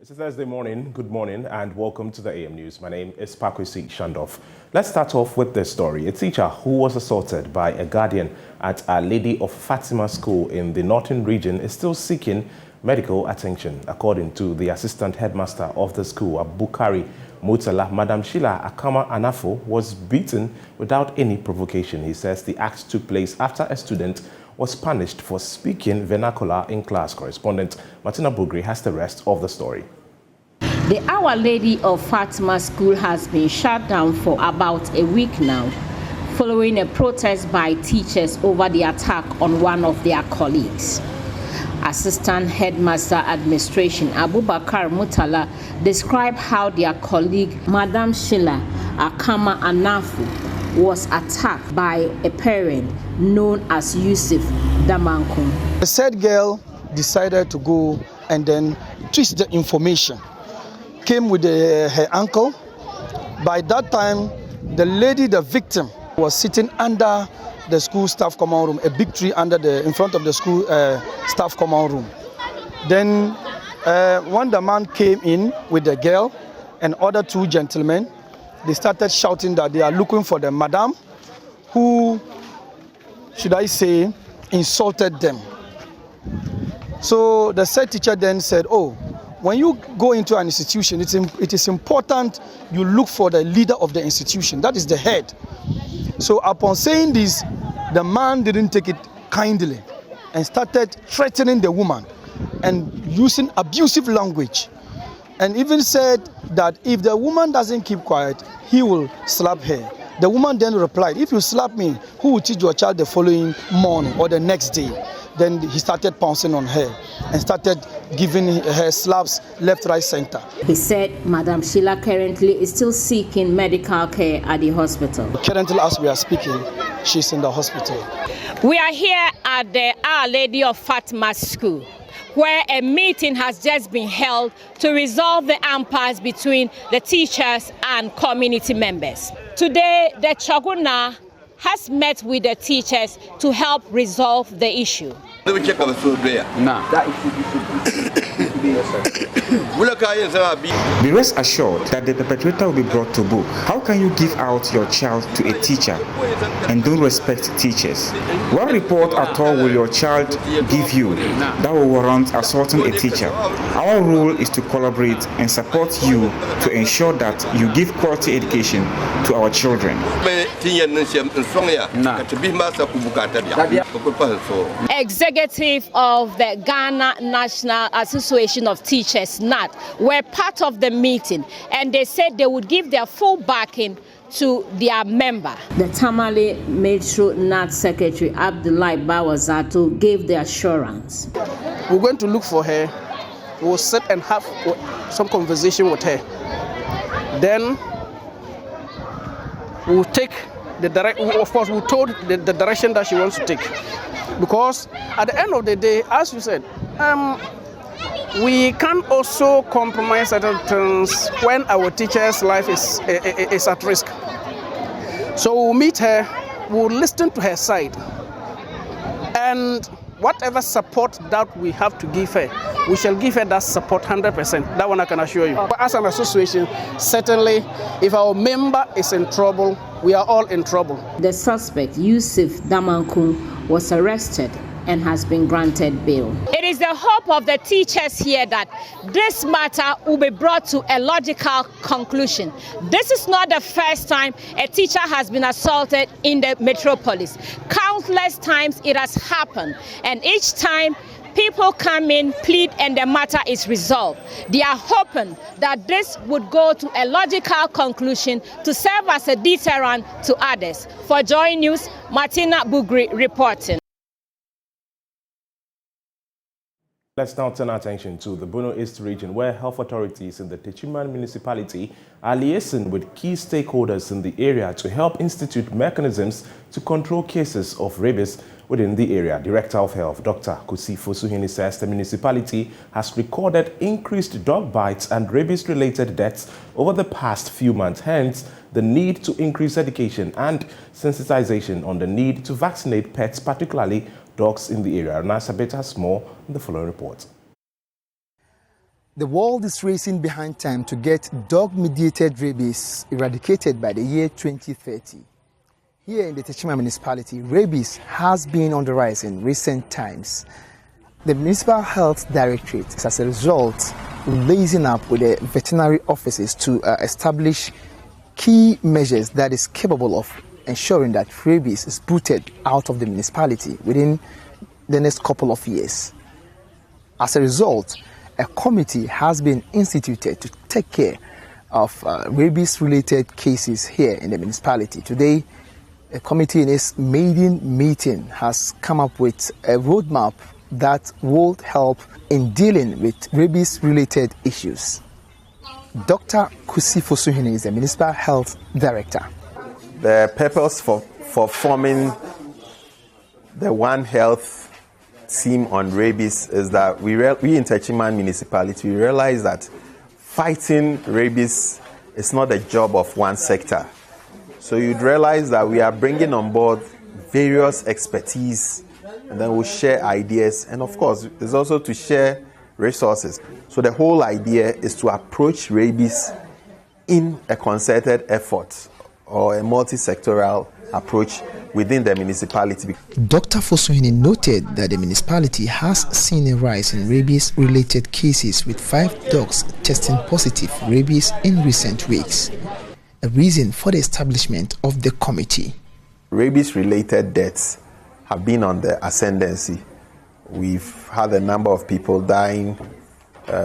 It's a Thursday morning. Good morning and welcome to the AM News. My name is Pakwisi Shandov. Let's start off with this story. A teacher who was assaulted by a guardian at Our Lady of Fatima School in the northern region is still seeking medical attention. According to the assistant headmaster of the school, Abukari Mutala, Madam Sheila Akama Anafo was beaten without any provocation. He says the act took place after a student was punished for speaking vernacular in class. Correspondent Martina Bugri has the rest of the story. The Our Lady of Fatima School has been shut down for about a week now, following a protest by teachers over the attack on one of their colleagues. Assistant Headmaster Administration Abubakar Mutala described how their colleague, Madam Sheila Akama Anafu, was attacked by a parent known as Yusuf Damankun. The said girl decided to go and then twist the information. Came with her uncle. By that time, the lady, the victim, was sitting under the school staff common room, a big tree in front of the school staff common room. Then when the man came in with the girl and other two gentlemen, they started shouting that they are looking for the madam who, should I say, insulted them. So the said teacher then said, oh, when you go into an institution, it is important you look for the leader of the institution, that is the head. So upon saying this, the man didn't take it kindly and started threatening the woman and using abusive language, and even said that if the woman doesn't keep quiet, he will slap her. The woman then replied, if you slap me, who will teach your child the following morning or the next day? Then he started pouncing on her and started giving her slaps left, right, center. He said Madam Sheila currently is still seeking medical care at the hospital. Currently, as we are speaking, she's in the hospital. We are here at the Our Lady of Fatima School, where a meeting has just been held to resolve the impasse between the teachers and community members. Today, the Chaguna has met with the teachers to help resolve the issue. Be rest assured that the perpetrator will be brought to book. How can you give out your child to a teacher and don't respect teachers? What report at all will your child give you that will warrant assaulting a teacher? Our role is to collaborate and support you to ensure that you give quality education to our children. Executive of the Ghana National Association of Teachers, NAT, were part of the meeting, and they said they would give their full backing to their member. The Tamale Metro NAT Secretary Abdullahi Bawazato gave the assurance. We're going to look for her. We'll sit and have some conversation with her. Then we'll take the direction. Of course, we told the direction that she wants to take. Because at the end of the day, as you said, we can also compromise certain things when our teacher's life is at risk. So we'll meet her, we'll listen to her side, and whatever support that we have to give her, we shall give her that support 100%. That one I can assure you. But as an association, certainly, if our member is in trouble, we are all in trouble. The suspect, Yusuf Damankun, was arrested and has been granted bail. It is the hope of the teachers here that this matter will be brought to a logical conclusion. This is not the first time a teacher has been assaulted in the metropolis. Countless times it has happened, and each time people come in, plead, and the matter is resolved. They are hoping that this would go to a logical conclusion to serve as a deterrent to others. For JoyNews, Martina Bugri reporting. Let's now turn our attention to the Bono East region, where health authorities in the Techiman municipality are liaising with key stakeholders in the area to help institute mechanisms to control cases of rabies within the area. Director of Health, Dr. Kusi Fosuhini, says the municipality has recorded increased dog bites and rabies-related deaths over the past few months. Hence, the need to increase education and sensitization on the need to vaccinate pets, particularly dogs in the area. Nasabeta has more in the following report. The world is racing behind time to get dog-mediated rabies eradicated by the year 2030. Here in the Techima municipality, rabies has been on the rise in recent times. The Municipal Health Directorate is, as a result, raising up with the veterinary offices to establish key measures that is capable of ensuring that rabies is booted out of the municipality within the next couple of years. As a result, a committee has been instituted to take care of rabies-related cases here in the municipality. Today, a committee in its maiden meeting has come up with a roadmap that will help in dealing with rabies-related issues. Dr. Kusi Fosuhini is the Municipal Health Director. The purpose for forming the One Health team on rabies is that we in Techima municipality, we realize that fighting rabies is not the job of one sector. So you'd realize that we are bringing on board various expertise, and then we'll share ideas, and of course it's also to share resources. So the whole idea is to approach rabies in a concerted effort or a multi-sectoral approach within the municipality. Dr. Fosuhini noted that the municipality has seen a rise in rabies-related cases, with 5 dogs testing positive rabies in recent weeks, a reason for the establishment of the committee. Rabies-related deaths have been on the ascendancy. We've had a number of people dying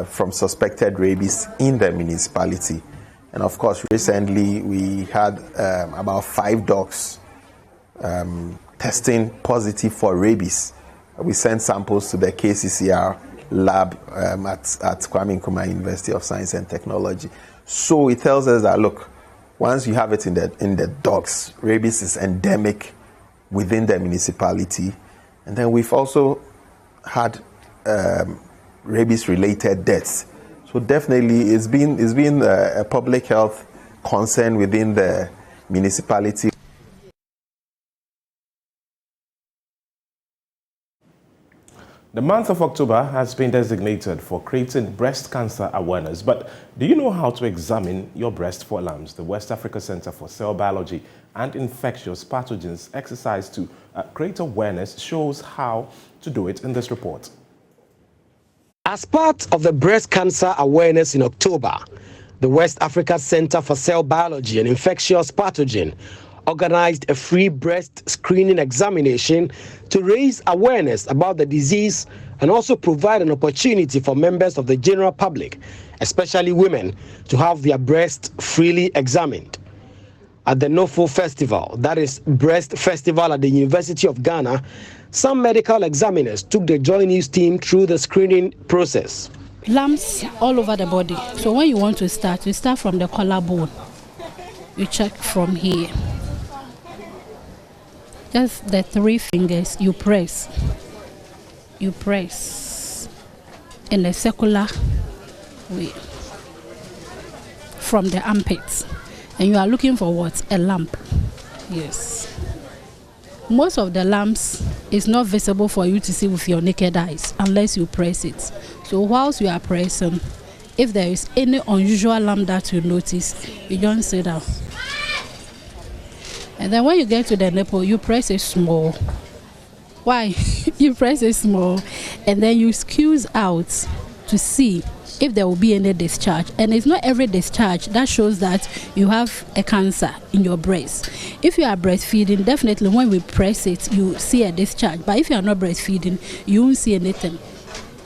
from suspected rabies in the municipality. And of course, recently we had about 5 dogs testing positive for rabies. We sent samples to the KCCR lab at Kwame Nkrumah University of Science and Technology. So it tells us that, look, once you have it in the dogs, rabies is endemic within the municipality. And then we've also had rabies-related deaths. So definitely it's been a public health concern within the municipality. The month of October has been designated for creating breast cancer awareness. But do you know how to examine your breast for alarms? The West Africa Center for Cell Biology and Infectious Pathogens exercise to create awareness shows how to do it in this report. As part of the breast cancer awareness in October, the West Africa Center for Cell Biology and Infectious Pathogen organized a free breast screening examination to raise awareness about the disease and also provide an opportunity for members of the general public, especially women, to have their breast freely examined. At the NOFO Festival, that is Breast Festival at the University of Ghana, some medical examiners took the JoyNews team through the screening process. Lumps all over the body. So when you want to start, you start from the collarbone. You check from here. Just the 3 fingers, you press. You press in a circular way from the armpits. And you are looking for what? A lump. Yes. Most of the lumps is not visible for you to see with your naked eyes unless you press it. So whilst you are pressing, if there is any unusual lump that you notice, you don't sit down. And then when you get to the nipple, you press it small. Why? You press it small, and then you squeeze out to see if there will be any discharge. And it's not every discharge that shows that you have a cancer in your breast. If you are breastfeeding, definitely when we press it, you see a discharge. But if you are not breastfeeding, you won't see anything.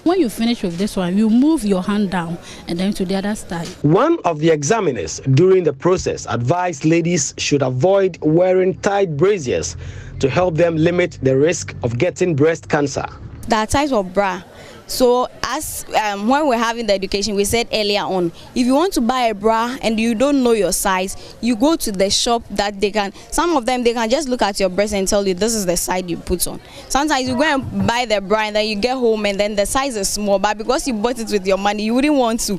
When you finish with this one, you move your hand down and then to the other side. One of the examiners during the process advised ladies should avoid wearing tight braziers to help them limit the risk of getting breast cancer. The size of bra. So as when we're having the education, we said earlier on, if you want to buy a bra and you don't know your size, you go to the shop that they can, some of them, they can just look at your breast and tell you this is the size you put on. Sometimes you go and buy the bra and then you get home and then the size is small, but because you bought it with your money, you wouldn't want to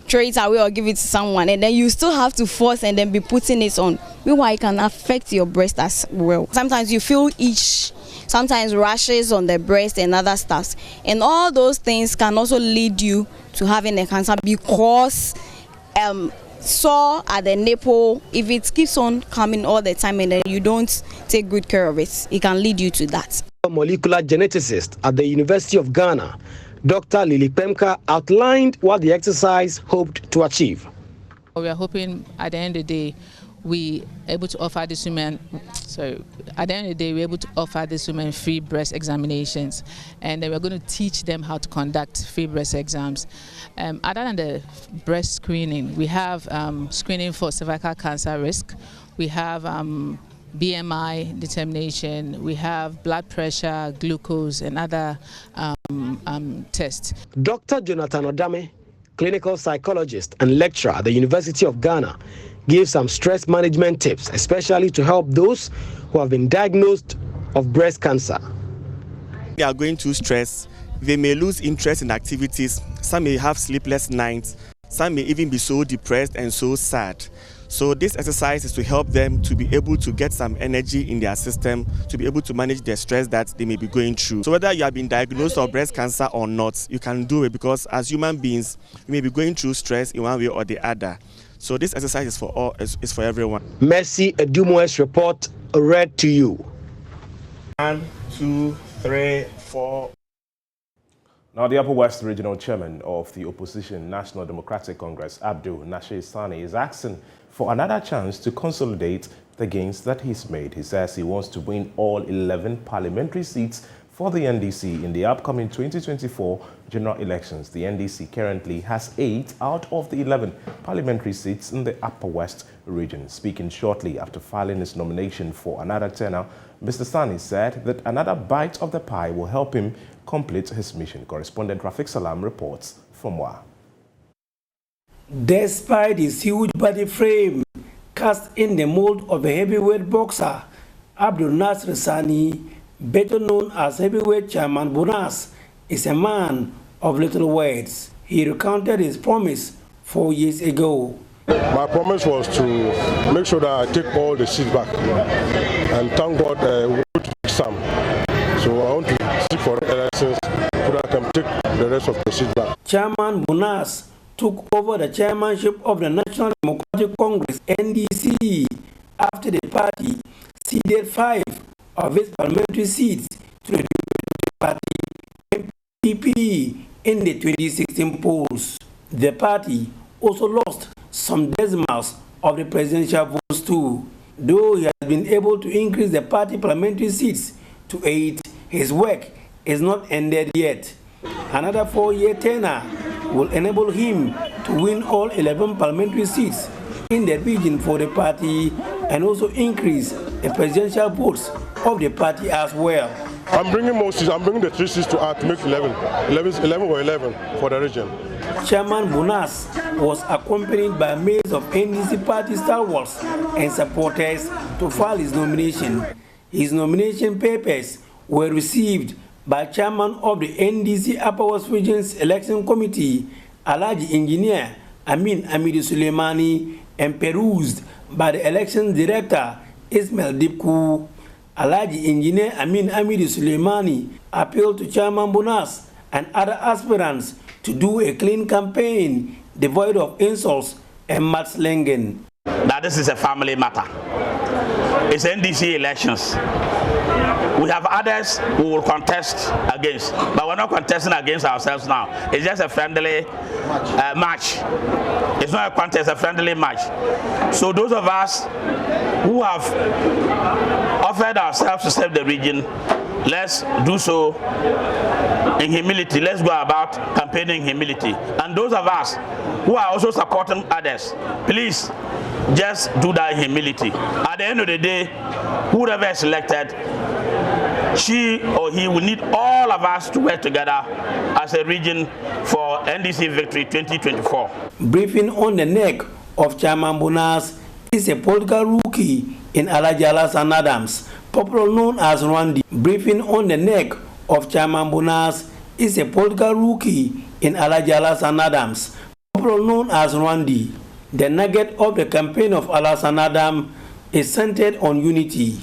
throw it away or give it to someone, and then you still have to force and then be putting it on. Meanwhile, it can affect your breast as well. Sometimes you feel itch sometimes rashes on the breast and other stuff. And all those things can also lead you to having a cancer because sore at the nipple, if it keeps on coming all the time and then you don't take good care of it, it can lead you to that. A molecular geneticist at the University of Ghana, Dr. Lily Pemka, outlined what the exercise hoped to achieve. We are hoping at the end of the day we able to offer these women, free breast examinations, and then we're going to teach them how to conduct free breast exams. Other than the breast screening, we have screening for cervical cancer risk, we have BMI determination, we have blood pressure, glucose, and other tests. Dr. Jonathan Odame, clinical psychologist and lecturer at the University of Ghana, gave some stress management tips, especially to help those who have been diagnosed of breast cancer. They are going through stress, they may lose interest in activities, some may have sleepless nights, some may even be so depressed and so sad. So this exercise is to help them to be able to get some energy in their system, to be able to manage the stress that they may be going through. So whether you have been diagnosed of breast cancer or not, you can do it because as human beings, we may be going through stress in one way or the other. So this exercise is for all, is for everyone. Mercy Edumo's report read to you. 1, 2, 3, 4. Now, the Upper West Regional Chairman of the Opposition National Democratic Congress, Abdul Nasir Sani, is asking for another chance to consolidate the gains that he's made. He says he wants to win all 11 parliamentary seats for the NDC in the upcoming 2024 general elections. The NDC currently has 8 out of the 11 parliamentary seats in the Upper West region. Speaking shortly after filing his nomination for another tenure, Mr. Sani said that another bite of the pie will help him complete his mission. Correspondent Rafik Salam reports from Wa. Despite his huge body frame cast in the mold of a heavyweight boxer, Abdul Nasir Sani, better known as heavyweight chairman Bonas, is a man of little words. He recounted his promise 4 years ago. My promise was to make sure that I take all the seats back, and thank God we would take some. So I want to seek for elections so that I can take the rest of the seats back. Chairman Bonas took over the chairmanship of the National Democratic Congress (NDC) after the party ceded 5 of its parliamentary seats to the party MPP in the 2016 polls. The party also lost some decimals of the presidential votes too. Though he has been able to increase the party parliamentary seats to 8, his work is not ended yet. Another 4-year tenure will enable him to win all 11 parliamentary seats in the region for the party and also increase the presidential votes of the party as well. I'm bringing more seats. I'm bringing the 3 seats to add to make 11 for the region. Chairman Bonas was accompanied by members of NDC party stalwarts and supporters to file his nomination. His nomination papers were received by Chairman of the NDC Upper West Region's Election Committee, Alhaji Engineer Amin Amidu Suleimani, and perused by the Elections Director Ismail Dipku. Alhaji Engineer Amin Amidu Suleimani appealed to Chairman Bonas and other aspirants to do a clean campaign devoid of insults and mudslinging. That this is a family matter. It's NDC elections. We have others who will contest against, but we're not contesting against ourselves now. It's just a friendly match. It's not a contest, a friendly match. So those of us who have offered ourselves to serve the region, let's do so in humility. Let's go about campaigning in humility. And those of us who are also supporting others, please just do that in humility. At the end of the day, whoever is elected, she or he will need all of us to work together as a region for NDC Victory 2024. Briefing on the neck of Chairman Bonas is a political rookie in Alhaji Alasan Adams, popularly known as Rwandi. Briefing on the neck of Chairman Bonas is a political rookie in Alhaji Alasan Adams, popularly known as Rwandi. The nugget of the campaign of Alasan Adams is centered on unity.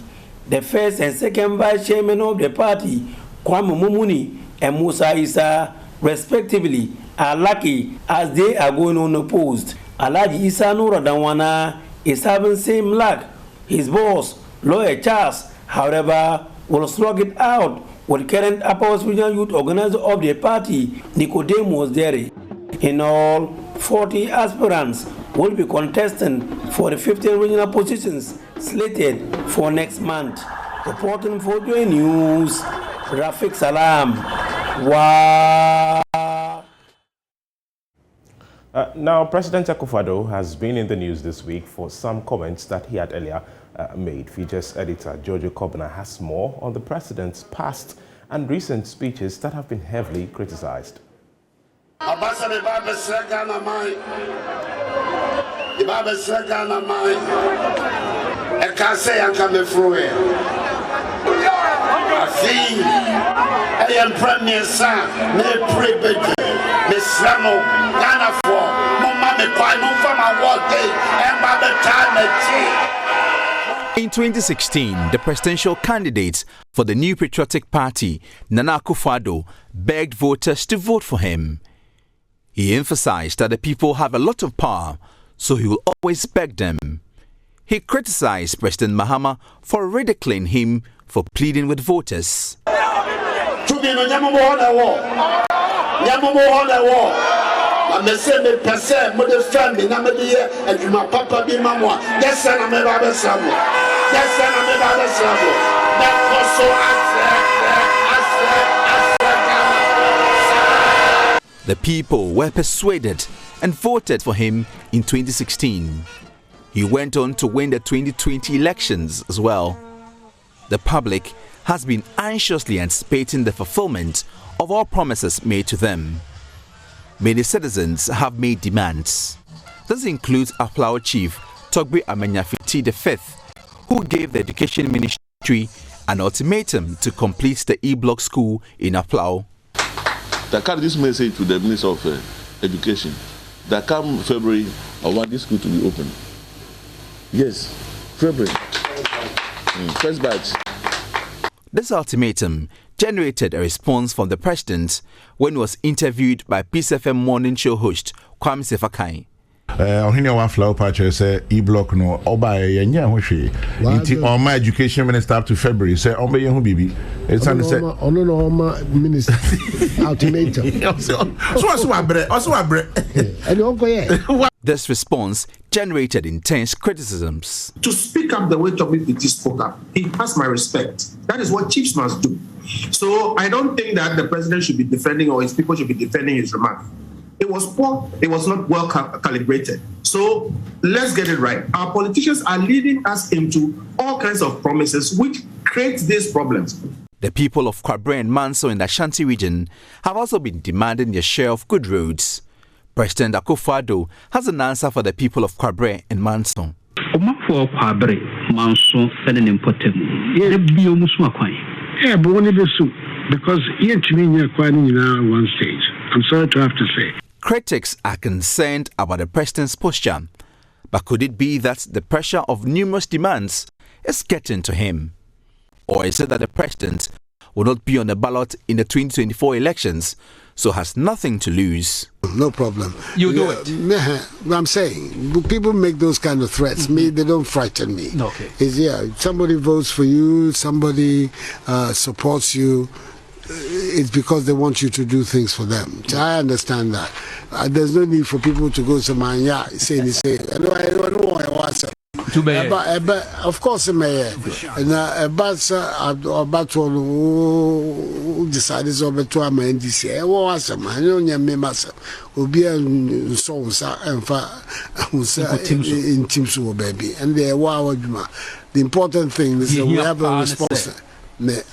the first and second vice chairman of the party, Kwame Mumuni and Musa Issa, respectively, are lucky as they are going unopposed. Alhaji Issa Nuradawana is having same luck. His boss, lawyer Charles, however, will slug it out with current Upper West Regional Youth Organizer of the party, Nicodemus Derry. In all, 40 aspirants will be contesting for the 15 regional positions slated for next month. Reporting for JoyNews, Rafiq Salam. Wow. Now, President Akufo-Addo has been in the news this week for some comments that he had earlier made. Features editor Jojo Kobna has more on the president's past and recent speeches that have been heavily criticized. In 2016, the presidential candidate for the New Patriotic Party, Nana Akufo-Addo, begged voters to vote for him. He emphasized that the people have a lot of power, so he will always beg them. He criticized President Mahama for ridiculing him for pleading with voters. The people were persuaded and voted for him in 2016. He went on to win the 2020 elections as well. The public has been anxiously anticipating the fulfillment of all promises made to them. Many citizens have made demands. This includes Aflao Chief Togbe Amenyafiti V, who gave the Education Ministry an ultimatum to complete the E-Block school in Aflao. I carry this message to the Minister of Education that come February, I want this school to be open. Yes, February. First batch. This ultimatum generated a response from the president when he was interviewed by Peace FM morning show host Kwame Sefakai. Ohini one flower patch say E-Block no oba yenya hwehwe nti on my education minister up to February say on be hu bibi it's and say ono no ma minister ultimatum so abre This response generated intense criticisms. To speak up the way Togbe Fiti spoke up, he has my respect. That is what chiefs must do. So I don't think that the president should be defending or his people should be defending his remark. It was poor, it was not well calibrated. So let's get it right. Our politicians are leading us into all kinds of promises which create these problems. The people of Kwabre and Manso in the Ashanti region have also been demanding their share of good roads. President Akufo-Addo has an answer for the people of Kwabre and Manso. Because one stage. I'm sorry to have to say. Critics are concerned about the president's posture, but could it be that the pressure of numerous demands is getting to him? Or is it that the president will not be on the ballot in the 2024 elections, so has nothing to lose? No problem. You do it. I'm saying, people make those kind of threats. Me, they don't frighten me. Okay. Somebody votes for you, somebody supports you. It's because they want you to do things for them. I understand that. There's no need for people to go to my say. I don't know what I want. Of course, mayor. And about to decide is over to a man this year. Was a man, you know, me myself will be in souls and in Timsu, baby. And they wow. The important thing is that we have a responsibility.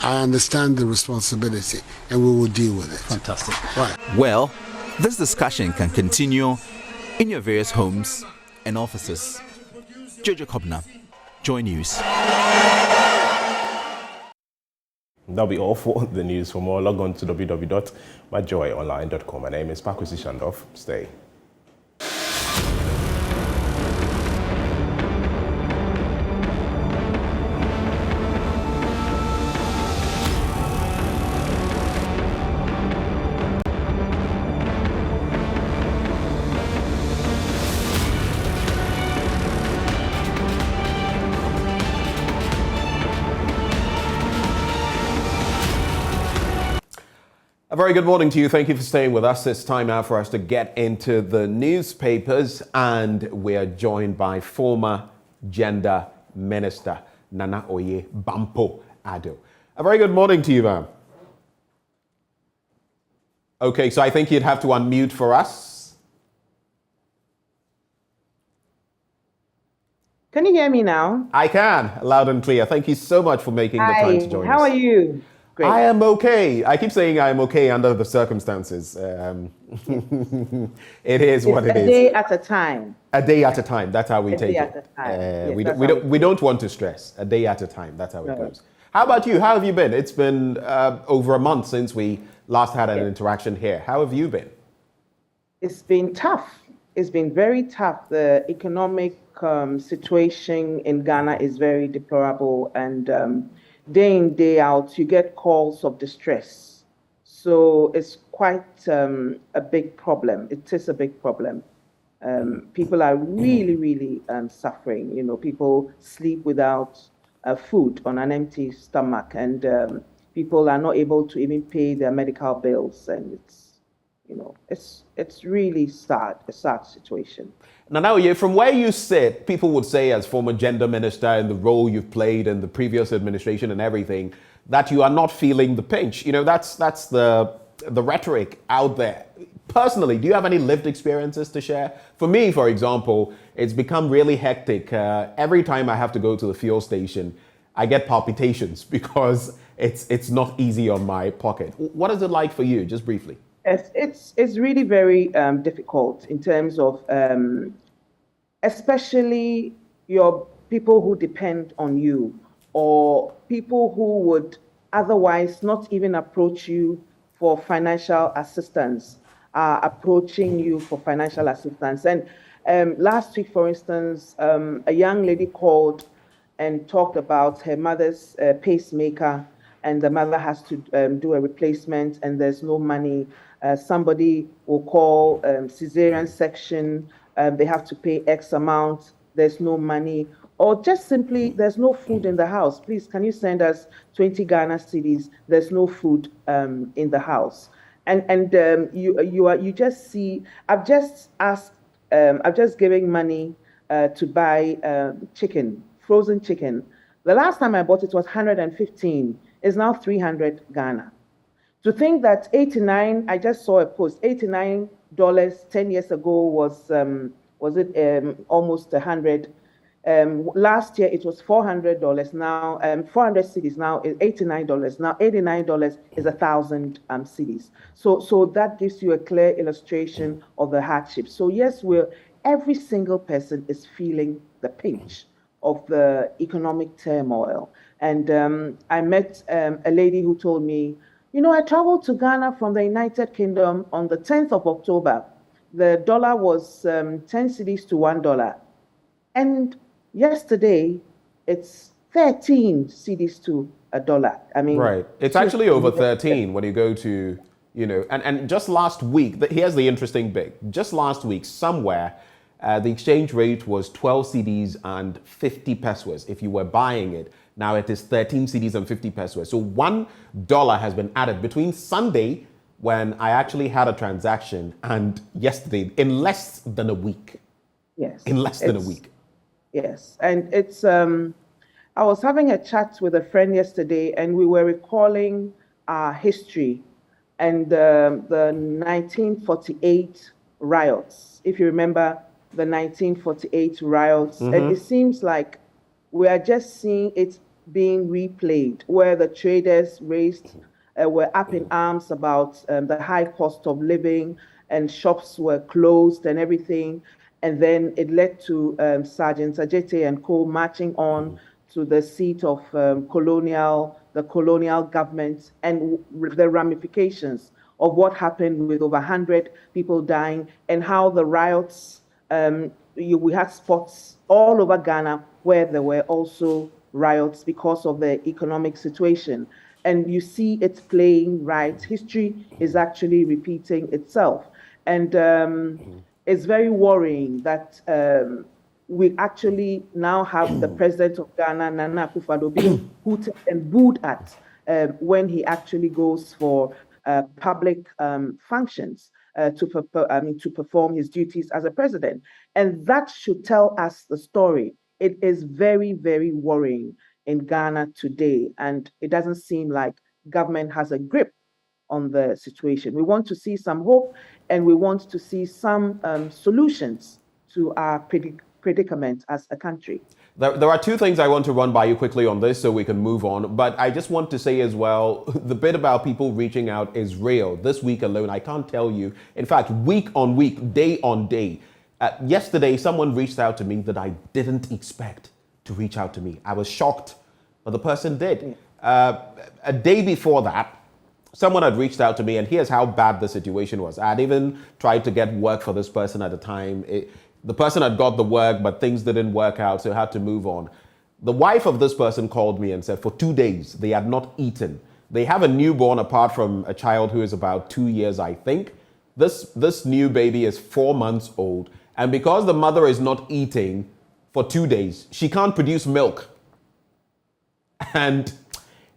I understand the responsibility and we will deal with it. Fantastic. Right. Well, this discussion can continue in your various homes and offices. Jojo Kobna, JoyNews. That'll be all for the news. For more, log on to www.myjoyonline.com. My name is Pakwesi Shandoff. Stay. A very good morning to you. Thank you for staying with us. It's time now for us to get into the newspapers, and we are joined by former Gender Minister Nana Oye Bampo Ado. A very good morning to you, ma'am. Okay, so I think you'd have to unmute for us. Can you hear me now? I can, loud and clear. Thank you so much for making the time to join us. How are you? Great. I am okay. I keep saying I am okay under the circumstances. It is what it is. A day at a time. A day at a time. That's how we take it. A day at a time. We don't want to stress. A day at a time. That's how it goes. How about you? How have you been? It's been over a month since we last had an interaction here. How have you been? It's been tough. It's been very tough. The economic situation in Ghana is very deplorable, and day in, day out, you get calls of distress. So it's quite a big problem. It is a big problem. People are really, really suffering. You know, people sleep without food on an empty stomach, and people are not able to even pay their medical bills. And it's really sad, a sad situation. Now, from where you sit, people would say, as former gender minister and the role you've played in the previous administration and everything, that you are not feeling the pinch. You know, that's the rhetoric out there. Personally, do you have any lived experiences to share? For me, for example, it's become really hectic. Every time I have to go to the fuel station, I get palpitations because it's not easy on my pocket. What is it like for you, just briefly? It's really very difficult in terms of, especially your people who depend on you, or people who would otherwise not even approach you for financial assistance, are approaching you for financial assistance. And last week, for instance, a young lady called and talked about her mother's pacemaker, and the mother has to do a replacement, and there's no money. Somebody will call cesarean section, they have to pay X amount, there's no money, or just simply there's no food in the house. Please, can you send us 20 Ghana cedis? There's no food in the house. And you just see, I've just given money to buy chicken, frozen chicken. The last time I bought it was 115, it's now 300 Ghana. To think that 89, I just saw a post, $89 10 years ago was almost 100. Last year it was $400 now, 400 cedis now is $89. Now $89 is 1,000 cedis. So that gives you a clear illustration of the hardship. So yes, every single person is feeling the pinch of the economic turmoil. And I met a lady who told me, you know, I traveled to Ghana from the United Kingdom on the 10th of October. The dollar was 10 cedis to $1. And yesterday, it's 13 cedis to $1. I mean, right. It's actually over 13 when you go to, you know, and just last week, here's the interesting bit. Just last week, somewhere, the exchange rate was 12 cedis and 50 pesos if you were buying it. Now it is 13 cedis and 50 pesos. So $1 has been added between Sunday, when I actually had a transaction, and yesterday, in less than a week. Yes. In less than a week. Yes. And it's, I was having a chat with a friend yesterday, and we were recalling our history and the 1948 riots. If you remember the 1948 riots, and it seems like we are just seeing it being replayed, where the traders were up in arms about the high cost of living, and shops were closed and everything. And then it led to Sergeant Ajete and co marching on to the seat of the colonial government, and the ramifications of what happened with over 100 people dying, and how the riots, we had spots all over Ghana where there were also riots because of the economic situation. And you see it playing right. History is actually repeating itself. And it's very worrying that we actually now have the president of Ghana, Nana Akufo-Addo, being hooted and booed at when he actually goes for public functions to perform his duties as a president. And that should tell us the story. It is very, very worrying in Ghana today, and it doesn't seem like government has a grip on the situation. We want to see some hope, and we want to see some solutions to our predicament as a country. There are two things I want to run by you quickly on this so we can move on. But I just want to say as well, the bit about people reaching out is real. This week alone, I can't tell you. In fact, week on week, day on day. Yesterday, someone reached out to me that I didn't expect to reach out to me. I was shocked, but the person did. A day before that, someone had reached out to me, and here's how bad the situation was. I had even tried to get work for this person at the time. The person had got the work, but things didn't work out, so had to move on. The wife of this person called me and said for 2 days, they had not eaten. They have a newborn apart from a child who is about 2 years, I think. This new baby is 4 months old. And because the mother is not eating for 2 days, she can't produce milk. And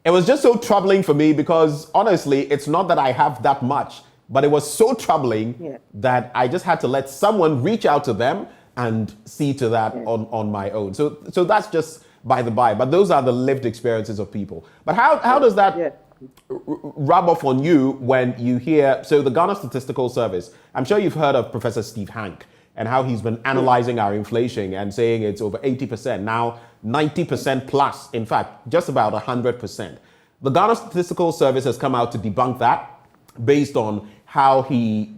it was just so troubling for me because honestly, it's not that I have that much. But it was so troubling that I just had to let someone reach out to them and see to that on my own. So that's just by the by. But those are the lived experiences of people. But how does that rub off on you when you hear, so the Ghana Statistical Service, I'm sure you've heard of Professor Steve Hank and how he's been analyzing our inflation and saying it's over 80%, now 90% plus, in fact, just about 100%. The Ghana Statistical Service has come out to debunk that based on how he,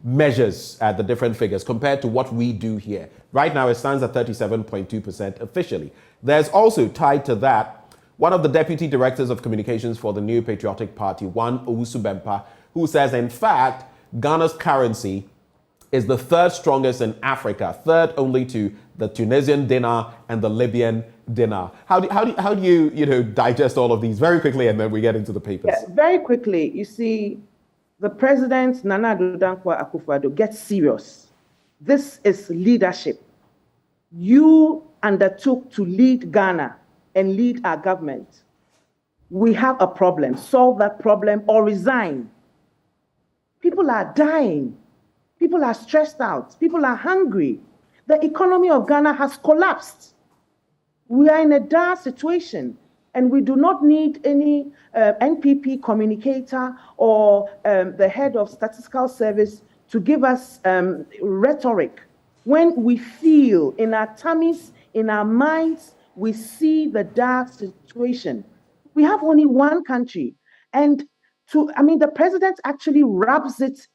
measures the different figures compared to what we do here. Right now, it stands at 37.2% officially. There's also tied to that one of the deputy directors of communications for the New Patriotic Party, Juan Owusu-Bempah, who says, in fact, Ghana's currency is the third strongest in Africa, third only to the Tunisian dinar and the Libyan dinar. How do you digest all of these very quickly, and then we get into the papers? Yeah, very quickly, you see, the president, Nana Addo Dankwa Akufo-Addo, gets serious. This is leadership. You undertook to lead Ghana and lead our government. We have a problem. Solve that problem or resign. People are dying. People are stressed out. People are hungry. The economy of Ghana has collapsed. We are in a dire situation. And we do not need any NPP communicator or the head of statistical service to give us rhetoric. When we feel in our tummies, in our minds, we see the dire situation. We have only one country. And the president actually rubs it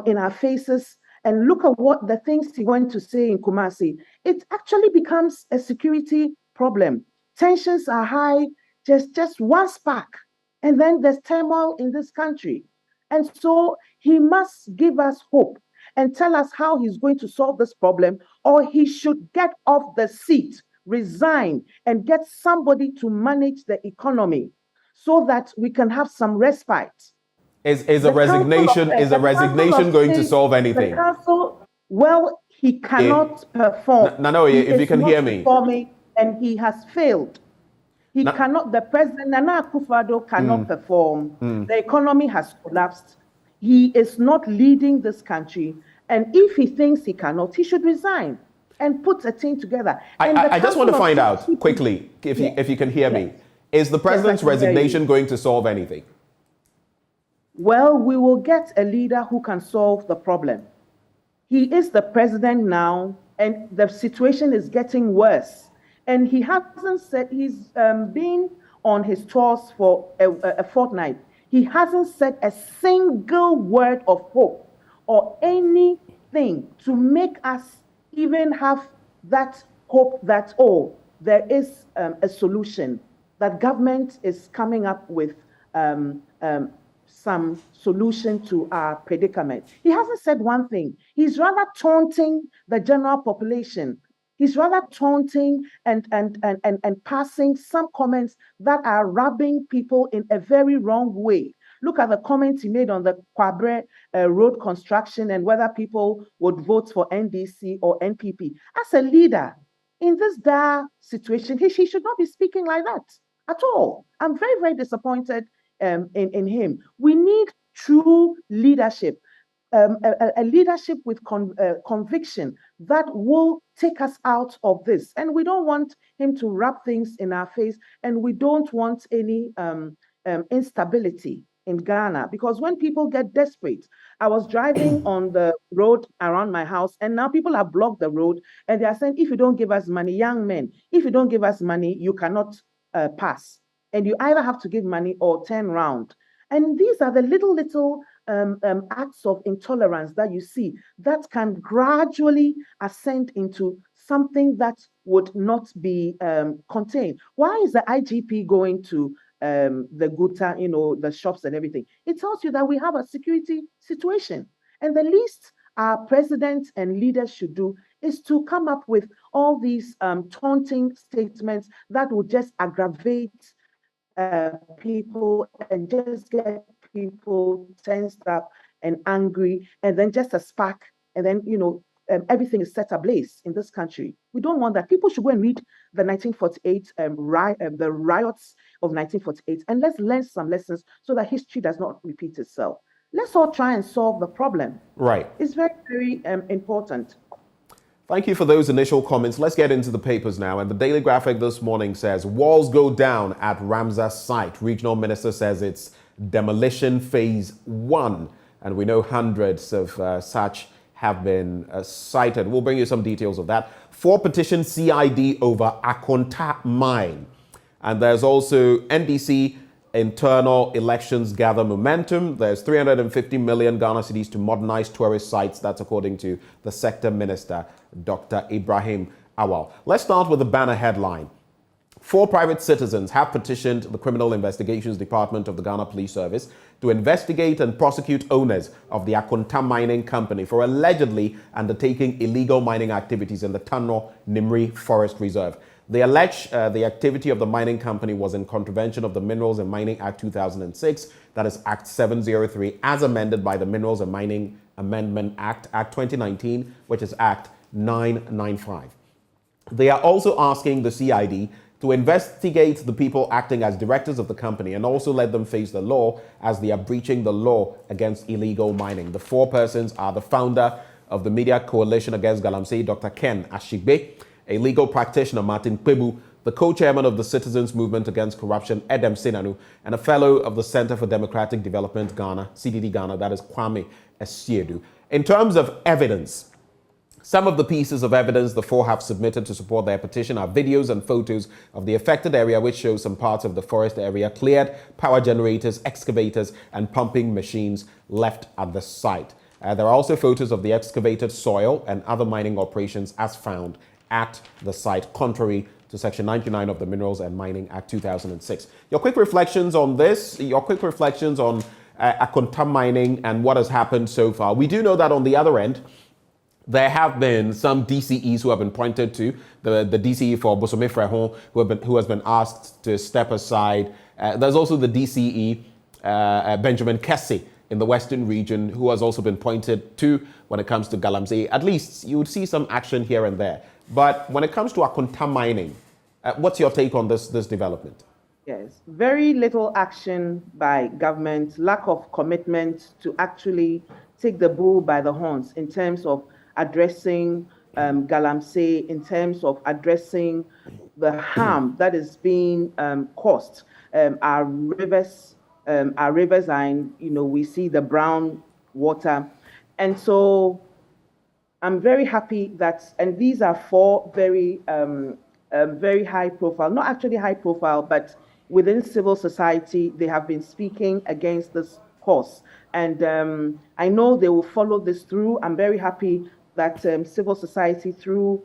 in our faces. And look at what the things he went to say in Kumasi. It actually becomes a security problem. Tensions are high. Just one spark, and then there's turmoil in this country. And so he must give us hope and tell us how he's going to solve this problem, or he should get off the seat, resign, and get somebody to manage the economy so that we can have some respite. Is a resignation going to solve anything? The council, well, he cannot perform. No, if you can hear me. And he has failed. He cannot, the president, Nana Akufo-Addo, cannot perform. The economy has collapsed. He is not leading this country. And if he thinks he cannot, he should resign and put a team together. I just want to find out quickly, if you can hear me, is the president's resignation going to solve anything? Well, we will get a leader who can solve the problem. He is the president now, and the situation is getting worse. And he hasn't said, he's been on his tours for a fortnight. He hasn't said a single word of hope or anything to make us even have that hope that, there is a solution, that government is coming up with some solution to our predicament. He hasn't said one thing. He's rather taunting the general population. He's rather taunting and passing some comments that are rubbing people in a very wrong way. Look at the comments he made on the Kwabre road construction and whether people would vote for NDC or NPP. As a leader in this dire situation, he should not be speaking like that at all. I'm very, very disappointed in him. We need true leadership, a leadership with conviction that will take us out of this. And we don't want him to rub things in our face, and we don't want any instability in Ghana, because when people get desperate, I was driving on the road around my house, and now people have blocked the road, and they are saying, if you don't give us money, young men, if you don't give us money, you cannot pass. And you either have to give money or turn round. And these are the little acts of intolerance that you see that can gradually ascend into something that would not be contained. Why is the IGP going to the Guta, the shops and everything? It tells you that we have a security situation. And the least our president and leaders should do is to come up with all these taunting statements that would just aggravate people and just get people tensed up and angry, and then just a spark, and then everything is set ablaze in this country. We don't want that. People should go and read the 1948 the riots of 1948, and let's learn some lessons so that history does not repeat itself. Let's all try and solve the problem. Right. It's very, very important. Thank you for those initial comments. Let's get into the papers now. And the Daily Graphic this morning says, walls go down at Ramsar site. Regional Minister says it's demolition phase 1. And we know hundreds of such have been cited. We'll bring you some details of that. 4 petition CID over Akonta mine. And there's also NDC internal elections gather momentum. There's 350 million Ghana cedis to modernize tourist sites. That's according to the sector minister, Dr. Ibrahim Awal. Let's start with the banner headline. 4 private citizens have petitioned the Criminal Investigations Department of the Ghana Police Service to investigate and prosecute owners of the Akonta Mining Company for allegedly undertaking illegal mining activities in the Tano Nimri Forest Reserve. They allege the activity of the mining company was in contravention of the Minerals and Mining Act 2006, that is Act 703, as amended by the Minerals and Mining Amendment Act, Act 2019, which is Act 995. They are also asking the CID to investigate the people acting as directors of the company and also let them face the law as they are breaching the law against illegal mining. The 4 persons are the founder of the Media Coalition Against Galamsey, Dr. Ken Ashigbe, a legal practitioner, Martin Kwebu, the co-chairman of the Citizens Movement Against Corruption, Edem Sinanu, and a fellow of the Center for Democratic Development Ghana, CDD Ghana, that is Kwame Esiedu. In terms of evidence, some of the pieces of evidence the 4 have submitted to support their petition are videos and photos of the affected area, which shows some parts of the forest area cleared, power generators, excavators, and pumping machines left at the site. There are also photos of the excavated soil and other mining operations as found at the site, contrary to Section 99 of the Minerals and Mining Act 2006. Your quick reflections on this, your quick reflections on Akonta mining and what has happened so far. We do know that on the other end, there have been some DCEs who have been pointed to, the DCE for Bosome Frehon, who has been asked to step aside. There's also the DCE, Benjamin Akakpo in the Western region, who has also been pointed to when it comes to Galamsey. At least you would see some action here and there. But when it comes to Akonta mining, what's your take on this development? Yes, very little action by government, lack of commitment to actually take the bull by the horns in terms of addressing Galamsey, in terms of addressing the harm that is being caused. Our rivers are in, we see the brown water. And so I'm very happy that, and these are 4 very, very high profile, not actually high profile, but within civil society, they have been speaking against this cause. And I know they will follow this through. I'm very happy that civil society, through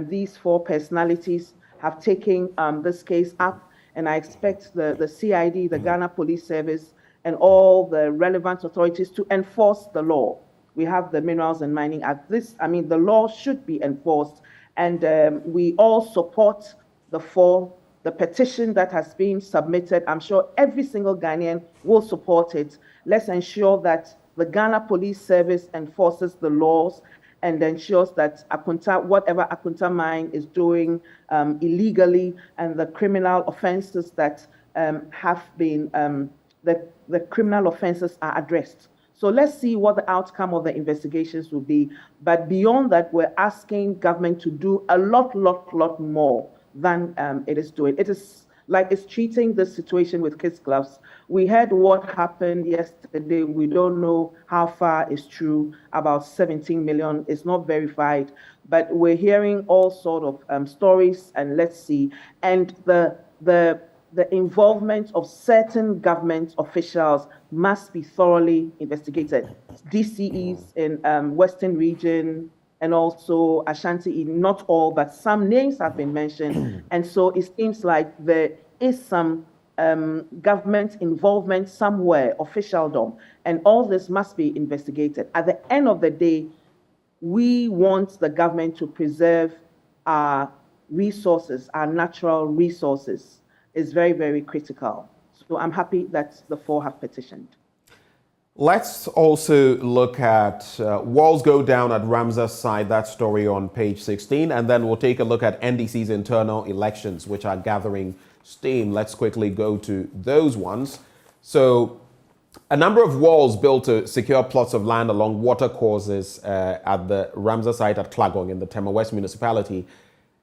these 4 personalities, have taken this case up. And I expect the CID, the Ghana Police Service, and all the relevant authorities to enforce the law. We have the Minerals and Mining Act. The law should be enforced. And we all support the petition that has been submitted. I'm sure every single Ghanaian will support it. Let's ensure that the Ghana Police Service enforces the laws and ensures that whatever Akonta mine is doing illegally, and the criminal offenses that have been the criminal offenses are addressed. So let's see what the outcome of the investigations will be. But beyond that, we're asking government to do a lot more than it is doing. It is like it's treating the situation with kid gloves. We heard what happened yesterday. We don't know how far is true. About 17 million is not verified, but we're hearing all sort of stories, and let's see. And the involvement of certain government officials must be thoroughly investigated. DCEs in Western region and also Ashanti, not all, but some names have been mentioned. And so it seems like there is some government involvement somewhere, officialdom, and all this must be investigated. At the end of the day, we want the government to preserve our resources, our natural resources. Is very, very critical. So I'm happy that the 4 have petitioned. Let's also look at walls go down at Ramsar's side, that story on page 16, and then we'll take a look at NDC's internal elections, which are gathering steam. Let's quickly go to those ones. So a number of walls built to secure plots of land along water courses at the Ramsar site at Klagong in the Tema West municipality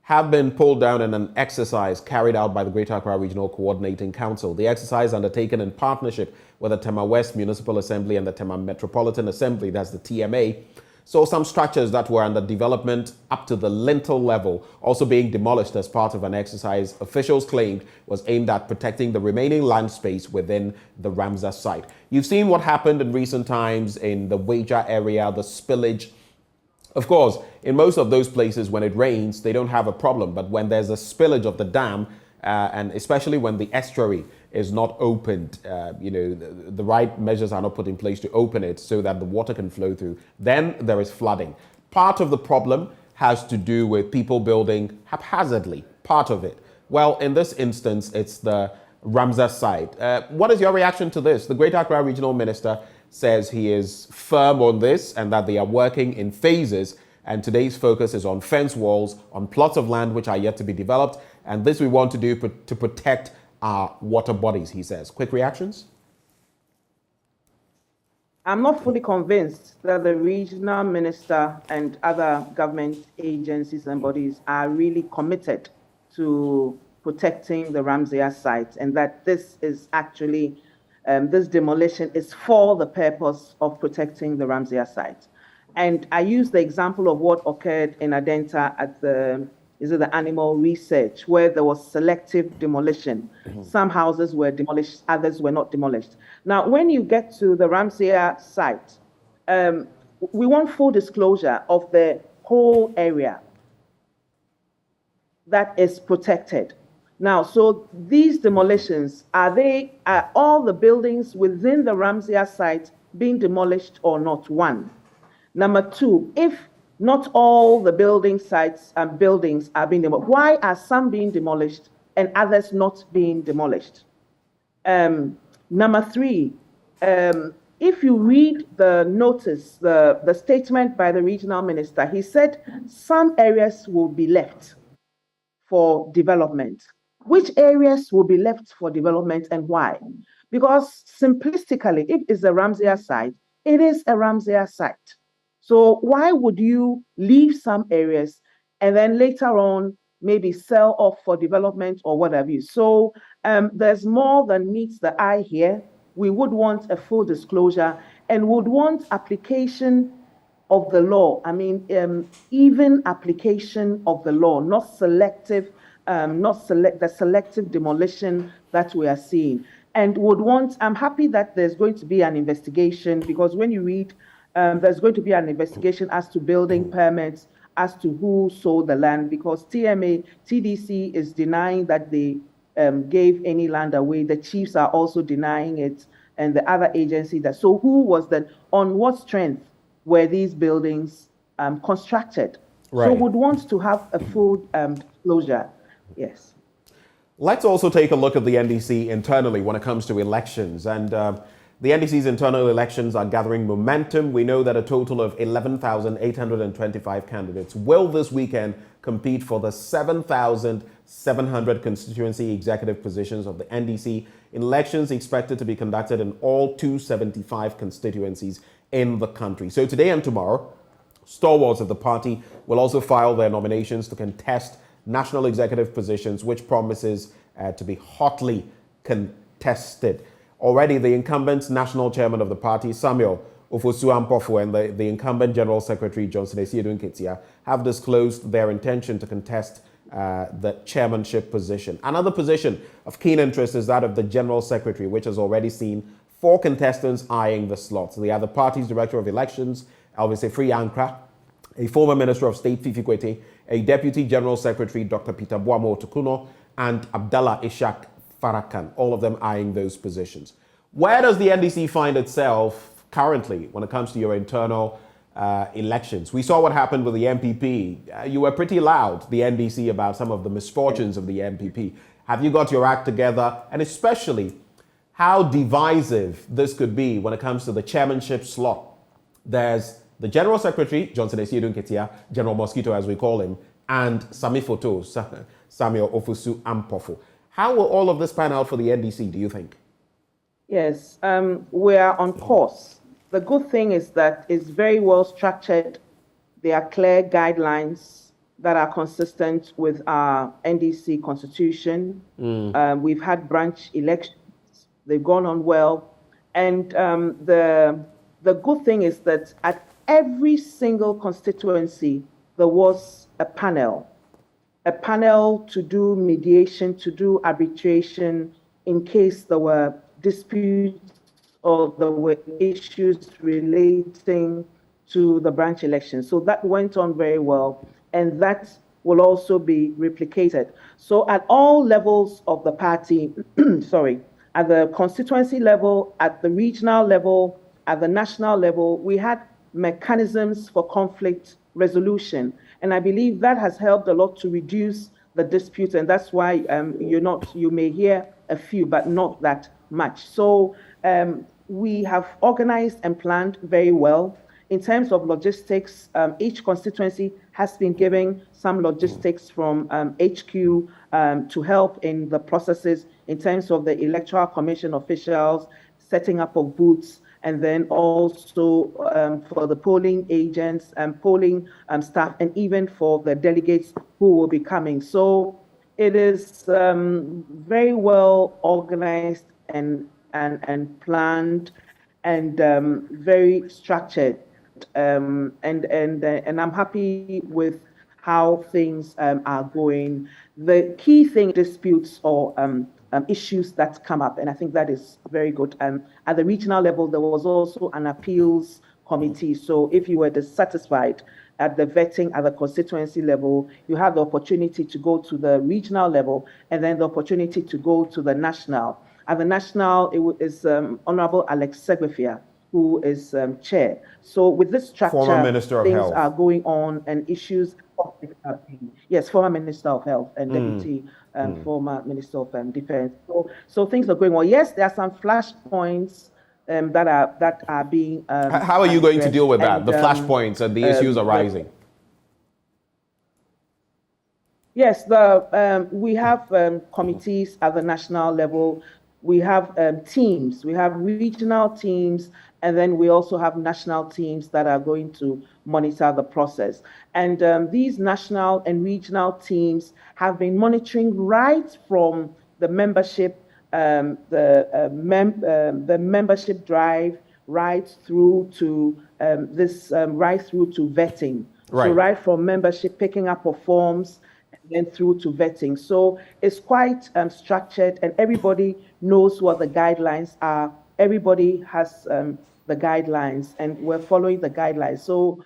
have been pulled down in an exercise carried out by the Greater Accra Regional Coordinating Council. The exercise, undertaken in partnership with the Tema West Municipal Assembly and the Tema Metropolitan Assembly, that's the TMA, saw some structures that were under development up to the lintel level also being demolished as part of an exercise officials claimed was aimed at protecting the remaining land space within the Ramsar site. You've seen what happened in recent times in the Wager area, the spillage. Of course, in most of those places, when it rains, they don't have a problem. But when there's a spillage of the dam, and especially when the estuary is not opened, the right measures are not put in place to open it so that the water can flow through, then there is flooding. Part of the problem has to do with people building haphazardly, part of it. Well, in this instance, it's the Ramsar site. What is your reaction to this? The Greater Accra Regional Minister says he is firm on this and that they are working in phases, and today's focus is on fence walls on plots of land which are yet to be developed, and this we want to do to protect our water bodies, he says. Quick reactions? I'm not fully convinced that the regional minister and other government agencies and bodies are really committed to protecting the Ramsar site, and that this is actually this demolition is for the purpose of protecting the Ramsar site. And I use the example of what occurred in Adenta at the animal research, where there was selective demolition. Mm-hmm. Some houses were demolished, others were not demolished. Now, when you get to the Ramsar site, we want full disclosure of the whole area that is protected. Now, so these demolitions, are all the buildings within the Ramsar site being demolished or not? One. Number two, if not all the building sites and buildings are being demolished, why are some being demolished and others not being demolished? Number three, if you read the notice, the statement by the regional minister, he said some areas will be left for development. Which areas will be left for development and why? Because simplistically, if it's a Ramsar site, it is a Ramsar site. So why would you leave some areas and then later on maybe sell off for development or what have you? So there's more than meets the eye here. We would want a full disclosure and would want application of the law. I mean, even application of the law, not selective. The selective demolition that we are seeing, and would want. I'm happy that there's going to be an investigation, because when you read, there's going to be an investigation as to building permits, as to who sold the land, because TDC is denying that they gave any land away. The chiefs are also denying it, and the other agency that. So who was that? On what strength were these buildings constructed? Right. So would want to have a full disclosure. Yes. Let's also take a look at the NDC internally when it comes to elections. And The NDC's internal elections are gathering momentum. We know that a total of 11,825 candidates will this weekend compete for the 7,700 constituency executive positions of the NDC. Elections expected to be conducted in all 275 constituencies in the country. So today and tomorrow, stalwarts of the party will also file their nominations to contest national executive positions, which promises to be hotly contested. Already, the incumbent national chairman of the party, Samuel Ofosu-Ampofo, and the incumbent general secretary, Johnson Esiedun Ketia, have disclosed their intention to contest the chairmanship position. Another position of keen interest is that of the general secretary, which has already seen 4 contestants eyeing the slots. They are the party's director of elections, Elvis Efri Ankra, a former minister of state, Fifi Kwete, a deputy general secretary, Dr. Peter Boamo Tukuno, and Abdallah Ishak Farakan, all of them eyeing those positions. Where does the NDC find itself currently when it comes to your internal elections? We saw what happened with the MPP. You were pretty loud, the NDC, about some of the misfortunes of the MPP. Have you got your act together? And especially how divisive this could be when it comes to the chairmanship slot. There's the General Secretary, Johnson Esiedun Ketia, General Mosquito as we call him, and Sami Foto, Samuel Ofosu-Ampofo. How will all of this pan out for the NDC, do you think? Yes, we are on course. The good thing is that it's very well structured. There are clear guidelines that are consistent with our NDC constitution. We've had branch elections. They've gone on well. And the good thing is that at every single constituency, there was a panel to do mediation, to do arbitration in case there were disputes or there were issues relating to the branch election. So that went on very well, and that will also be replicated. So at all levels of the party, at the constituency level, at the regional level, at the national level, we had mechanisms for conflict resolution. And I believe that has helped a lot to reduce the disputes. And that's why you may hear a few, but not that much. So we have organized and planned very well. In terms of logistics, each constituency has been given some logistics from HQ to help in the processes in terms of the Electoral Commission officials, setting up of booths, and then also for the polling agents and polling staff, and even for the delegates who will be coming. So it is very well organized and planned and very structured. And I'm happy with how things are going. The key thing, disputes or issues that come up, and I think that is very good. At the regional level, there was also an appeals committee. So if you were dissatisfied at the vetting at the constituency level, you have the opportunity to go to the regional level, and then the opportunity to go to the national. At the national, it is Honorable Alex Segwefia, who is chair. So with this structure, former Minister of things Health. are going on, and issues. Yes, former Minister of Health and Deputy former Minister of Defense. So things are going on. Yes, there are some flashpoints that are being. How are you going to deal with that? The flashpoints and the issues arising. Yes, we have committees at the national level. We have teams. We have regional teams, and then we also have national teams that are going to monitor the process. And these national and regional teams have been monitoring right from the membership, the membership drive, right through to right through to vetting. Right. So right from membership, picking up of forms, then through to vetting. So it's quite structured, and everybody knows what the guidelines are. Everybody has the guidelines, and we're following the guidelines. So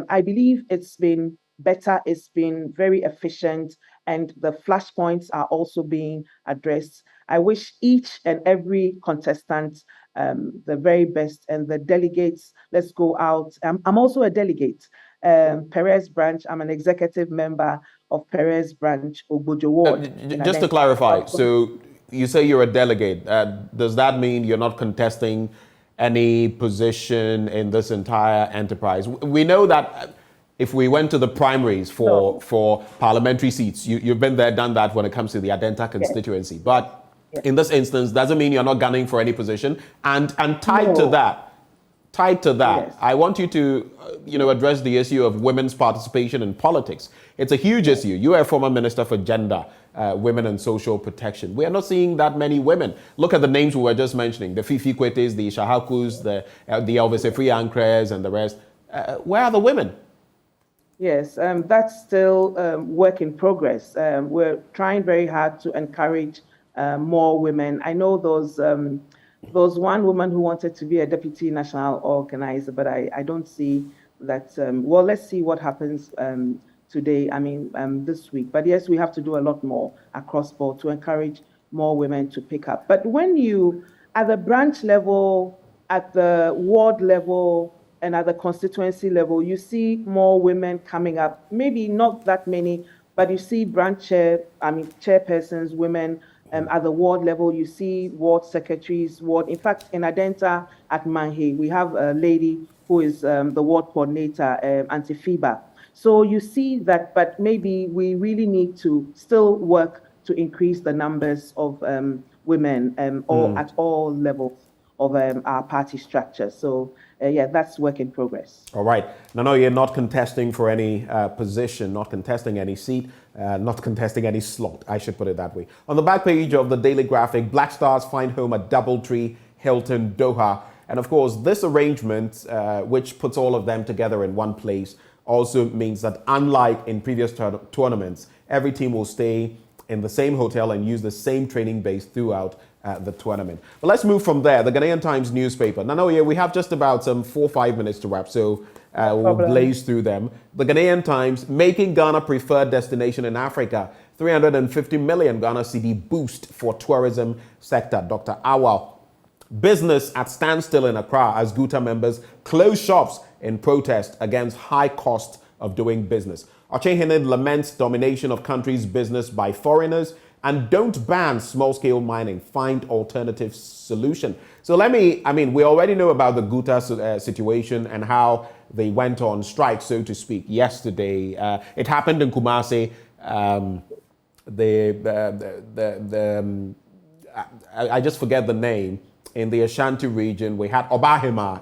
I believe it's been better, it's been very efficient, and the flashpoints are also being addressed. I wish each and every contestant the very best, and the delegates, let's go out. I'm also a delegate. Perez branch, I'm an executive member of Perez branch, Ogbojo Ward. Just to clarify, so you say you're a delegate. Does that mean you're not contesting any position in this entire enterprise? We know that if we went to the primaries for parliamentary seats, you've been there, done that when it comes to the Adenta constituency. Yes. But in this instance, doesn't mean you're not gunning for any position. And tied to that, yes. I want you to address the issue of women's participation in politics. It's a huge issue. You are a former minister for gender, women and social protection. We are not seeing that many women. Look at the names we were just mentioning, the Fifi Kwetes, the Shahakus, the Elvis Efri Ankres and the rest. Where are the women? Yes, that's still work in progress. We're trying very hard to encourage more women. I know those one woman who wanted to be a deputy national organizer, but I don't see that. Well, let's see what happens today, this week. But yes, we have to do a lot more across board to encourage more women to pick up. But when you, at the branch level, at the ward level, and at the constituency level, you see more women coming up. Maybe not that many, but you see chairpersons, women. At the ward level, you see ward secretaries, in fact, in Adenta at Manhe, we have a lady who is the ward coordinator, Auntie Fiba. So you see that, but maybe we really need to still work to increase the numbers of women at all levels of our party structure. So that's work in progress. All right. No, you're not contesting for any position, not contesting any seat, not contesting any slot, I should put it that way. On the back page of the Daily Graphic, Black Stars find home at Doubletree, Hilton, Doha. And of course, this arrangement, which puts all of them together in one place, also means that unlike in previous tournaments, every team will stay in the same hotel and use the same training base throughout the tournament. But let's move from there. The Ghanaian Times newspaper. Now, we have just about 4 or 5 minutes to wrap, so we'll blaze through them. The Ghanaian Times, making Ghana preferred destination in Africa. 350 million Ghana cedi boost for tourism sector. Dr. Awal. Business at standstill in Accra as Guta members close shops in protest against high cost of doing business. Ochenhene laments domination of country's business by foreigners and don't ban small-scale mining. Find alternative solution. So we already know about the Guta situation and how they went on strike, so to speak, yesterday. It happened in Kumasi. I just forget the name. In the Ashanti region, we had Obahima,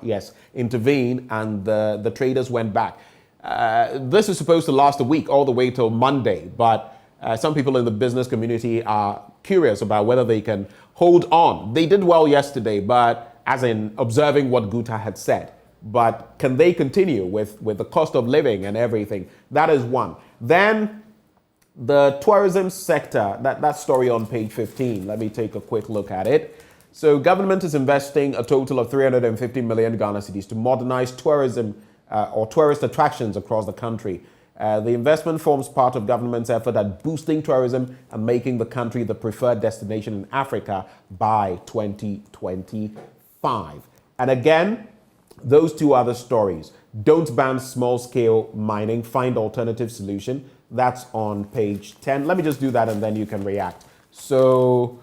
intervene, and the traders went back. This is supposed to last a week, all the way till Monday, but some people in the business community are curious about whether they can hold on. They did well yesterday, but as in observing what Guta had said. But can they continue with the cost of living and everything? That is one. Then the tourism sector, that story on page 15. Let me take a quick look at it. So government is investing a total of 350 million Ghana cedis to modernize tourism or tourist attractions across the country. The investment forms part of government's effort at boosting tourism and making the country the preferred destination in Africa by 2025. And again, those two other stories. Don't ban small-scale mining. Find alternative solution. That's on page 10. Let me just do that and then you can react. So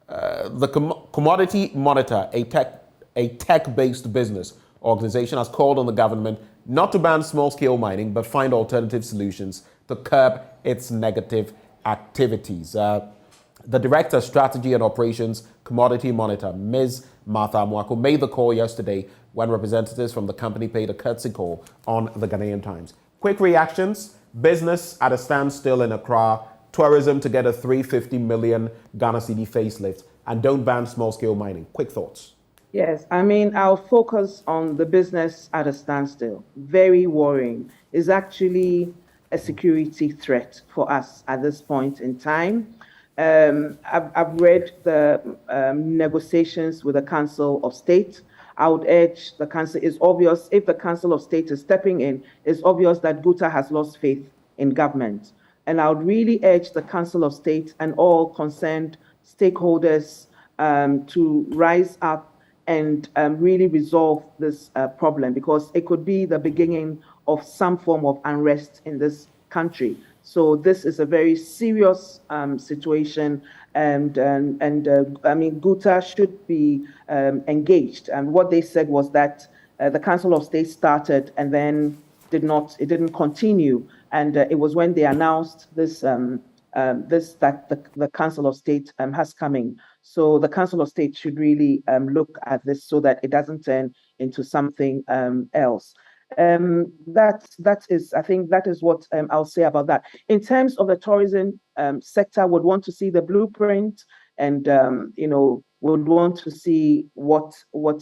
the Commodity Monitor, a tech-based business organization, has called on the government not to ban small-scale mining, but find alternative solutions to curb its negative activities. The Director of Strategy and Operations, Commodity Monitor, Ms. Martha Mwako, made the call yesterday when representatives from the company paid a courtesy call on the Ghanaian Times. Quick reactions: business at a standstill in Accra, tourism to get a 350 million Ghana cedi facelift, and don't ban small-scale mining. Quick thoughts. Yes, I'll focus on the business at a standstill. Very worrying. It's actually a security threat for us at this point in time. I've read the negotiations with the Council of State. I would urge the Council, it's obvious, if the Council of State is stepping in, it's obvious that Guta has lost faith in government. And I would really urge the Council of State and all concerned stakeholders to rise up and really resolve this problem, because it could be the beginning of some form of unrest in this country. So this is a very serious situation I mean, Guta should be engaged. And what they said was that the Council of State started and then it didn't continue. And it was when they announced this that the Council of State has coming. So the Council of State should really look at this so that it doesn't turn into something else. That is, I think that is what I'll say about that. In terms of the tourism sector, would want to see the blueprint and would want to see what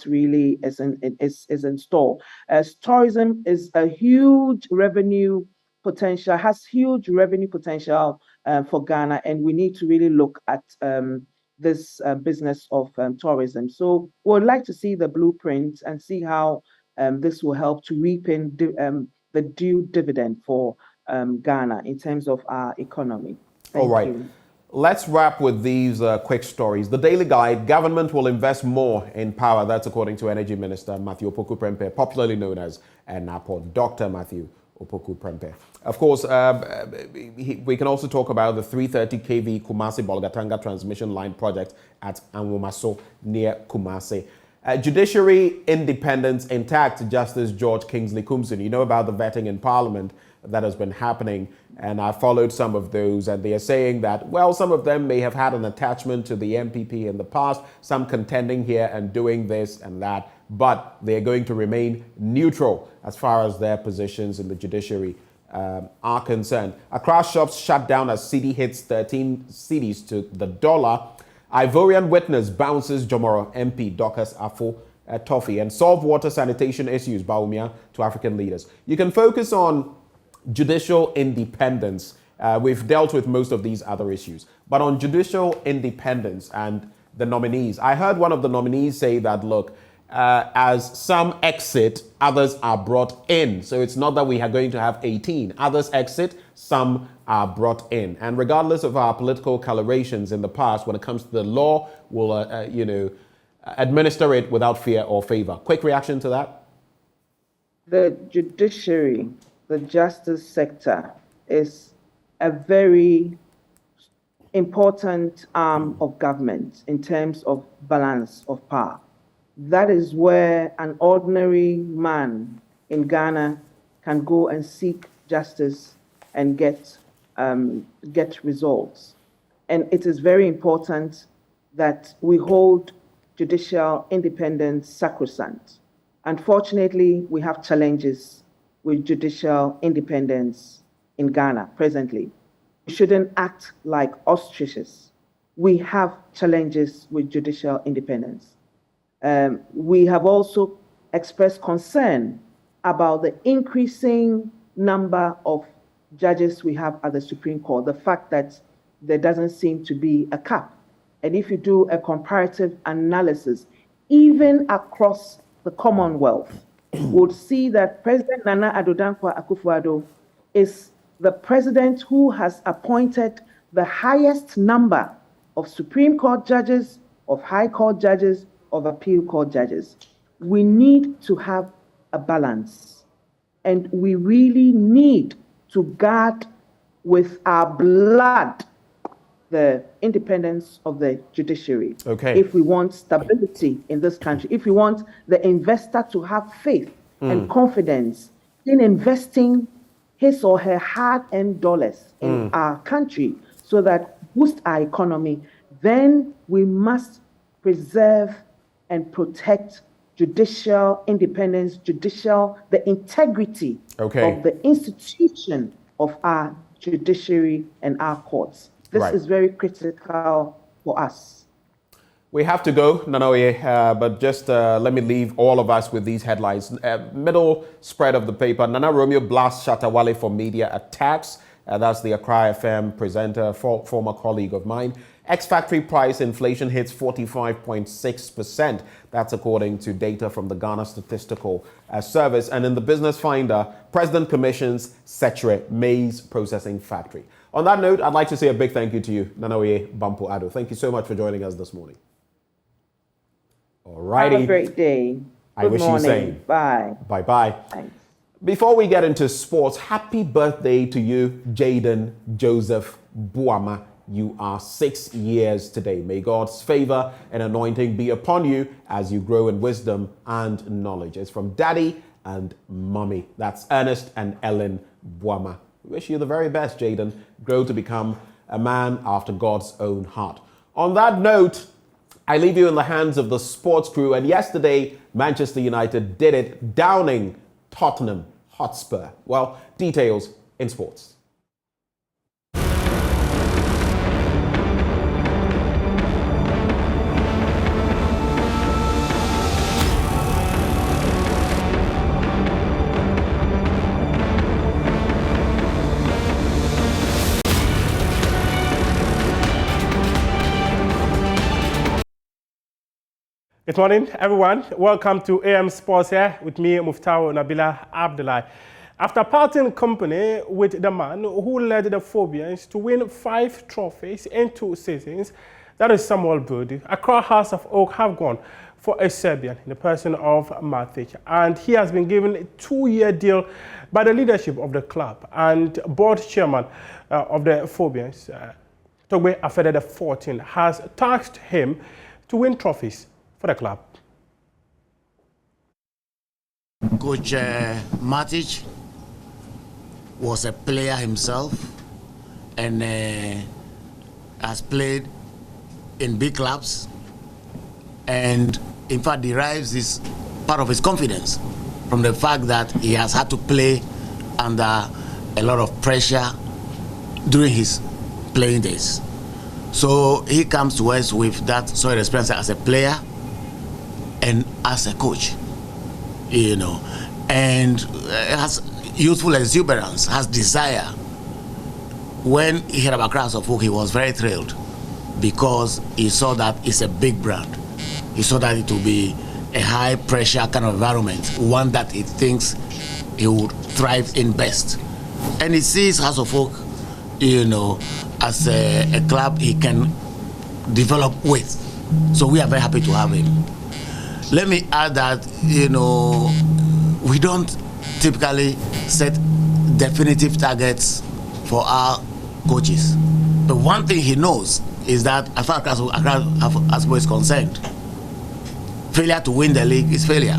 really is in store. As tourism is a huge revenue potential, has huge revenue potential for Ghana, and we need to really look at this business of tourism. So we'd like to see the blueprint and see how this will help to reap in the due dividend for Ghana in terms of our economy. Thank All right. you. Let's wrap with these quick stories. The Daily Guide, government will invest more in power. That's according to Energy Minister Matthew Opoku Prempeh, popularly known as NAPO, Dr. Matthew Opoku Prempeh. Of course, we can also talk about the 330 kV Kumasi-Bolgatanga transmission line project at Anwomaso near Kumasi. Judiciary independence intact, Justice George Kingsley Kumsin. You know about the vetting in Parliament that has been happening, and I followed some of those, and they are saying that, well, some of them may have had an attachment to the MPP in the past, some contending here and doing this and that, but they're going to remain neutral as far as their positions in the judiciary are concerned. Accra shops shut down as cedi hits 13 cedis to the dollar. Ivorian witness bounces Jomoro MP Dorcas Afo Toffee, and solve water sanitation issues, Baumia, to African leaders. You can focus on judicial independence. We've dealt with most of these other issues. But on judicial independence and the nominees, I heard one of the nominees say that, look, as some exit, others are brought in. So it's not that we are going to have 18. Others exit, some are brought in. And regardless of our political colorations in the past, when it comes to the law, we'll, administer it without fear or favor. Quick reaction to that? The judiciary, the justice sector, is a very important arm of government in terms of balance of power. That is where an ordinary man in Ghana can go and seek justice and get results. And it is very important that we hold judicial independence sacrosanct. Unfortunately, we have challenges with judicial independence in Ghana presently. We shouldn't act like ostriches. We have challenges with judicial independence. We have also expressed concern about the increasing number of judges we have at the Supreme Court, the fact that there doesn't seem to be a cap. And if you do a comparative analysis, even across the Commonwealth, would see that President Nana Addo Dankwa Akufo-Addo is the president who has appointed the highest number of Supreme Court judges, of High Court judges, of Appeal Court judges. We need to have a balance, and we really need to guard with our blood the independence of the judiciary. Okay. If we want stability in this country, if we want the investor to have faith and confidence in investing his or her hard-earned dollars in our country so that boost our economy, then we must preserve and protect judicial independence, the integrity of the institution of our judiciary and our courts. This is very critical for us. We have to go, Nanoye, but just let me leave all of us with these headlines. Middle spread of the paper, Nana Romeo blasts Shatawale for media attacks. That's the Accra FM presenter, former colleague of mine. Ex-factory price inflation hits 45.6%. That's according to data from the Ghana Statistical Service. And in the Business Finder, President commissions Setre maize processing factory. On that note, I'd like to say a big thank you to you, Nanoye Bampo Addo. Thank you so much for joining us this morning. All righty. Have a great day. I wish you the same. Bye. Bye-bye. Thanks. Before we get into sports, happy birthday to you, Jaden Joseph Buama You are 6 years today. May God's favor and anointing be upon you as you grow in wisdom and knowledge. It's from Daddy and Mommy. That's Ernest and Ellen Boama. We wish you the very best, Jaden. Grow to become a man after God's own heart. On that note, I leave you in the hands of the sports crew. And yesterday, Manchester United did it, downing Tottenham Hotspur. Well, details in sports. Good morning, everyone. Welcome to AM Sports here with me, Muftao Nabila Abdullah. After parting company with the man who led the Phobians to win 5 trophies in 2 seasons, that is Samuel Budi, Accra House of Oak have gone for a Serbian in the person of Matic, and he has been given a 2-year deal by the leadership of the club and board chairman of the Phobians, Togbe Afede XIV, has tasked him to win trophies for the club. Coach Matic was a player himself and has played in big clubs, and in fact derives this part of his confidence from the fact that he has had to play under a lot of pressure during his playing days. So he comes to us with that sort of experience as a player and as a coach, you know, and has youthful exuberance, has desire. When he heard about Accra House of Oak, he was very thrilled because he saw that it's a big brand. He saw that it will be a high pressure kind of environment, one that he thinks he would thrive in best. And he sees House of Oak, you know, as a club he can develop with. So we are very happy to have him. Let me add that, you know, we don't typically set definitive targets for our coaches. But one thing he knows is that as far as Accra is concerned, failure to win the league is failure.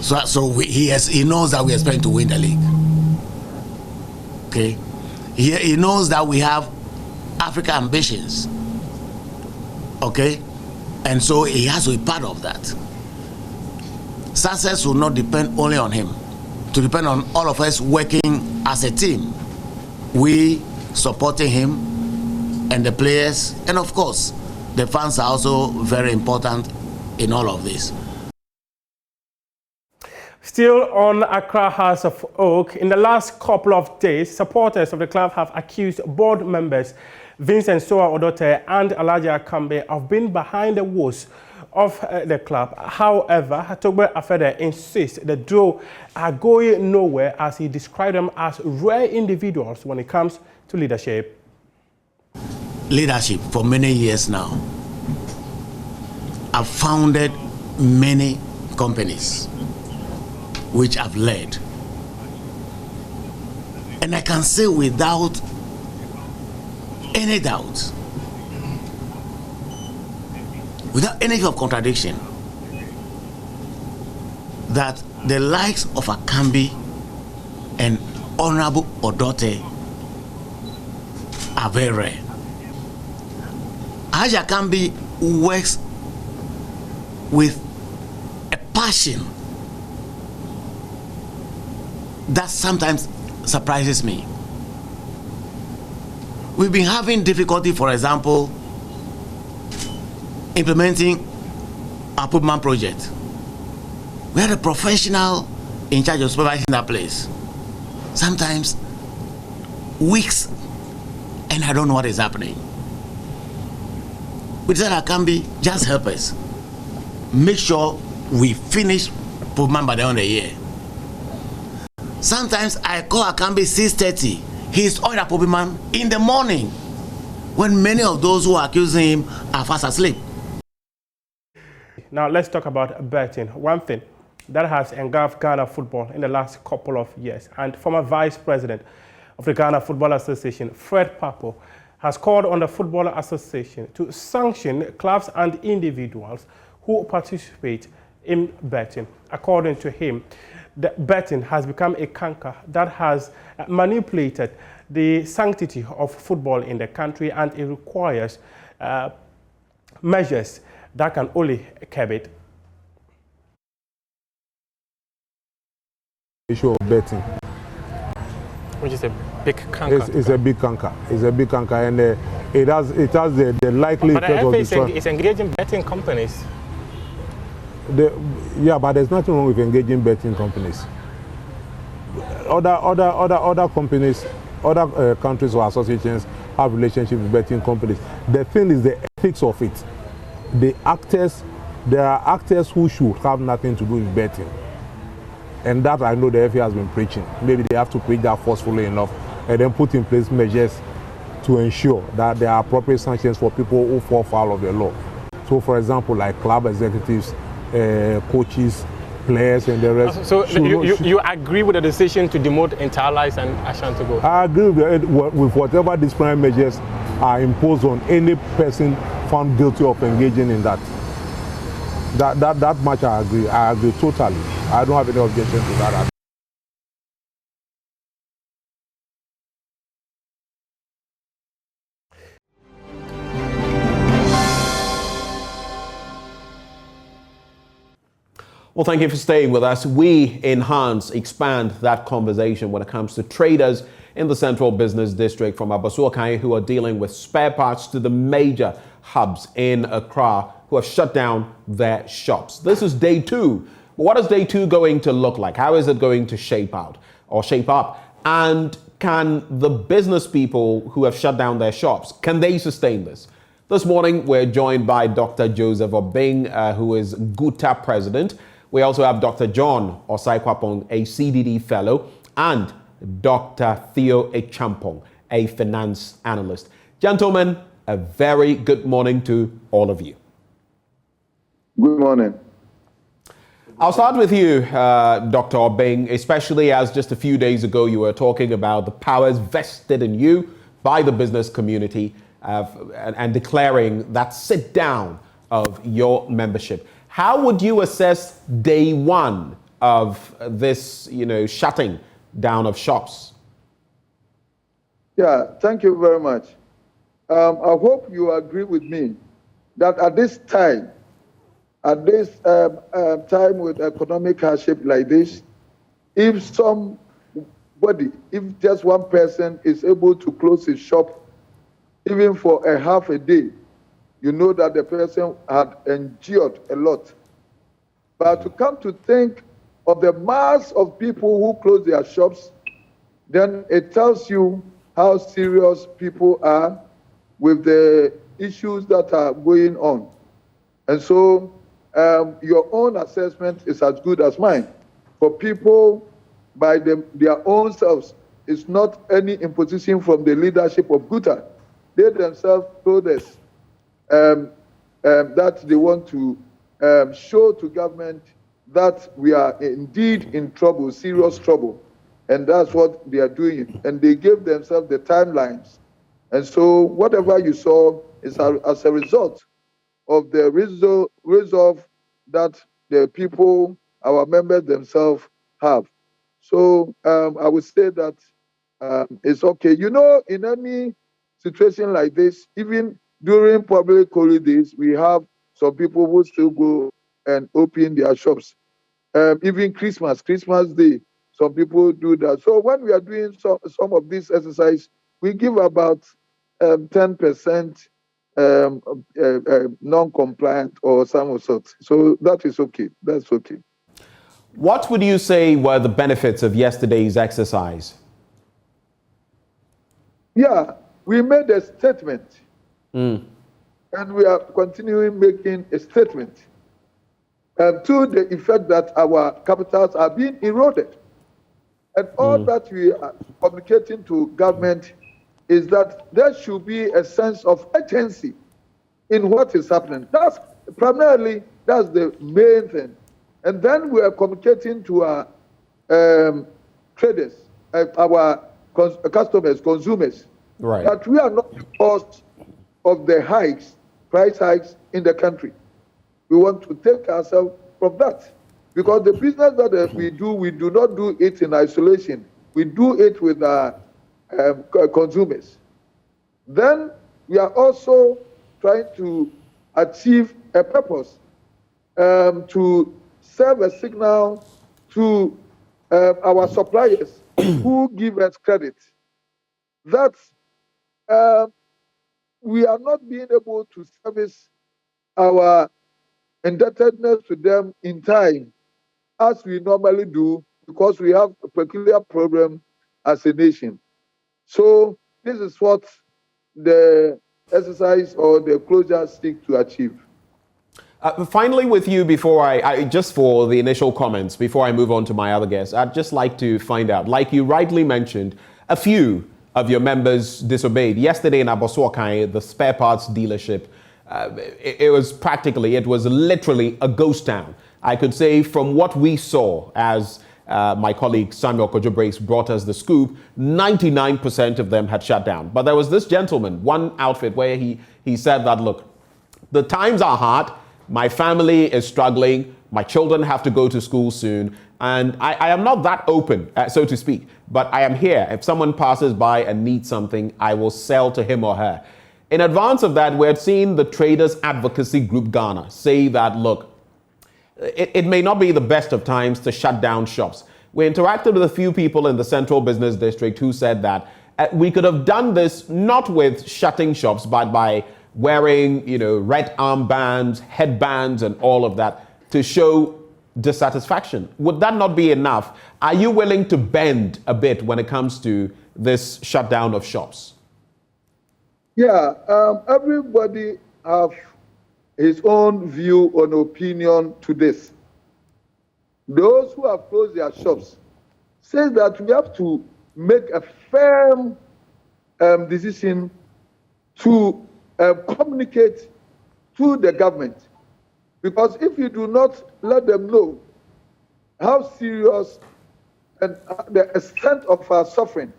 So he knows that we expect to win the league. Okay? He knows that we have Africa ambitions. Okay? And so he has to be part of that. Success will not depend only on him. To depend on all of us working as a team. We supporting him and the players, and of course, the fans are also very important in all of this. Still on Accra House of Oak, in the last couple of days, supporters of the club have accused board members Vincent Soa Odote and Elijah Kambe of being behind the woes of the club. However, Togbe Afede insists the duo are going nowhere, as he described them as rare individuals when it comes to leadership. Leadership for many years now. I've founded many companies which I've led. And I can say without any doubt, without any of contradiction, that the likes of Akambi and Honorable Odote are very rare. Haji Akambi works with a passion that sometimes surprises me. We've been having difficulty, for example, implementing our Putman project. We had a professional in charge of supervising that place. Sometimes weeks, and I don't know what is happening. We decided Akambi, just help us. Make sure we finish Putman by the end of the year. Sometimes I call Akambi 6:30. He's on a Putman in the morning, when many of those who are accusing him are fast asleep. Now let's talk about betting. One thing that has engulfed Ghana football in the last couple of years, and former Vice President of the Ghana Football Association, Fred Papo, has called on the Football Association to sanction clubs and individuals who participate in betting. According to him, the betting has become a canker that has manipulated the sanctity of football in the country, and it requires measures that can only curb it. Issue of betting, which is a big canker. It's a big canker. It's a big canker, and it has the likely effect of the it's engaging betting companies. Yeah, but there's nothing wrong with engaging betting companies. Other companies, other countries or associations have relationships with betting companies. The thing is the ethics of it. There are actors who should have nothing to do with betting. And that I know the FA has been preaching. Maybe they have to preach that forcefully enough and then put in place measures to ensure that there are appropriate sanctions for people who fall foul of the law. So, for example, like club executives, coaches, players, and the rest. So you agree with the decision to demote Interlice and Ashanti? I agree with whatever disciplinary measures are imposed on any person found guilty of engaging in that. That much I agree. I agree totally. I don't have any objection to that. Well, thank you for staying with us. We expand that conversation when it comes to traders in the Central Business District from Abasuakai who are dealing with spare parts to the major hubs in Accra who have shut down their shops. This is day 2. What is day 2 going to look like? How is it going to shape up? And can the business people who have shut down their shops, can they sustain this? This morning, we're joined by Dr. Joseph Obeng, who is GUTA president. We also have Dr. John Osai-Kwapong, a CDD fellow, and Dr. Theo Echampong, a finance analyst. Gentlemen, a very good morning to all of you. Good morning. I'll start with you, Dr. Obeng, especially as just a few days ago you were talking about the powers vested in you by the business community and declaring that sit down of your membership. How would you assess day 1 of this, shutting down of shops? Yeah, thank you very much. I hope you agree with me that at this time with economic hardship like this, if just one person is able to close his shop, even for a half a day, you know that the person had endured a lot. But to come to think of the mass of people who close their shops, then it tells you how serious people are with the issues that are going on. And so your own assessment is as good as mine. For people by their own selves, it's not any imposition from the leadership of GUTA. They themselves told us that they want to show to government that we are indeed in trouble, serious trouble. And that's what they are doing. And they gave themselves the timelines. And so whatever you saw is as a result of the resolve that the people, our members themselves have. So I would say that it's okay. In any situation like this, even during public holidays, we have some people who still go and open their shops. Even Christmas Day, some people do that. So when we are doing some of this exercise, we give about 10% non-compliant or some of sorts. So that is okay. That's okay. What would you say were the benefits of yesterday's exercise? Yeah, we made a statement. And we are continuing making a statement to the effect that our capitals are being eroded. And all that we are communicating to government is that there should be a sense of urgency in what is happening. That's the main thing. And then we are communicating to our traders, our customers, consumers, Right. That we are not the cause of the price hikes in the country. We want to take ourselves from that. Because the business that we do not do it in isolation. We do it with our consumers. Then we are also trying to achieve a purpose, to serve a signal to our suppliers who give us credit that we are not being able to service our indebtedness to them in time as we normally do because we have a peculiar problem as a nation. So this is what the exercise or the closure seek to achieve. Finally, with you, before I just for the initial comments, before I move on to my other guests, I'd just like to find out, like you rightly mentioned, a few of your members disobeyed. Yesterday in Abosuakai, the spare parts dealership, it was literally a ghost town. I could say from what we saw as my colleague Samuel Kojo-Brace brought us the scoop, 99% of them had shut down. But there was this gentleman, one outfit where he said that, look, the times are hard. My family is struggling. My children have to go to school soon. And I am not that open, so to speak, but I am here. If someone passes by and needs something, I will sell to him or her. In advance of that, we had seen the Traders Advocacy Group Ghana say that, look, it may not be the best of times to shut down shops. We interacted with a few people in the Central Business District who said that we could have done this not with shutting shops, but by wearing, red armbands, headbands, and all of that to show dissatisfaction. Would that not be enough? Are you willing to bend a bit when it comes to this shutdown of shops? Yeah, everybody have his own view or opinion to this. Those who have closed their shops say that we have to make a firm decision to communicate to the government. Because if you do not let them know how serious and the extent of our suffering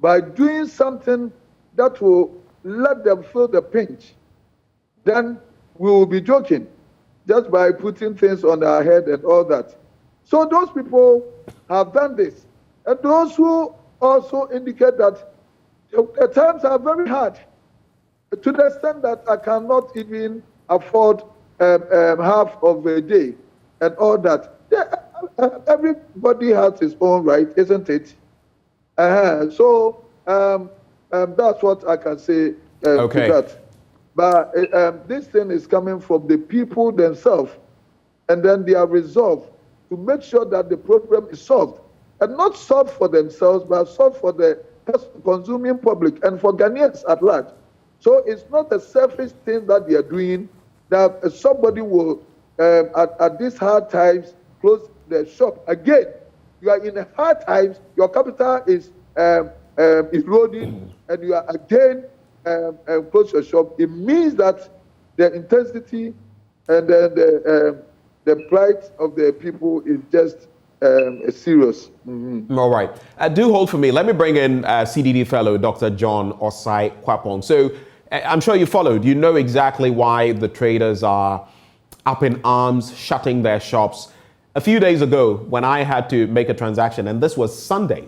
by doing something that will let them feel the pinch, then we will be joking just by putting things on our head and all that. So those people have done this. And those who also indicate that the times are very hard to the extent that I cannot even afford half of a day and all that. Yeah, everybody has his own right, isn't it? So that's what I can say to that. But this thing is coming from the people themselves, and then they are resolved to make sure that the problem is solved, and not solved for themselves, but solved for the consuming public and for Ghanaians at large. So it's not a selfish thing that they are doing, that somebody will, at these hard times, close the shop. Again, you are in a hard times, your capital is eroding, and you are again close your shop. It means that the intensity and the plight of the people is just serious. Mm-hmm. All right. Do hold for me. Let me bring in CDD fellow Dr. John Osai Kwapong. So I'm sure you followed. You know exactly why the traders are up in arms, shutting their shops. A few days ago, when I had to make a transaction, and this was Sunday,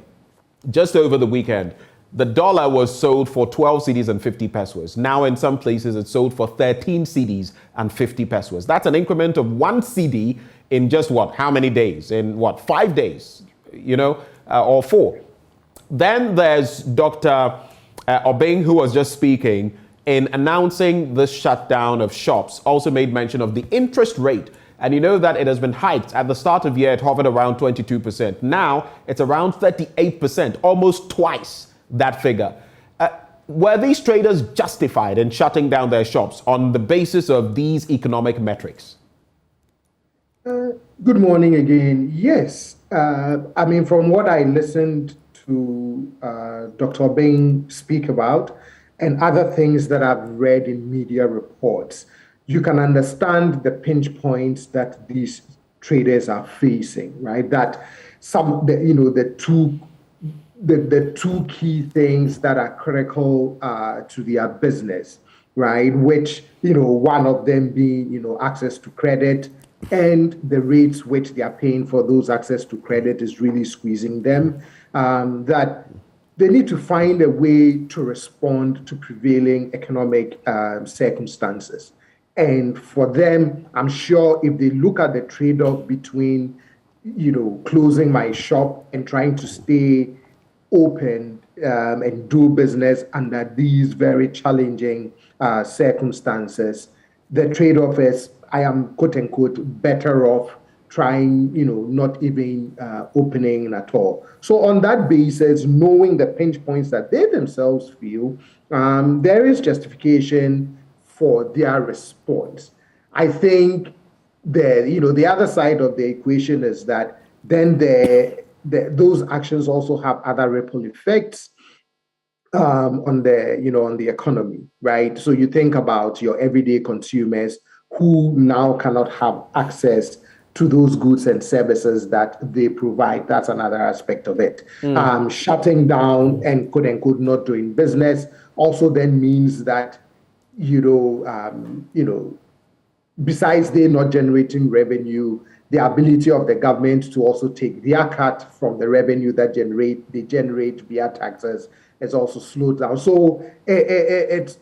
just over the weekend, the dollar was sold for 12 cedis and 50 pesos. Now, in some places, it's sold for 13 cedis and 50 pesos. That's an increment of 1 cedi in just what? How many days? In what? 5 days, or 4. Then there's Dr. Obeng, who was just speaking, in announcing the shutdown of shops, also made mention of the interest rate. And you know that it has been hiked. At the start of the year, it hovered around 22%. Now, it's around 38%, almost twice that figure. Were these traders justified in shutting down their shops on the basis of these economic metrics? Good morning again. Yes. From what I listened to Dr. Obeng speak about and other things that I've read in media reports, you can understand the pinch points that these traders are facing, right? That the two the two key things that are critical to their business, right? Which, one of them being, access to credit, and the rates which they are paying for those access to credit is really squeezing them. That they need to find a way to respond to prevailing economic circumstances. And for them, I'm sure if they look at the trade-off between, closing my shop and trying to stay open and do business under these very challenging circumstances, the trade-off is I am, quote unquote, better off trying, not even opening at all. So on that basis, knowing the pinch points that they themselves feel, there is justification for their response. I think the other side of the equation is that then those actions also have other ripple effects on the economy, right? So you think about your everyday consumers who now cannot have access to those goods and services that they provide. That's another aspect of it. Shutting down and quote unquote not doing business also then means that besides they not generating revenue, the ability of the government to also take their cut from the revenue that they generate via taxes is also slowed down. So it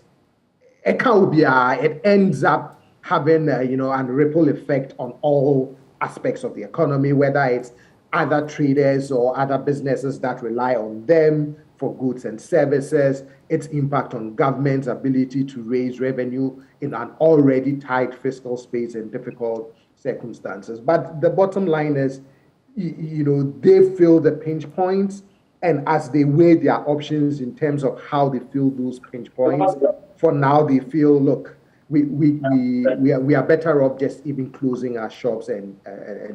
ends up having a ripple effect on all aspects of the economy, whether it's other traders or other businesses that rely on them for goods and services, its impact on government's ability to raise revenue in an already tight fiscal space and difficult circumstances. But the bottom line is, they feel the pinch points, and as they weigh their options in terms of how they feel those pinch points, for now they feel, look, we are better off just even closing our shops and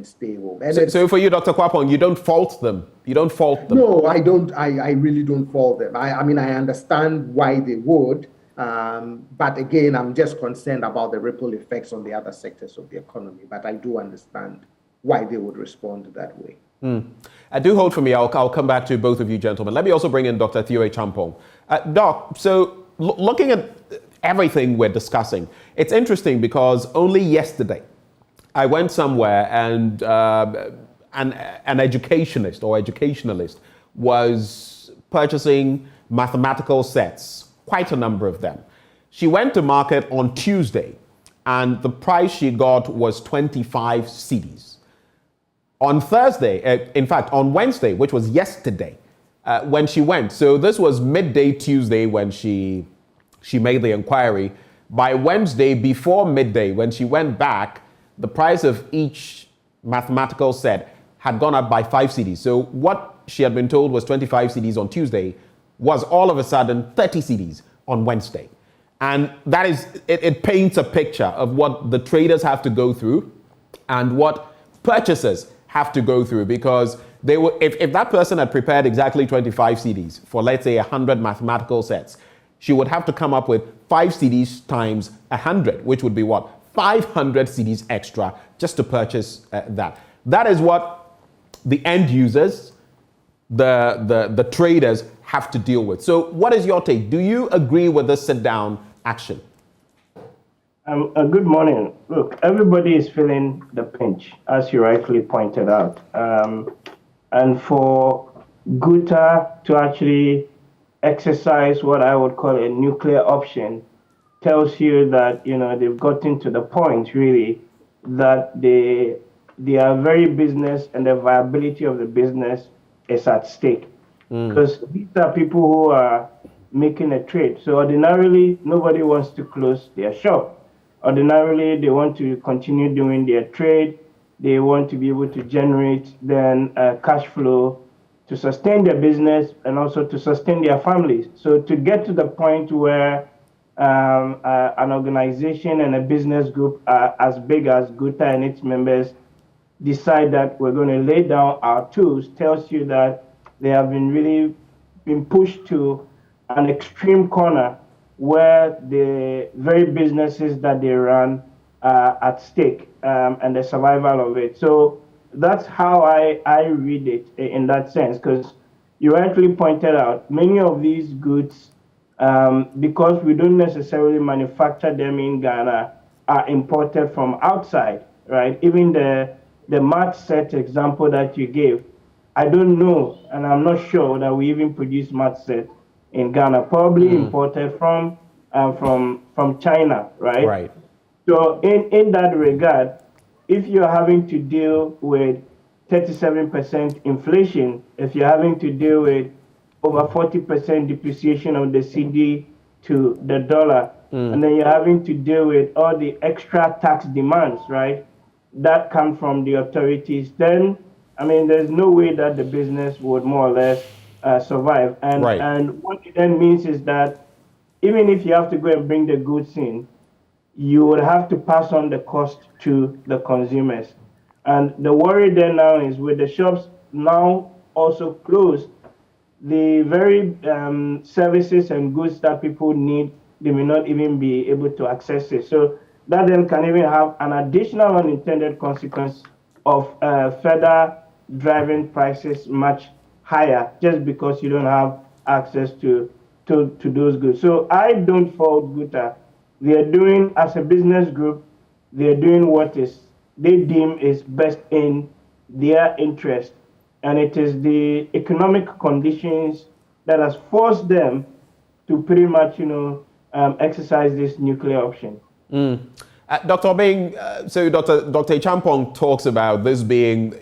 stay home. And so for you, Dr. Kwapong, you don't fault them. You don't fault them. No, I don't. I really don't fault them. I mean, I understand why they would, but again, I'm just concerned about the ripple effects on the other sectors of the economy. But I do understand why they would respond that way. I do hold for me. I'll come back to both of you, gentlemen. Let me also bring in Dr. Theo Champong. Doc, so looking at everything we're discussing, it's interesting because only yesterday I went somewhere and an educationist or educationalist was purchasing mathematical sets, quite a number of them. She went to market on Tuesday and the price she got was 25 cedis. On Thursday, in fact, on Wednesday, which was yesterday, when she went, so this was midday Tuesday when she made the inquiry. By Wednesday, before midday, when she went back, the price of each mathematical set had gone up by 5 cedis. So what she had been told was 25 cedis on Tuesday was all of a sudden 30 cedis on Wednesday. And that is, it paints a picture of what the traders have to go through and what purchasers have to go through, because they were, if that person had prepared exactly 25 cedis for, let's say, 100 mathematical sets, she would have to come up with 5 cedis times 100, which would be what? 500 cedis extra just to purchase that. That is what the end users, the traders have to deal with. So what is your take? Do you agree with this sit-down action? Good morning. Look, everybody is feeling the pinch, as you rightly pointed out. And for Guta to actually exercise what I would call a nuclear option tells you that, they've gotten to the point, really, that their very business and the viability of the business is at stake. Because these are people who are making a trade. So ordinarily, nobody wants to close their shop. Ordinarily, they want to continue doing their trade. They want to be able to generate then cash flow to sustain their business and also to sustain their families. So to get to the point where an organization and a business group as big as Guta and its members decide that we're going to lay down our tools tells you that they have been pushed to an extreme corner where the very businesses that they run are at stake and the survival of it. So that's how I read it in that sense, because you rightly pointed out, many of these goods, because we don't necessarily manufacture them in Ghana, are imported from outside, right? Even the mat set example that you gave, I don't know, and I'm not sure that we even produce mat set in Ghana, probably imported from China, right? Right. So in that regard, if you're having to deal with 37% inflation, if you're having to deal with over 40% depreciation of the CD to the dollar, and then you're having to deal with all the extra tax demands, right, that come from the authorities, then, I mean, there's no way that the business would more or less survive. And, and what it then means is that even if you have to go and bring the goods in, you would have to pass on the cost to the consumers. And the worry then now is with the shops now also closed, the very services and goods that people need, they may not even be able to access it. So that then can even have an additional unintended consequence of further driving prices much higher just because you don't have access to those goods. So I don't fault Guta. They are doing, as a business group, they are doing what they deem is best in their interest. And it is the economic conditions that has forced them to pretty much, exercise this nuclear option. Dr. Bing, so Dr. Champong talks about this being,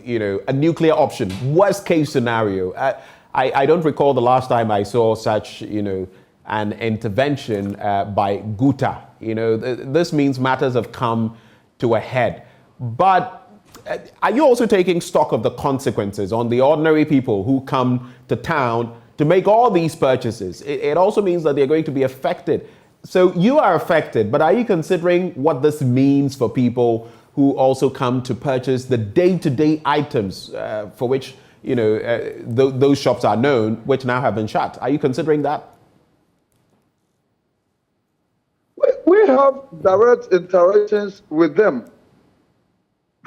a nuclear option, worst case scenario. I don't recall the last time I saw such, an intervention by Guta. This means matters have come to a head. But are you also taking stock of the consequences on the ordinary people who come to town to make all these purchases? It also means that they're going to be affected. So you are affected, but are you considering what this means for people who also come to purchase the day-to-day items for which, those shops are known, which now have been shut? Are you considering that? We have direct interactions with them.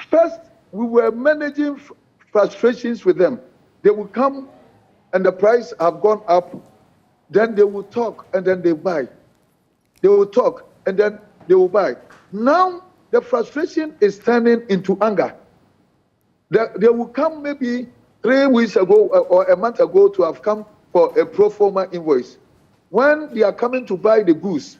First, we were managing frustrations with them. They would come and the price have gone up. Then they will talk and then they buy. They will talk and then they will buy. Now the frustration is turning into anger. They will come maybe 3 weeks ago or a month ago to have come for a pro forma invoice. When they are coming to buy the goods,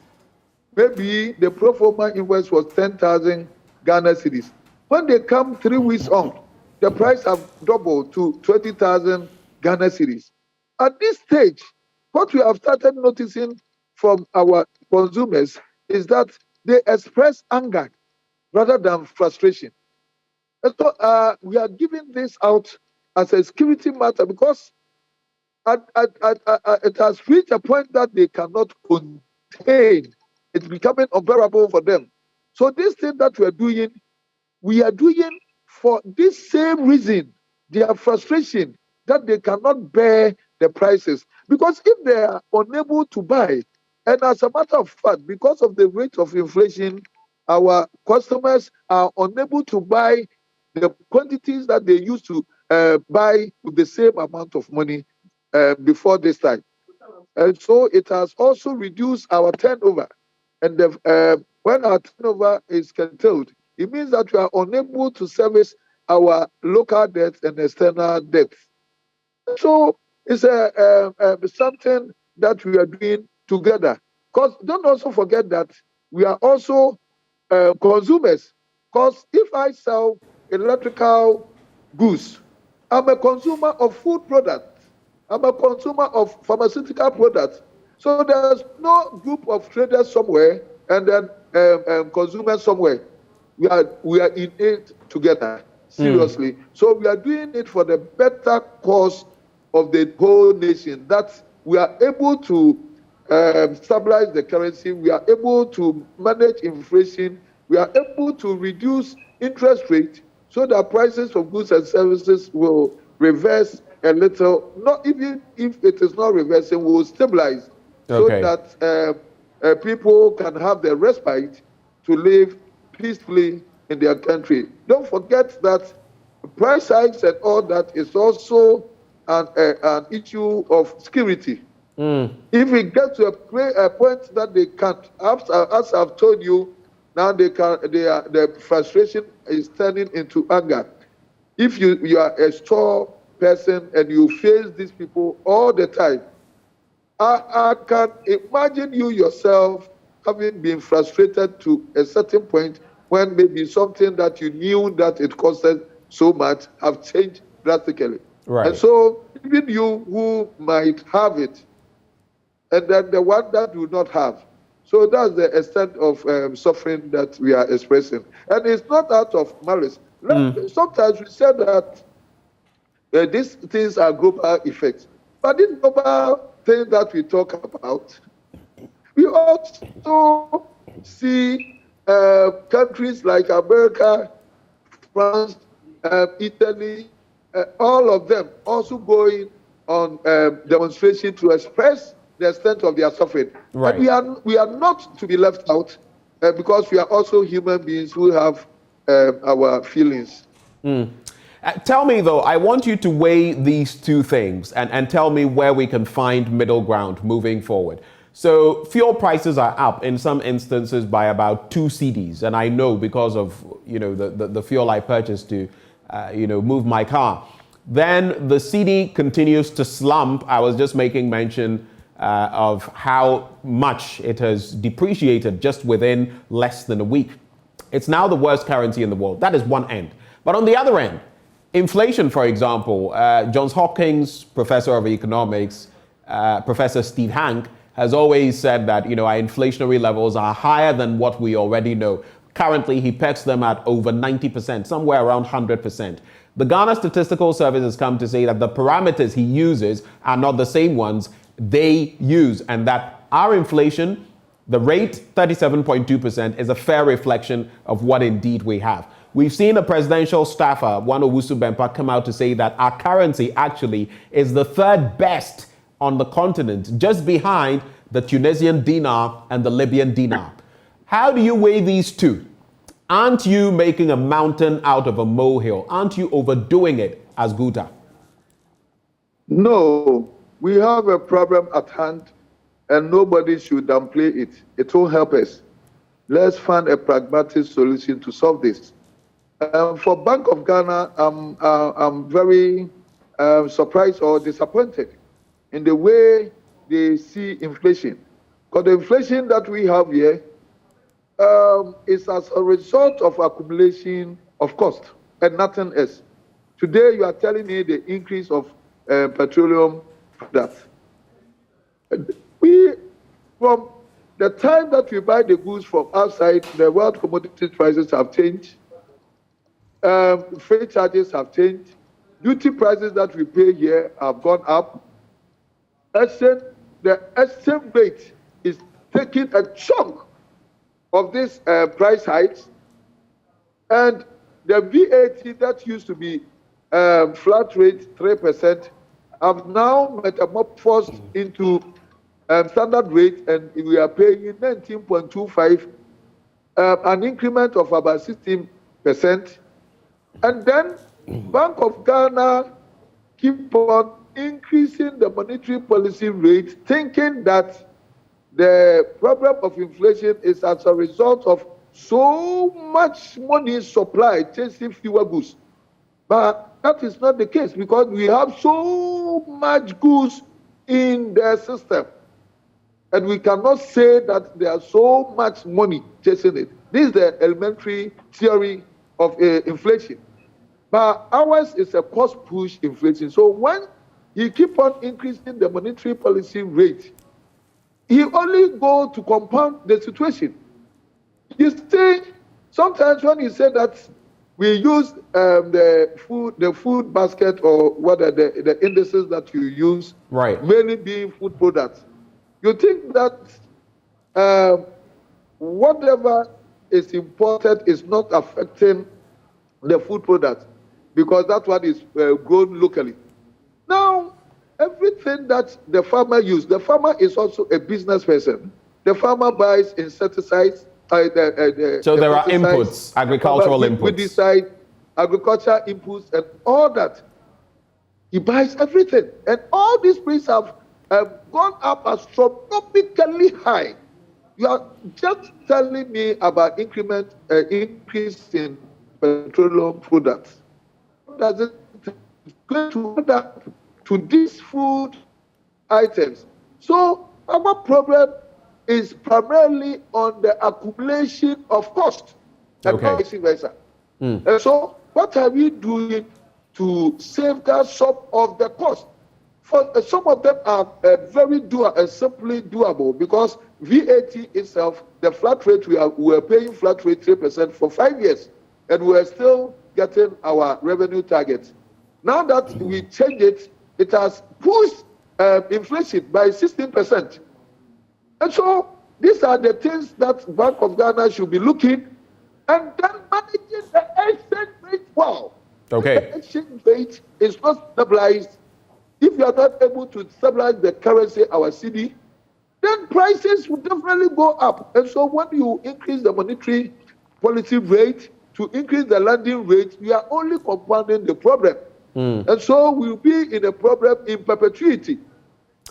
maybe the pro forma invoice was 10,000 Ghana cedis. When they come 3 weeks on, the price have doubled to 20,000 Ghana cedis. At this stage, what we have started noticing from our consumers is that they express anger rather than frustration. And so we are giving this out as a security matter because it has reached a point that they cannot contain. It's becoming unbearable for them. So this thing that we are doing for this same reason, their frustration that they cannot bear the prices. Because if they are unable to buy, and as a matter of fact, because of the rate of inflation, our customers are unable to buy the quantities that they used to buy with the same amount of money before this time. And so it has also reduced our turnover. And when our turnover is curtailed, it means that we are unable to service our local debts and external debts. So it's something that we are doing together. Because don't also forget that we are also consumers. Because if I sell electrical goods, I'm a consumer of food products. I'm a consumer of pharmaceutical products. So there's no group of traders somewhere and then consumers somewhere. We are in it together, seriously. So we are doing it for the better cause of the whole nation, that we are able to stabilize the currency, we are able to manage inflation, we are able to reduce interest rate so that prices of goods and services will reverse a little. Not even if it is not reversing, will stabilize so that people can have the respite to live peacefully in their country. Don't forget that price hikes and all that is also an issue of security. If we get to a point that they can't, as I've told you, now the frustration is turning into anger. If you are a store person and you face these people all the time, I can imagine you yourself having been frustrated to a certain point when maybe something that you knew that it costed so much have changed drastically. Right. And so even you who might have it, and then the one that do not have. So that's the extent of suffering that we are expressing. And it's not out of malice. Sometimes we say that these things are global effects. But this global thing that we talk about, we also see countries like America, France, Italy, all of them also going on demonstration to express the extent of their suffering. Right. And we are not to be left out because we are also human beings who have our feelings. Tell me, though, I want you to weigh these two things and tell me where we can find middle ground moving forward. So fuel prices are up in some instances by about 2 cedis. And I know because of, the fuel I purchased to, move my car. Then the cedi continues to slump. I was just making mention of how much it has depreciated just within less than a week. It's now the worst currency in the world. That is one end. But on the other end, inflation, for example, Johns Hopkins professor of economics, Professor Steve Hank, has always said that, our inflationary levels are higher than what we already know. Currently, he pegs them at over 90%, somewhere around 100%. The Ghana Statistical Service has come to say that the parameters he uses are not the same ones they use, and that our inflation, the rate 37.2%, is a fair reflection of what indeed we have. We've seen a presidential staffer, Owusu Bempah, come out to say that our currency actually is the third best on the continent, just behind the Tunisian dinar and the Libyan dinar. How do you weigh these two? Aren't you making a mountain out of a molehill? Aren't you overdoing it as Guta? No, we have a problem at hand and nobody should downplay it. It won't help us. Let's find a pragmatic solution to solve this. For Bank of Ghana, I'm very surprised or disappointed in the way they see inflation. Because the inflation that we have here is as a result of accumulation of cost and nothing else. Today, you are telling me the increase of petroleum products. From the time that we buy the goods from outside, the world commodity prices have changed. Freight charges have changed. Duty prices that we pay here have gone up. The exchange rate is taking a chunk of this price hikes. And the VAT that used to be flat rate 3% have now metamorphosed into standard rate, and we are paying 19.25, an increment of about 16%. And then Bank of Ghana keep on increasing the monetary policy rate, thinking that the problem of inflation is as a result of so much money supply chasing fewer goods. But that is not the case because we have so much goods in the system. And we cannot say that there's so much money chasing it. This is the elementary theory of inflation. But ours is a cost-push inflation. So when you keep on increasing the monetary policy rate, you only go to compound the situation. You see, sometimes when you say that we use the food basket or what are the indices that you use, right, mainly being food products, you think that whatever is imported is not affecting the food products because that one is grown locally. Now, everything that the farmer uses, the farmer is also a business person. The farmer buys insecticides. So there are inputs, agricultural inputs. We decide agricultural inputs and all that. He buys everything. And all these prices have gone up astronomically high. You are just telling me about increase in petroleum products. Does it going to add up to these food items? So our problem is primarily on the accumulation of cost and vice versa. And so what are we doing to safeguard some of the cost? For some of them are very simply doable, because VAT itself, the flat rate, we are paying flat rate 3% for 5 years, and we are still getting our revenue targets. Now that we change it, it has pushed inflation by 16%. And so these are the things that Bank of Ghana should be looking, and then managing the exchange rate well. Okay. The exchange rate is not stabilized. If you are not able to stabilize the currency, our cedi, then prices will definitely go up. And so when you increase the monetary policy rate to increase the lending rate, you are only compounding the problem. And so we'll be in a problem in perpetuity.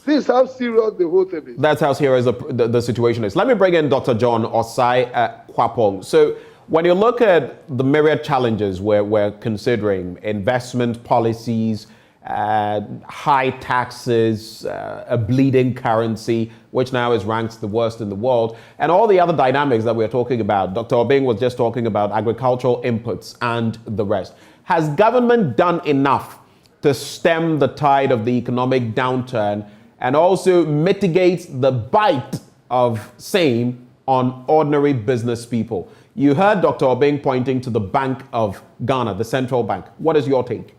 This is how serious the whole thing is. That's how serious the situation is. Let me bring in Dr. John Osai Kwapong. So when you look at the myriad challenges we're considering, investment policies, high taxes, a bleeding currency, which now is ranked the worst in the world, and all the other dynamics that we're talking about. Dr. Obeng was just talking about agricultural inputs and the rest. Has government done enough to stem the tide of the economic downturn and also mitigate the bite of same on ordinary business people? You heard Dr. Obeng pointing to the Bank of Ghana, the central bank. What is your take?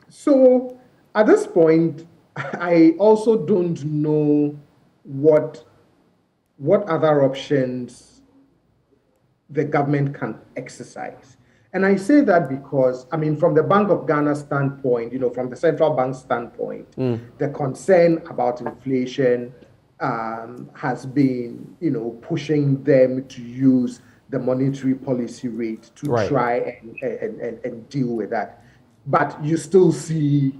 So at this point, I also don't know what other options the government can exercise. And I say that because, I mean, from the Bank of Ghana standpoint, from the central bank standpoint, the concern about inflation has been, pushing them to use the monetary policy rate to try and deal with that. But you still see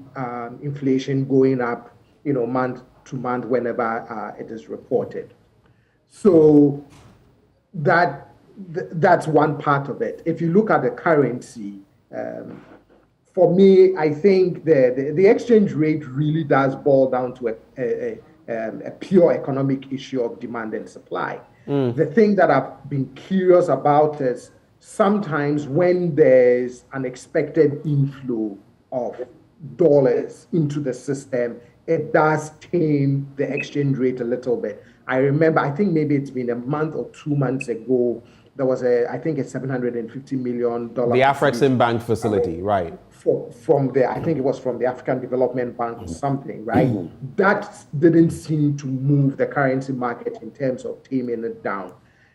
inflation going up, month to month whenever it is reported. So that's one part of it. If you look at the currency, for me, I think the exchange rate really does boil down to a pure economic issue of demand and supply. The thing that I've been curious about is sometimes when there's an expected inflow of dollars into the system, it does tame the exchange rate a little bit. I remember, I think maybe it's been a month or 2 months ago, there was I think a $750 million. The Afrexim Bank facility, right? I think it was from the African Development Bank or something, right? That didn't seem to move the currency market in terms of taming it down.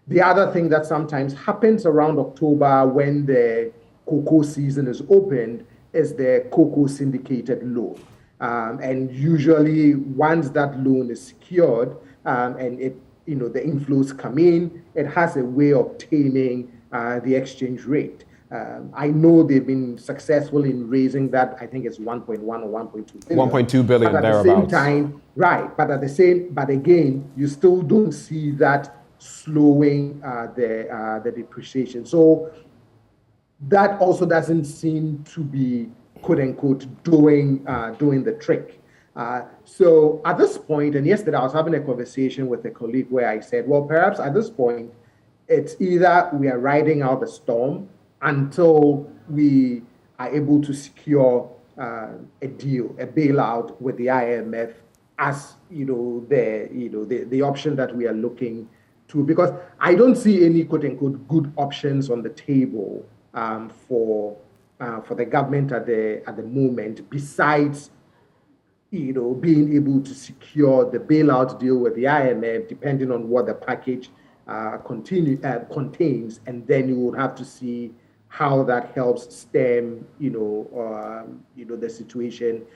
The other thing that sometimes happens around October when the cocoa season is opened is the cocoa syndicated loan. And usually once that loan is secured and the inflows come in, it has a way of taming the exchange rate. I know they've been successful in raising that. I think it's 1.1 or 1.2 billion. 1.2 billion but at thereabouts. the same time, right? But again, you still don't see that slowing the depreciation. So that also doesn't seem to be, quote unquote, doing the trick. So at this point, and yesterday I was having a conversation with a colleague where I said, well, perhaps at this point, it's either we are riding out the storm until we are able to secure a deal, a bailout with the IMF as the option that we are looking to, because I don't see any quote unquote good options on the table for the government at the moment, besides being able to secure the bailout deal with the IMF, depending on what the package contains, and then you would have to see how that helps stem the situation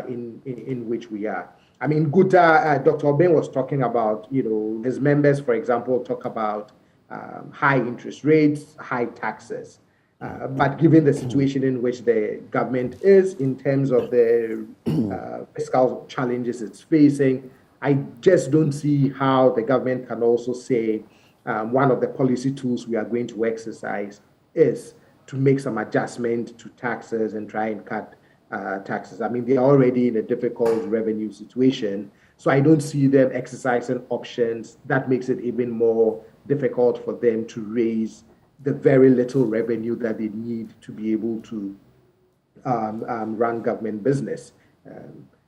in which we are. I mean, Dr. Obeng was talking about, his members, for example, talk about high interest rates, high taxes. But given the situation in which the government is in terms of the fiscal challenges it's facing, I just don't see how the government can also say one of the policy tools we are going to exercise is to make some adjustment to taxes and try and cut taxes. I mean, they're already in a difficult revenue situation, so I don't see them exercising options that makes it even more difficult for them to raise the very little revenue that they need to be able to run government business.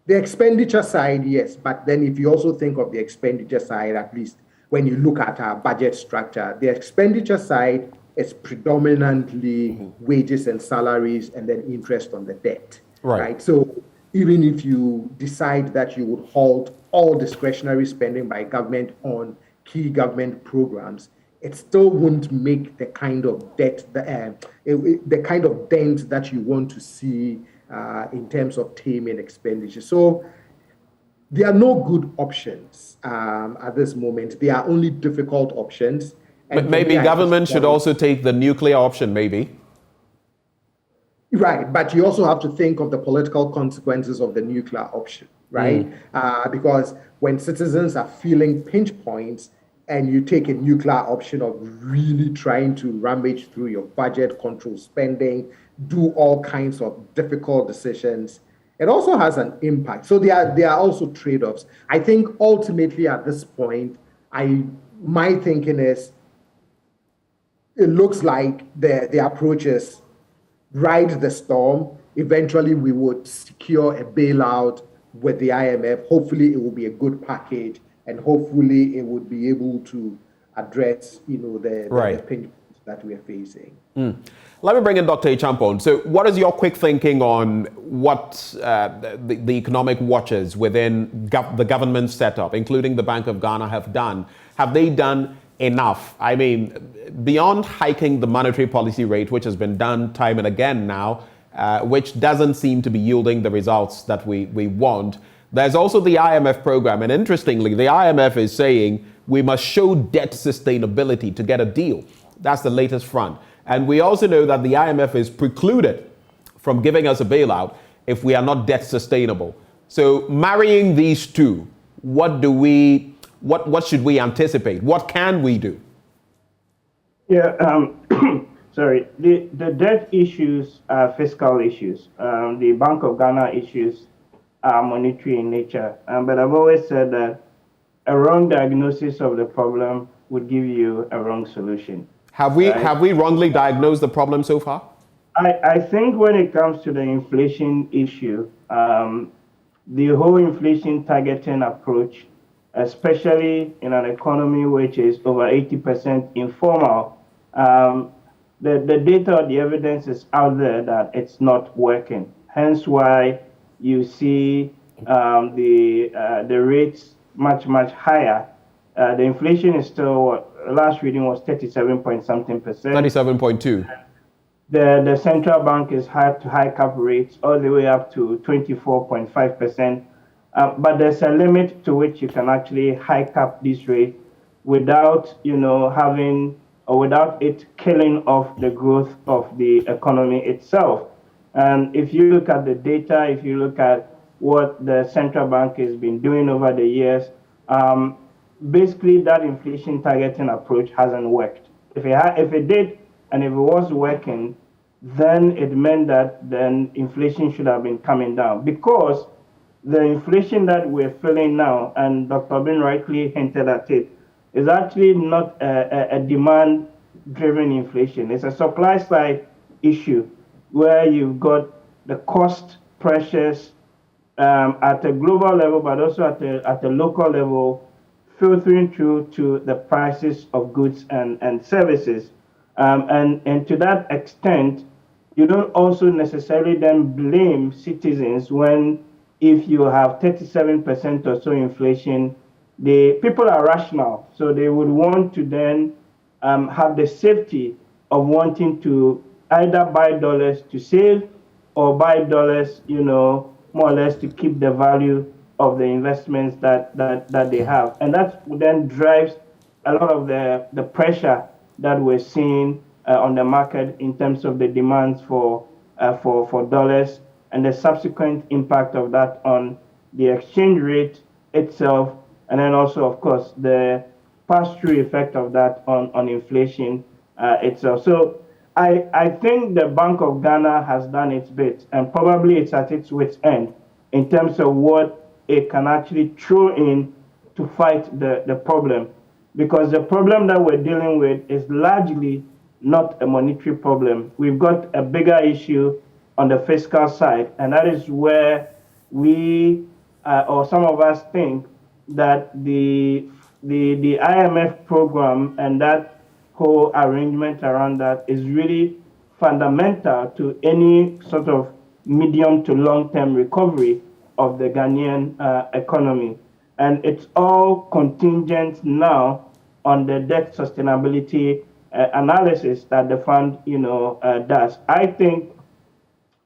The expenditure side, yes, but then if you also think of the expenditure side, at least when you look at our budget structure, the expenditure side is predominantly wages and salaries and then interest on the debt, right? So even if you decide that you would halt all discretionary spending by government on key government programs, it still won't make the kind of debt, the kind of dent that you want to see in terms of taming expenditure. So there are no good options at this moment. There are only difficult options. But maybe government should also take the nuclear option, maybe. Right, but you also have to think of the political consequences of the nuclear option, right? Because when citizens are feeling pinch points, and you take a nuclear option of really trying to rummage through your budget, control spending, do all kinds of difficult decisions, it also has an impact. So there are also trade-offs. I think ultimately at this point, my thinking is, it looks like the approach is ride the storm. Eventually we would secure a bailout with the IMF. Hopefully it will be a good package, and hopefully it would be able to address, the pinch points that we are facing. Let me bring in Dr. Achampong. So what is your quick thinking on what the economic watchers within the government setup, including the Bank of Ghana, have done? Have they done enough? I mean, beyond hiking the monetary policy rate, which has been done time and again now, which doesn't seem to be yielding the results that we want, there's also the IMF program. And interestingly, the IMF is saying we must show debt sustainability to get a deal. That's the latest front. And we also know that the IMF is precluded from giving us a bailout if we are not debt sustainable. So marrying these two, what should we anticipate? What can we do? Yeah, sorry. The debt issues are fiscal issues. The Bank of Ghana issues are monetary in nature. But I've always said that a wrong diagnosis of the problem would give you a wrong solution. Have we wrongly diagnosed the problem so far? I think when it comes to the inflation issue, the whole inflation targeting approach, especially in an economy which is over 80% informal, the data or the evidence is out there that it's not working. Hence why you see the rates much higher. The inflation is still, last reading was 37 point something percent. 37.2. The central bank is hike up rates all the way up to 24.5%. But there's a limit to which you can actually hike up this rate without, without it killing off the growth of the economy itself. And if you look at the data, if you look at what the central bank has been doing over the years, basically that inflation targeting approach hasn't worked. If it did, and if it was working, then it meant that then inflation should have been coming down, because the inflation that we're feeling now, and Dr. Bin rightly hinted at it, is actually not a demand-driven inflation. It's a supply-side issue where you've got the cost pressures at a global level, but also at a local level, filtering through to the prices of goods and services. And to that extent, you don't also necessarily then blame citizens when, if you have 37% or so inflation, the people are rational. So they would want to then have the safety of wanting to either buy dollars to save or buy dollars, more or less to keep the value of the investments that they have. And that then drives a lot of the pressure that we're seeing on the market in terms of the demands for dollars and the subsequent impact of that on the exchange rate itself, and then also, of course, the pass-through effect of that on inflation itself. So I think the Bank of Ghana has done its bit, and probably it's at its wit's end in terms of what it can actually throw in to fight the problem. Because the problem that we're dealing with is largely not a monetary problem. We've got a bigger issue on the fiscal side, and that is where we, or some of us, think that the IMF program and that whole arrangement around that is really fundamental to any sort of medium to long-term recovery of the Ghanaian economy. And it's all contingent now on the debt sustainability analysis that the fund, does. I think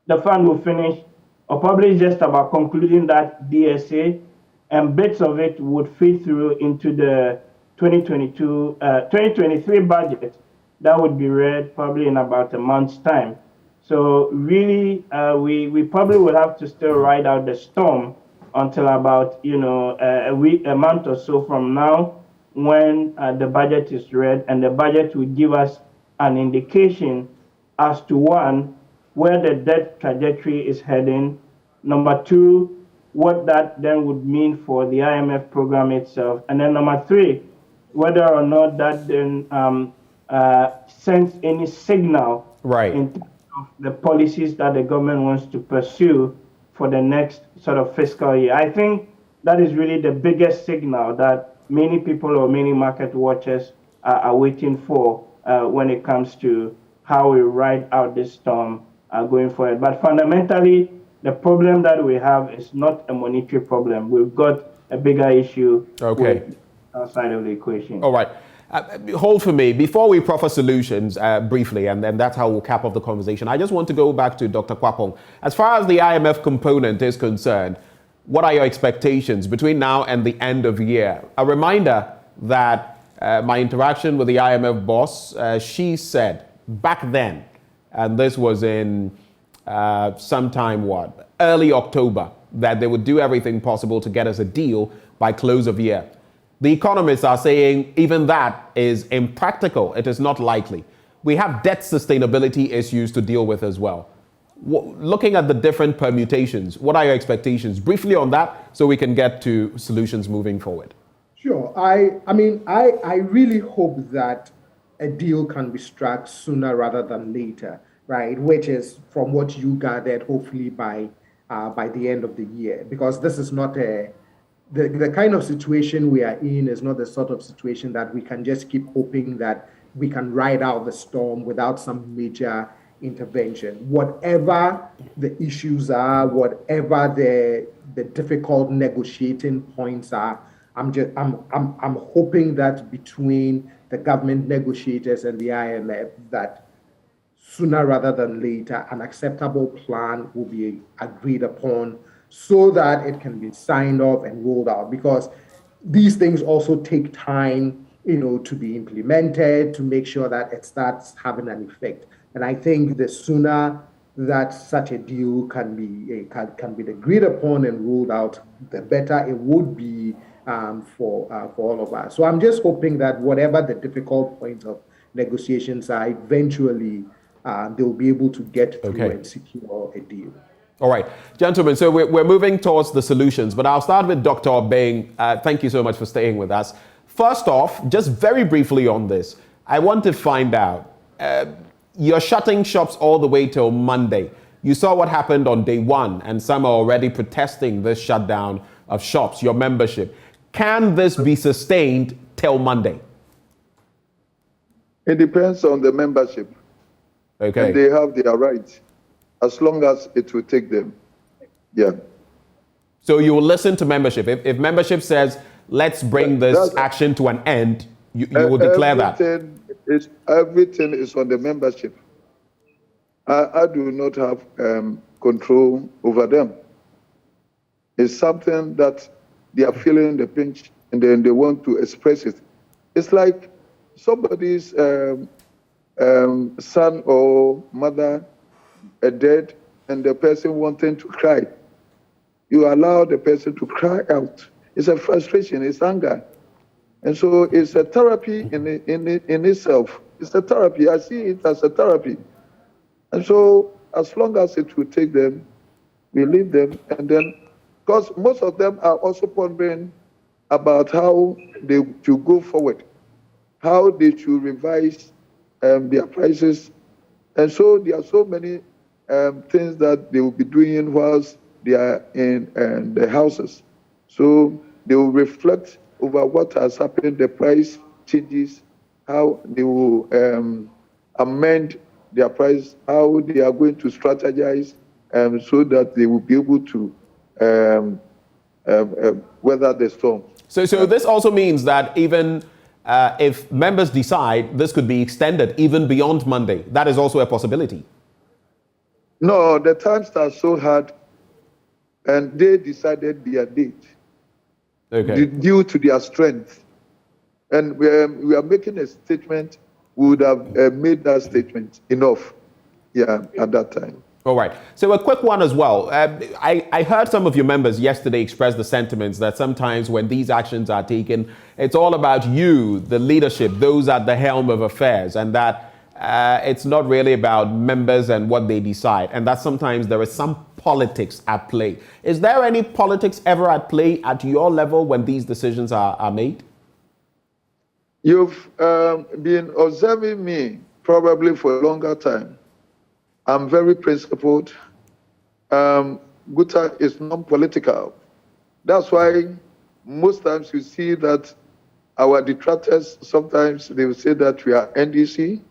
the fund will finish, or probably just about concluding that DSA, and bits of it would feed through into the 2023 budget that would be read probably in about a month's time. So really, we probably will have to still ride out the storm until about a month or so from now, when the budget is read, and the budget will give us an indication as to, one, where the debt trajectory is heading, number two, what that then would mean for the IMF program itself, and then number three, whether or not that then sends any signal in terms of the policies that the government wants to pursue for the next sort of fiscal year. I think that is really the biggest signal that many people or many market watchers are waiting for when it comes to how we ride out this storm going forward. But fundamentally, the problem that we have is not a monetary problem. We've got a bigger issue outside of the equation. All right. Hold for me. Before we proffer solutions briefly, and then that's how we'll cap off the conversation, I just want to go back to Dr. Kwapong. As far as the IMF component is concerned, what are your expectations between now and the end of the year? A reminder that my interaction with the IMF boss, she said back then, and this was in sometime, early October, that they would do everything possible to get us a deal by close of year. The economists are saying even that is impractical. It is not likely. We have debt sustainability issues to deal with as well. Looking at the different permutations, what are your expectations? Briefly on that, so we can get to solutions moving forward. Sure. I mean, I really hope that a deal can be struck sooner rather than later, right? Which is, from what you gathered, hopefully by the end of the year, because this is not the kind of situation we are in is not the sort of situation that we can just keep hoping that we can ride out the storm without some major intervention. Whatever the issues are, whatever the difficult negotiating points are, I'm hoping that between the government negotiators and the IMF, that sooner rather than later, an acceptable plan will be agreed upon so that it can be signed off and rolled out. Because these things also take time, to be implemented, to make sure that it starts having an effect. And I think the sooner that such a deal can be agreed upon and rolled out, the better it would be for all of us. So I'm just hoping that whatever the difficult points of negotiations are, eventually they'll be able to get through and secure a deal. All right, gentlemen, so we're moving towards the solutions, but I'll start with Dr. Obeng. Thank you so much for staying with us. First off, just very briefly on this, I want to find out, you're shutting shops all the way till Monday. You saw what happened on day one, and some are already protesting this shutdown of shops, your membership. Can this be sustained till Monday? It depends on the membership. Okay. And they have their rights, as long as it will take them. Yeah. So you will listen to membership. If membership says, let's bring this action to an end, you will declare that. Everything is on the membership. I do not have control over them. It's something that they are feeling the pinch and then they want to express it. It's like somebody's son or mother dead and the person wanting to cry. You allow the person to cry out. It's a frustration, it's anger. And so it's a therapy in itself. It's a therapy. I see it as a therapy. And so as long as it will take them, we leave them. And then, because most of them are also pondering about how they should go forward, how they should revise their prices. And so there are so many things that they will be doing whilst they are in the houses. So they will reflect over what has happened, the price changes, how they will amend their price, how they are going to strategize so that they will be able to weather the storm. So this also means that even if members decide, this could be extended even beyond Monday. That is also a possibility. No, the times are so hard, and they decided their date due to their strength. And we are making a statement. We would have made that statement enough, at that time. All right. So a quick one as well. I heard some of your members yesterday express the sentiments that sometimes when these actions are taken, it's all about you, the leadership, those at the helm of affairs, and that it's not really about members and what they decide, and that sometimes there is some politics at play. Is there any politics ever at play at your level when these decisions are made? You've been observing me probably for a longer time. I'm very principled. Guta is non-political. That's why most times you see that our detractors, sometimes they will say that we are NDC,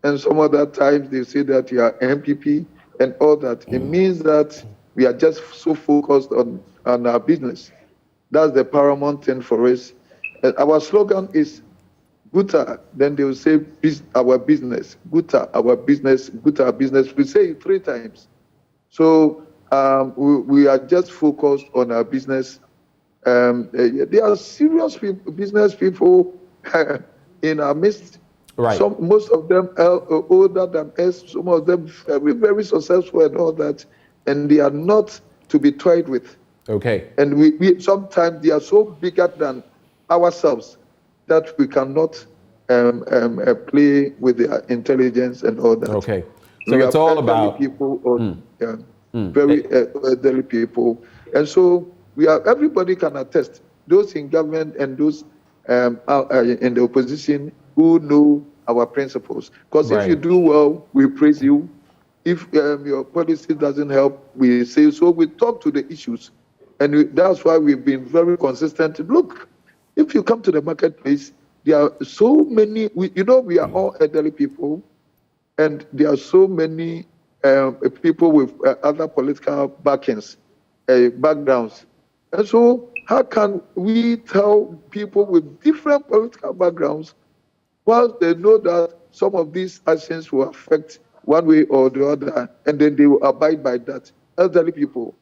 and some other times they say that we are MPP and all that. It means that we are just so focused on our business. That's the paramount thing for us. And our slogan is Guta, then they will say our business, Guta, our business, Guta, our business. We say it 3 times. So we are just focused on our business. There are serious business people in our midst. Right. Most of them are older than us, some of them very, very successful and all that, and they are not to be toyed with. Okay. And we sometimes they are so bigger than ourselves that we cannot play with their intelligence and all that. Okay. So it's all about people, very elderly people, and so everybody can attest. Those in government and those in the opposition who know our principles. Because if you do well, we praise you. If your policy doesn't help, we say so. We talk to the issues, and that's why we've been very consistent. Look, if you come to the marketplace, there are so many. We are all elderly people, and there are so many people with other political backgrounds, and so how can we tell people with different political backgrounds, whilst they know that some of these actions will affect one way or the other, and then they will abide by that? Elderly people,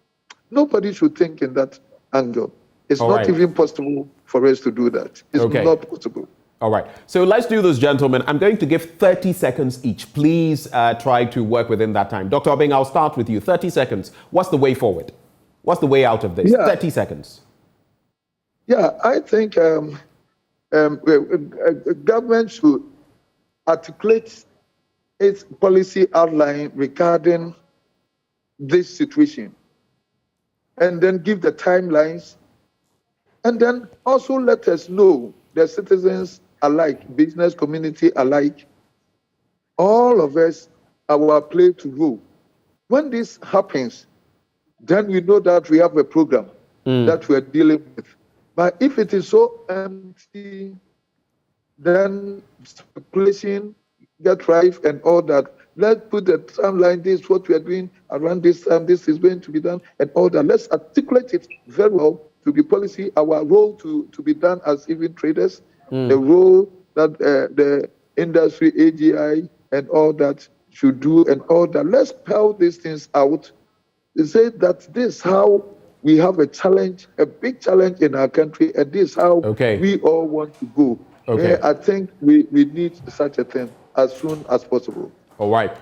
nobody should think in that angle. It's not even possible for us to do that. It's not possible. All right. So let's do this, gentlemen. I'm going to give 30 seconds each. Please try to work within that time. Dr. Obeng, I'll start with you. 30 seconds. What's the way forward? What's the way out of this? 30 seconds. Yeah, I think government should articulate its policy outline regarding this situation, and then give the timelines, and then also let us know, the citizens alike, business community alike, all of us, our play to role. When this happens, then we know that we have a program that we're dealing with. But if it is so empty, then speculation, get rife and all that. Let's put the timeline, this is what we are doing around this time, this is going to be done and all that. Let's articulate it very well to be policy, our role to be done as even traders, the role that the industry, AGI and all that should do and all that. Let's spell these things out. They say that this is how we have a challenge, a big challenge in our country, and this is how we all want to go. I think we need such a thing. as soon as possible. All right.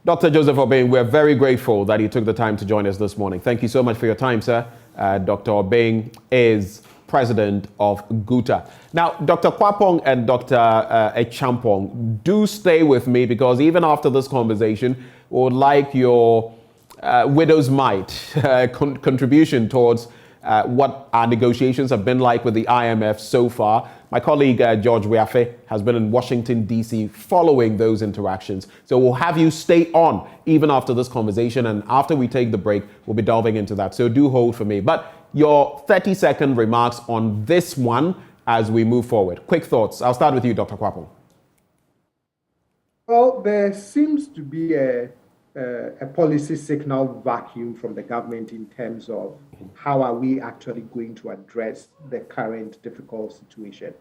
Dr. Joseph Obeng, we're very grateful that you took the time to join us this morning. Thank you so much for your time, sir. Dr. Obeng is president of GUTA. Now, Dr. Kwapong and Dr. Echampong, do stay with me, because even after this conversation, we would like your widow's mite contribution towards what our negotiations have been like with the IMF so far. My colleague George Weafe has been in Washington, D.C. following those interactions. So we'll have you stay on even after this conversation, and after we take the break, we'll be delving into that. So do hold for me. But your 30-second remarks on this one as we move forward. Quick thoughts. I'll start with you, Dr. Kwapong. Well, there seems to be a policy signal vacuum from the government in terms of how are we actually going to address the current difficult situation.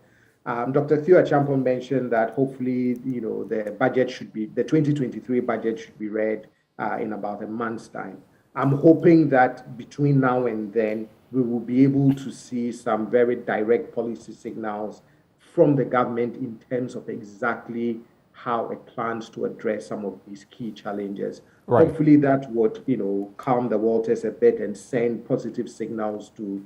Dr. Theo Achampong mentioned that hopefully, the budget should be, the 2023 budget should be read in about a month's time. I'm hoping that between now and then, we will be able to see some very direct policy signals from the government in terms of exactly how it plans to address some of these key challenges. Right. Hopefully that would, calm the waters a bit and send positive signals to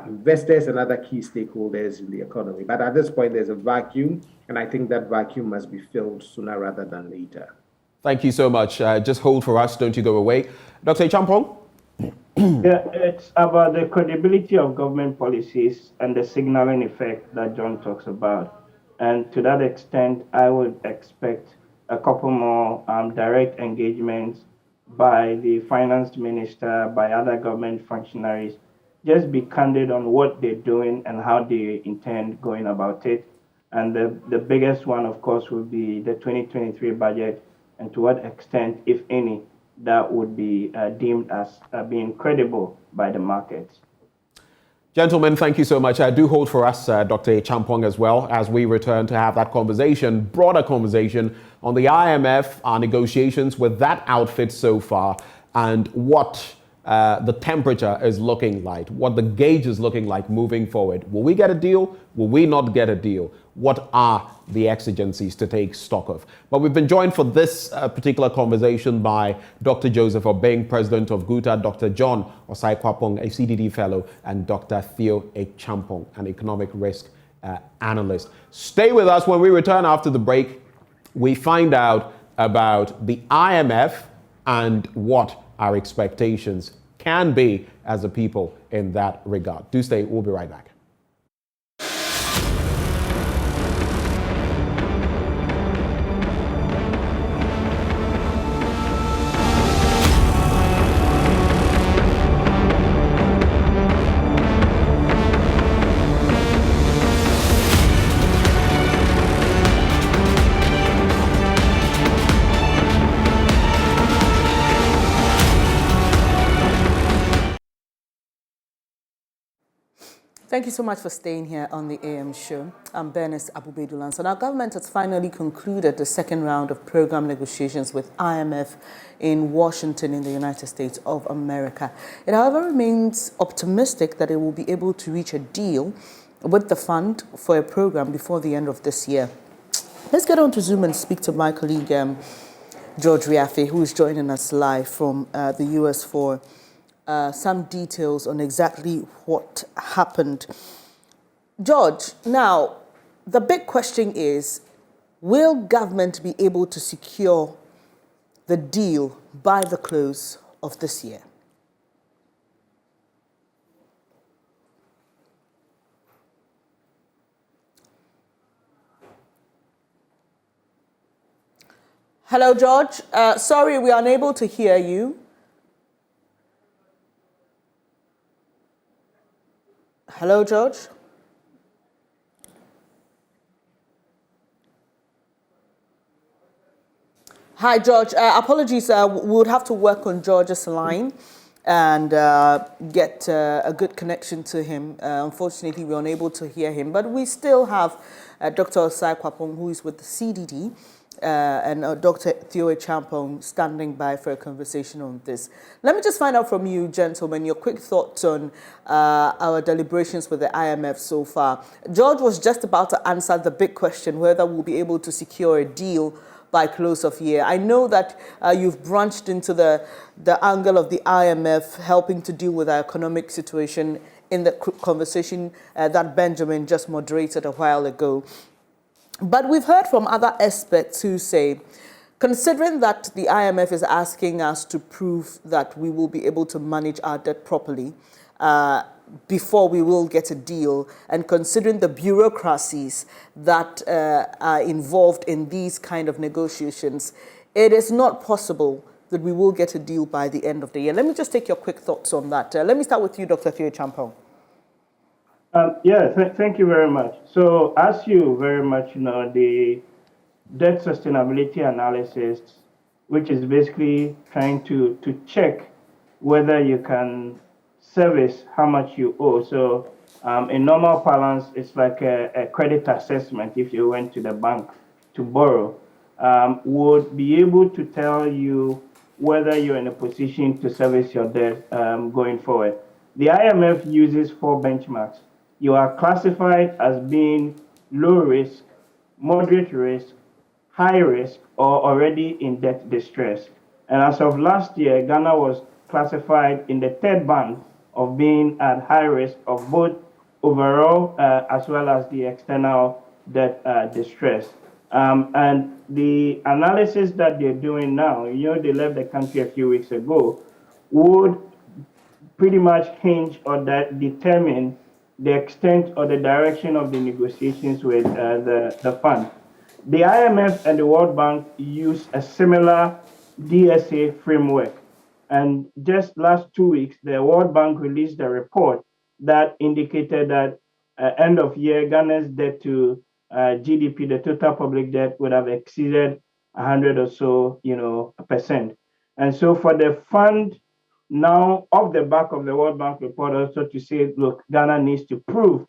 investors and other key stakeholders in the economy. But at this point, there's a vacuum, and I think that vacuum must be filled sooner rather than later. Thank you so much. Just hold for us. Don't you go away. Dr. Champong? Yeah, it's about the credibility of government policies and the signaling effect that John talks about. And to that extent, I would expect a couple more direct engagements by the finance minister, by other government functionaries. Just be candid on what they're doing and how they intend going about it. And the biggest one, of course, would be the 2023 budget, and to what extent, if any, that would be deemed as being credible by the markets. Gentlemen, thank you so much. I do hold for us, Dr. Champong, as well, as we return to have that conversation, broader conversation on the IMF, our negotiations with that outfit so far, and what the temperature is looking like, what the gauge is looking like moving forward. Will we get a deal? Will we not get a deal? What are the exigencies to take stock of? But we've been joined for this particular conversation by Dr. Joseph Obeng, president of GUTA, Dr. John Osai Kwapong, a CDD fellow, and Dr. Theo Champong, an economic risk analyst. Stay with us. When we return after the break, we find out about the IMF and what our expectations can be as a people in that regard. Do stay. We'll be right back. Thank you so much for staying here on the AM show. I'm Bernice Abubedulan. So our government has finally concluded the second round of program negotiations with IMF in Washington in the United States of America. It, however, remains optimistic that it will be able to reach a deal with the fund for a program before the end of this year. Let's get on to Zoom and speak to my colleague, George Weafe, who is joining us live from the US for some details on exactly what happened. George, now, the big question is, will government be able to secure the deal by the close of this year? Hello, George. Sorry, we are unable to hear you. Hello, George. Hi, George. Apologies. We would have to work on George's line and get a good connection to him. Unfortunately, we're unable to hear him, but we still have Dr. Osai Kwapong, who is with the CDD, and Dr. Theo Champong standing by for a conversation on this. Let me just find out from you, gentlemen, your quick thoughts on our deliberations with the IMF so far. George was just about to answer the big question, whether we'll be able to secure a deal by close of year. I know that you've branched into the angle of the IMF helping to deal with our economic situation in the conversation that Benjamin just moderated a while ago. But we've heard from other experts who say, considering that the IMF is asking us to prove that we will be able to manage our debt properly before we will get a deal, and considering the bureaucracies that are involved in these kind of negotiations, it is not possible that we will get a deal by the end of the year. Let me just take your quick thoughts on that. Let me start with you, Dr. Theo Champong. Thank you very much. So as you very much know, the debt sustainability analysis, which is basically trying to check whether you can service how much you owe. So in normal parlance, it's like a credit assessment if you went to the bank to borrow, would be able to tell you whether you're in a position to service your debt going forward. The IMF uses 4 benchmarks. You are classified as being low risk, moderate risk, high risk, or already in debt distress. And as of last year, Ghana was classified in the 3rd band of being at high risk of both overall as well as the external debt distress. And the analysis that they're doing now, they left the country a few weeks ago, would pretty much hinge or that determine the extent or the direction of the negotiations with the fund. The IMF and the World Bank use a similar DSA framework. And just last 2 weeks, the World Bank released a report that indicated that end of year, Ghana's debt to GDP, the total public debt, would have exceeded 100 or so, percent. And so for the fund now, off the back of the World Bank report, also to say, look, Ghana needs to prove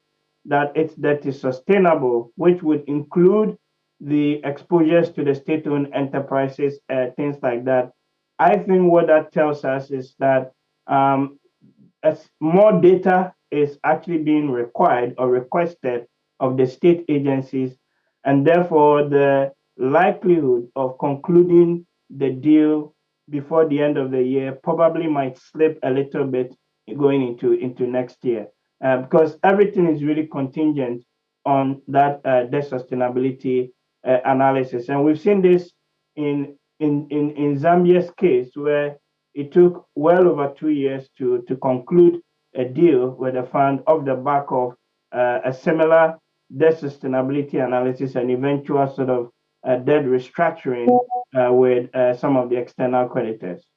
that its debt is sustainable, which would include the exposures to the state-owned enterprises, things like that. I think what that tells us is that as more data is actually being required or requested of the state agencies, and therefore the likelihood of concluding the deal before the end of the year probably might slip a little bit going into next year, because everything is really contingent on that debt sustainability analysis. And we've seen this in Zambia's case, where it took well over 2 years to conclude a deal with the fund off the back of a similar debt sustainability analysis and eventual sort of debt restructuring with some of the external creditors.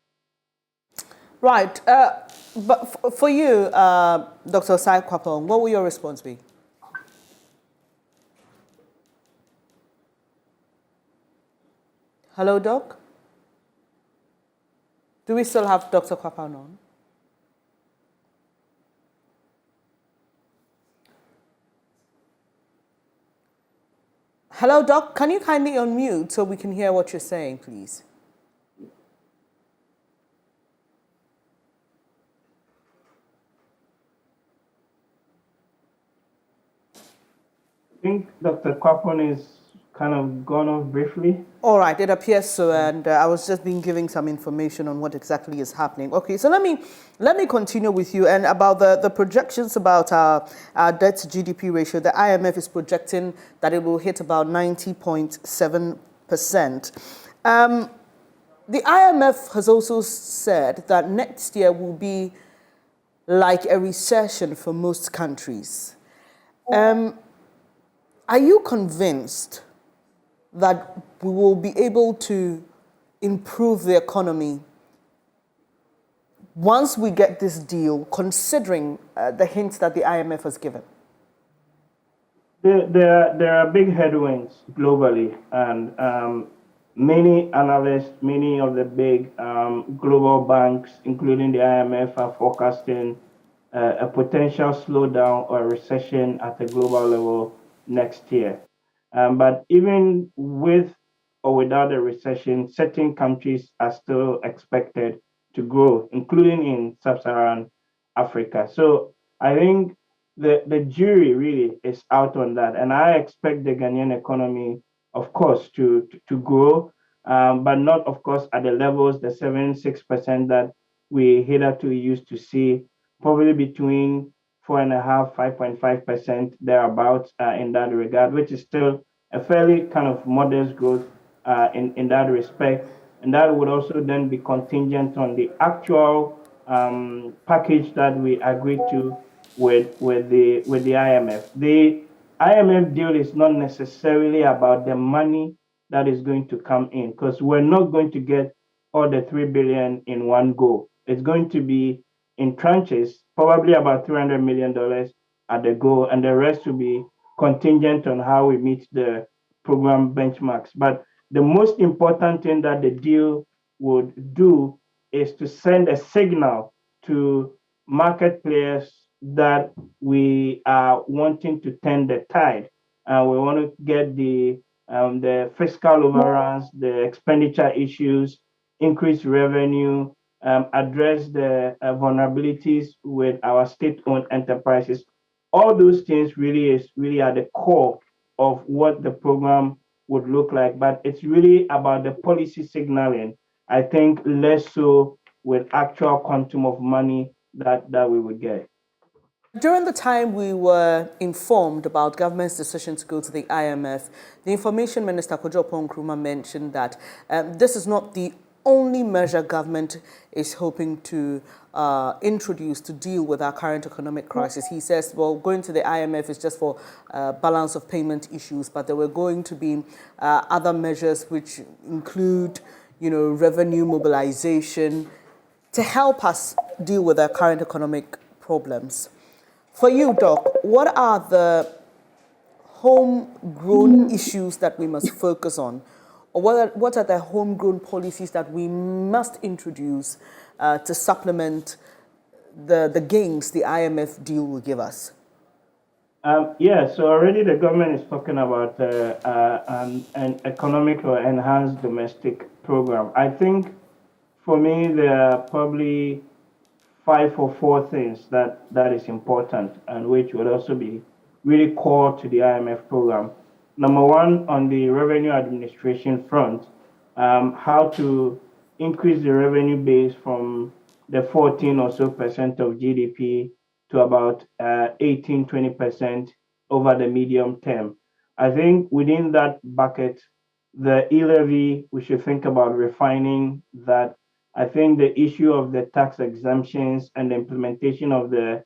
Right. But for you, Dr. Osai Kwapong, what will your response be? Hello, Doc? Do we still have Dr. Kwapong on? Hello, Doc. Can you kindly unmute so we can hear what you're saying, please? I think Dr. Kwapong is kind of gone off briefly. All right, it appears so, and I was just giving some information on what exactly is happening. Okay, so let me continue with you, and about the projections about our debt to GDP ratio. The IMF is projecting that it will hit about 90.7%. The IMF has also said that next year will be like a recession for most countries. Are you convinced that we will be able to improve the economy once we get this deal, considering the hints that the IMF has given? There are big headwinds globally, and many analysts, many of the big global banks, including the IMF, are forecasting a potential slowdown or recession at a global level next year. But even with or without a recession, certain countries are still expected to grow, including in sub-Saharan Africa. So I think the jury really is out on that. And I expect the Ghanaian economy of course, to grow, but not, of course, at the levels, the 7-6% that we hitherto used to see, probably between 4.5%, 5.5% thereabouts in that regard, which is still a fairly kind of modest growth in that respect. And that would also then be contingent on the actual package that we agreed to with the IMF. The IMF deal is not necessarily about the money that is going to come in, because we're not going to get all the $3 billion in one go. It's going to be in tranches, probably about $300 million at the go, and the rest will be contingent on how we meet the program benchmarks. But the most important thing that the deal would do is to send a signal to market players that we are wanting to turn the tide. We want to get the fiscal overruns, the expenditure issues, increase revenue, address the vulnerabilities with our state-owned enterprises. All those things really are the core of what the program would look like. But it's really about the policy signaling. I think less so with actual quantum of money that we would get. During the time we were informed about government's decision to go to the IMF, the Information Minister, Kojo Nkrumah, mentioned that this is not the only measure government is hoping to introduce to deal with our current economic crisis. He says, well, going to the IMF is just for balance of payment issues, but there were going to be other measures which include, revenue mobilization to help us deal with our current economic problems. For you, Doc, what are the homegrown issues that we must focus on? Or what are the homegrown policies that we must introduce to supplement the gains the IMF deal will give us? So already the government is talking about an economic or enhanced domestic program. I think for me, there are probably 5 or 4 things that is important and which would also be really core to the IMF program. Number one, on the revenue administration front, how to increase the revenue base from the 14 or so percent of GDP to about 18, 20% over the medium term. I think within that bucket, the e-levy, we should think about refining that. I think the issue of the tax exemptions and the implementation of the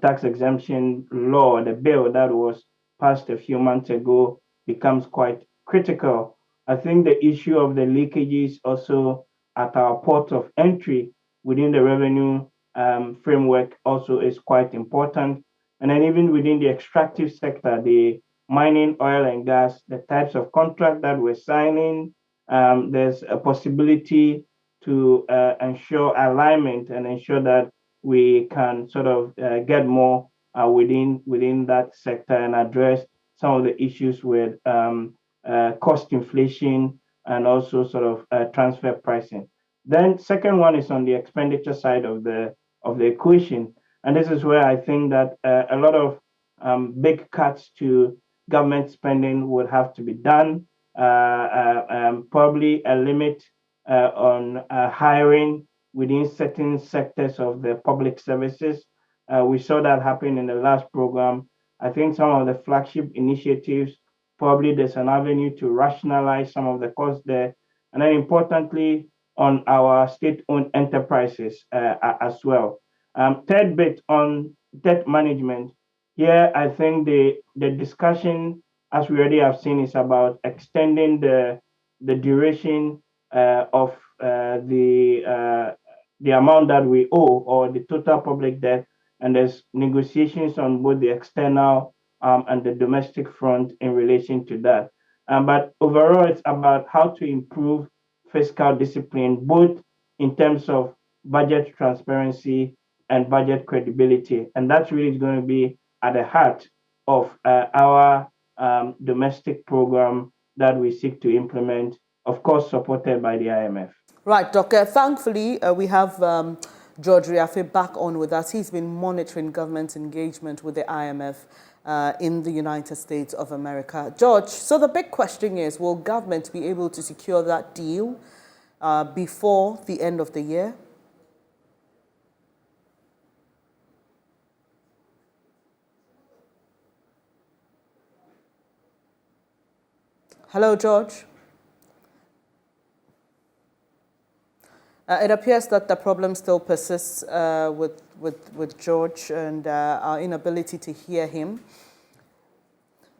tax exemption law, the bill that was passed a few months ago, becomes quite critical. I think the issue of the leakages also at our port of entry within the revenue framework also is quite important. And then even within the extractive sector, the mining, oil and gas, the types of contract that we're signing, there's a possibility to ensure alignment and ensure that we can sort of get more within that sector and address some of the issues with cost inflation and also sort of transfer pricing. Then second one is on the expenditure side of the equation, and this is where I think that a lot of big cuts to government spending would have to be done. Probably a limit on hiring within certain sectors of the public services. We saw that happen in the last program. I think some of the flagship initiatives, probably there's an avenue to rationalize some of the costs there. And then importantly, on our state-owned enterprises as well. Third bit on debt management. Here, I think the discussion, as we already have seen, is about extending the duration of the amount that we owe or the total public debt, and there's negotiations on both the external and the domestic front in relation to that. But overall, it's about how to improve fiscal discipline, both in terms of budget transparency and budget credibility, and that's really going to be at the heart of our domestic program that we seek to implement, of course, supported by the IMF. Right, Doctor. Thankfully, we have George Riafe back on with us. He's been monitoring government engagement with the IMF in the United States of America. George, so the big question is, will government be able to secure that deal before the end of the year? Hello, George. It appears that the problem still persists with George and our inability to hear him.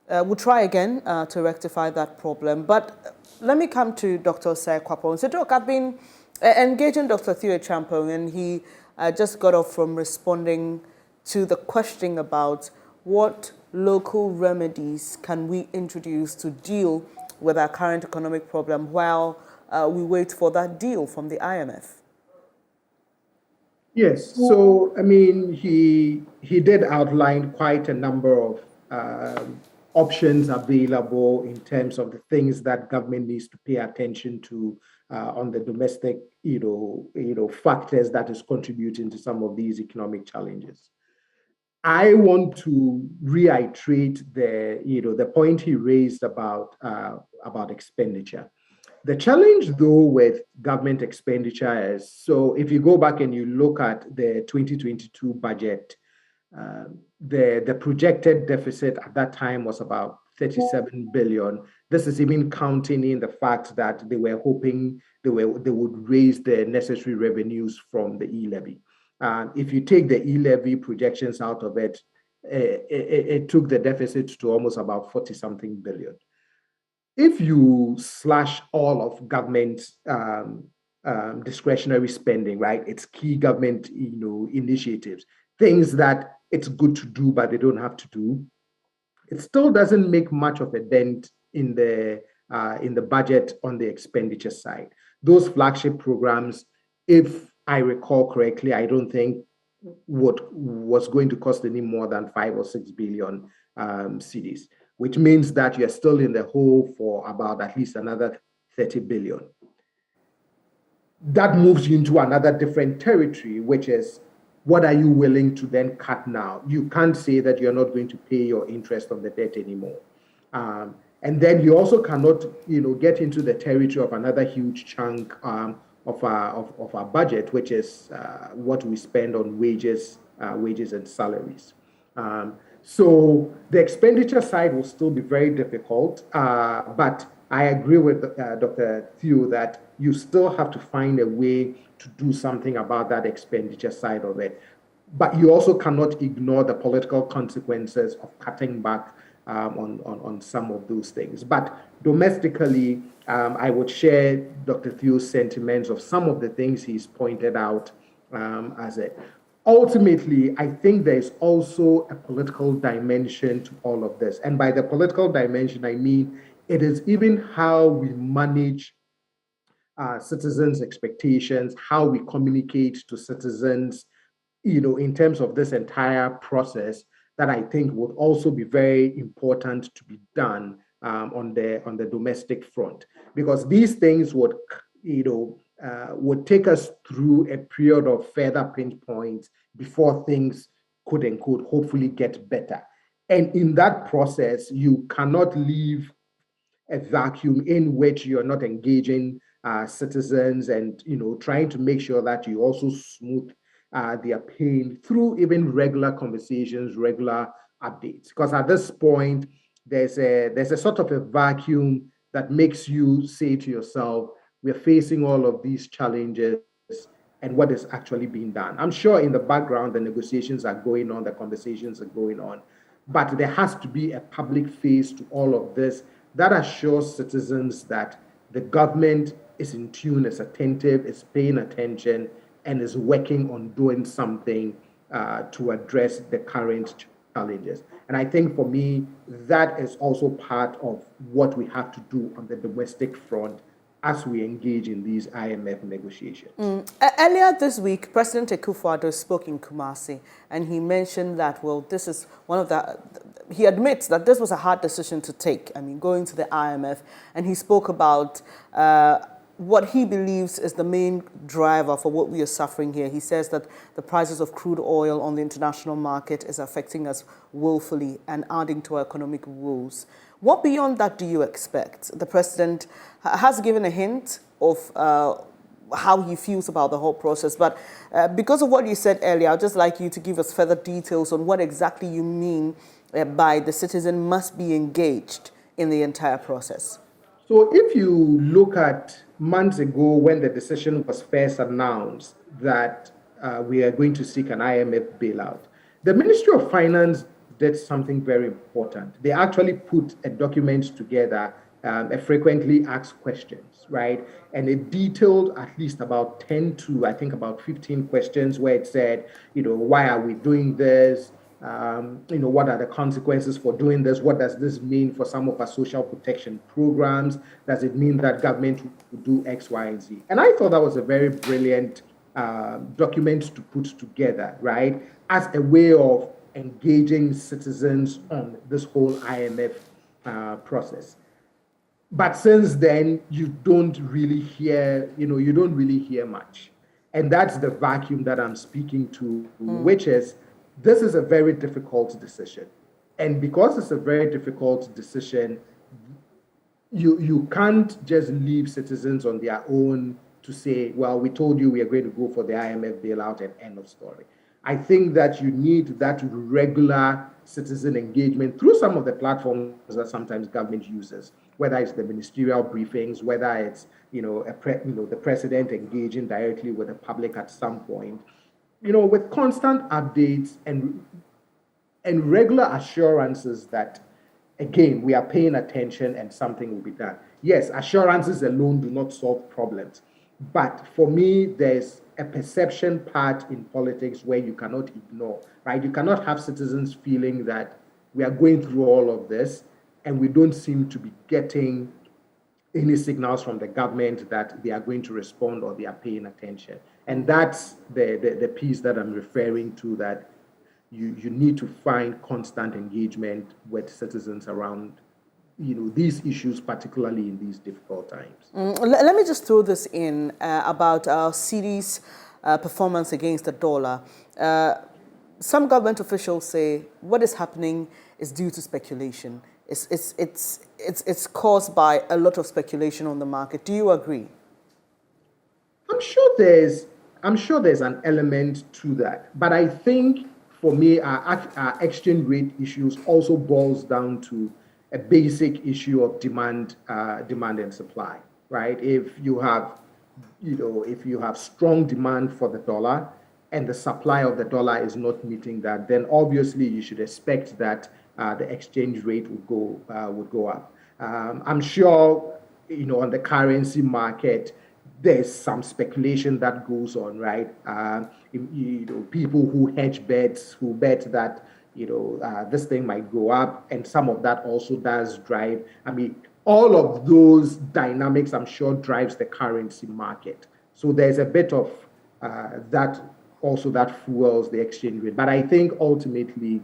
We'll try again to rectify that problem. But let me come to Dr. Osei Akakpo. So, Doc, I've been engaging Dr. Theo Champong, and he just got off from responding to the question about what local remedies can we introduce to deal with our current economic problem while we wait for that deal from the IMF. Yes, so I mean, he did outline quite a number of options available in terms of the things that government needs to pay attention to on the domestic, factors that is contributing to some of these economic challenges. I want to reiterate the point he raised about expenditure. The challenge, though, with government expenditure is, so if you go back and you look at the 2022 budget, the projected deficit at that time was about 37 billion. This is even counting in the fact that they were hoping they would raise the necessary revenues from the e-levy. If you take the e-levy projections out of it, it took the deficit to almost about 40-something billion. If you slash all of government discretionary spending, right, it's key government initiatives, things that it's good to do but they don't have to do, it still doesn't make much of a dent in the budget on the expenditure side. Those flagship programs, if I recall correctly, I don't think was going to cost any more than 5 or 6 billion cedis, which means that you're still in the hole for about at least another 30 billion. That moves you into another different territory, which is, what are you willing to then cut now? You can't say that you're not going to pay your interest on the debt anymore. And then you also cannot, get into the territory of another huge chunk of our budget, which is what we spend on wages and salaries. So the expenditure side will still be very difficult, but I agree with Dr. Theo that you still have to find a way to do something about that expenditure side of it. But you also cannot ignore the political consequences of cutting back on some of those things. But domestically, I would share Dr. Theo's sentiments of some of the things he's pointed out as it. Ultimately, I think there's also a political dimension to all of this. And by the political dimension, I mean, it is even how we manage citizens' expectations, how we communicate to citizens, in terms of this entire process, that I think would also be very important to be done on the domestic front, because these things would take us through a period of further pinch points before things could and could hopefully get better. And in that process, you cannot leave a vacuum in which you're not engaging citizens and trying to make sure that you also smooth their pain through even regular conversations, regular updates. Because at this point, there's a sort of a vacuum that makes you say to yourself, we're facing all of these challenges, and what is actually being done. I'm sure in the background, the negotiations are going on, the conversations are going on, but there has to be a public face to all of this that assures citizens that the government is in tune, is attentive, is paying attention, and is working on doing something to address the current challenges. And I think for me, that is also part of what we have to do on the domestic front as we engage in these IMF negotiations. Earlier this week, President Akufo-Addo spoke in Kumasi, and he mentioned that, this is one of the, he admits that this was a hard decision to take, going to the IMF, and he spoke about what he believes is the main driver for what we are suffering here. He says that the prices of crude oil on the international market is affecting us woefully and adding to our economic woes. What beyond that do you expect? The president has given a hint of how he feels about the whole process, but because of what you said earlier, I'd just like you to give us further details on what exactly you mean by the citizen must be engaged in the entire process. So if you look at months ago when the decision was first announced that we are going to seek an IMF bailout, the Ministry of Finance did something very important. They actually put a document together, a frequently asked questions, right? And it detailed at least about 10 to, I think, about 15 questions where it said, why are we doing this? What are the consequences for doing this? What does this mean for some of our social protection programs? Does it mean that government will do X, Y, and Z? And I thought that was a very brilliant document to put together, right? As a way of engaging citizens on this whole IMF process. But since then, you don't really hear much. And that's the vacuum that I'm speaking to, which is, this is a very difficult decision. And because it's a very difficult decision, you can't just leave citizens on their own to say, well, we told you we are going to go for the IMF bailout and end of story. I think that you need that regular citizen engagement through some of the platforms that sometimes government uses, whether it's the ministerial briefings, whether it's the president engaging directly with the public at some point, with constant updates and regular assurances that, again, we are paying attention and something will be done. Yes, assurances alone do not solve problems. But for me, there's a perception part in politics where you cannot ignore, right? You cannot have citizens feeling that we are going through all of this and we don't seem to be getting any signals from the government that they are going to respond or they are paying attention. And that's the piece that I'm referring to, that you need to find constant engagement with citizens around these issues, particularly in these difficult times. Let me just throw this in about our city's performance against the dollar. Some government officials say what is happening is due to speculation. It's caused by a lot of speculation on the market. Do you agree? I'm sure there's an element to that, but I think for me our exchange rate issues also boils down to a basic issue of demand and supply, right? If you have strong demand for the dollar and the supply of the dollar is not meeting that, then obviously you should expect that the exchange rate would go up. I'm sure on the currency market there's some speculation that goes on, right? People who hedge bets, who bet that this thing might go up, and some of that also does drive. All of those dynamics, I'm sure, drives the currency market. So there's a bit of that also that fuels the exchange rate. But I think ultimately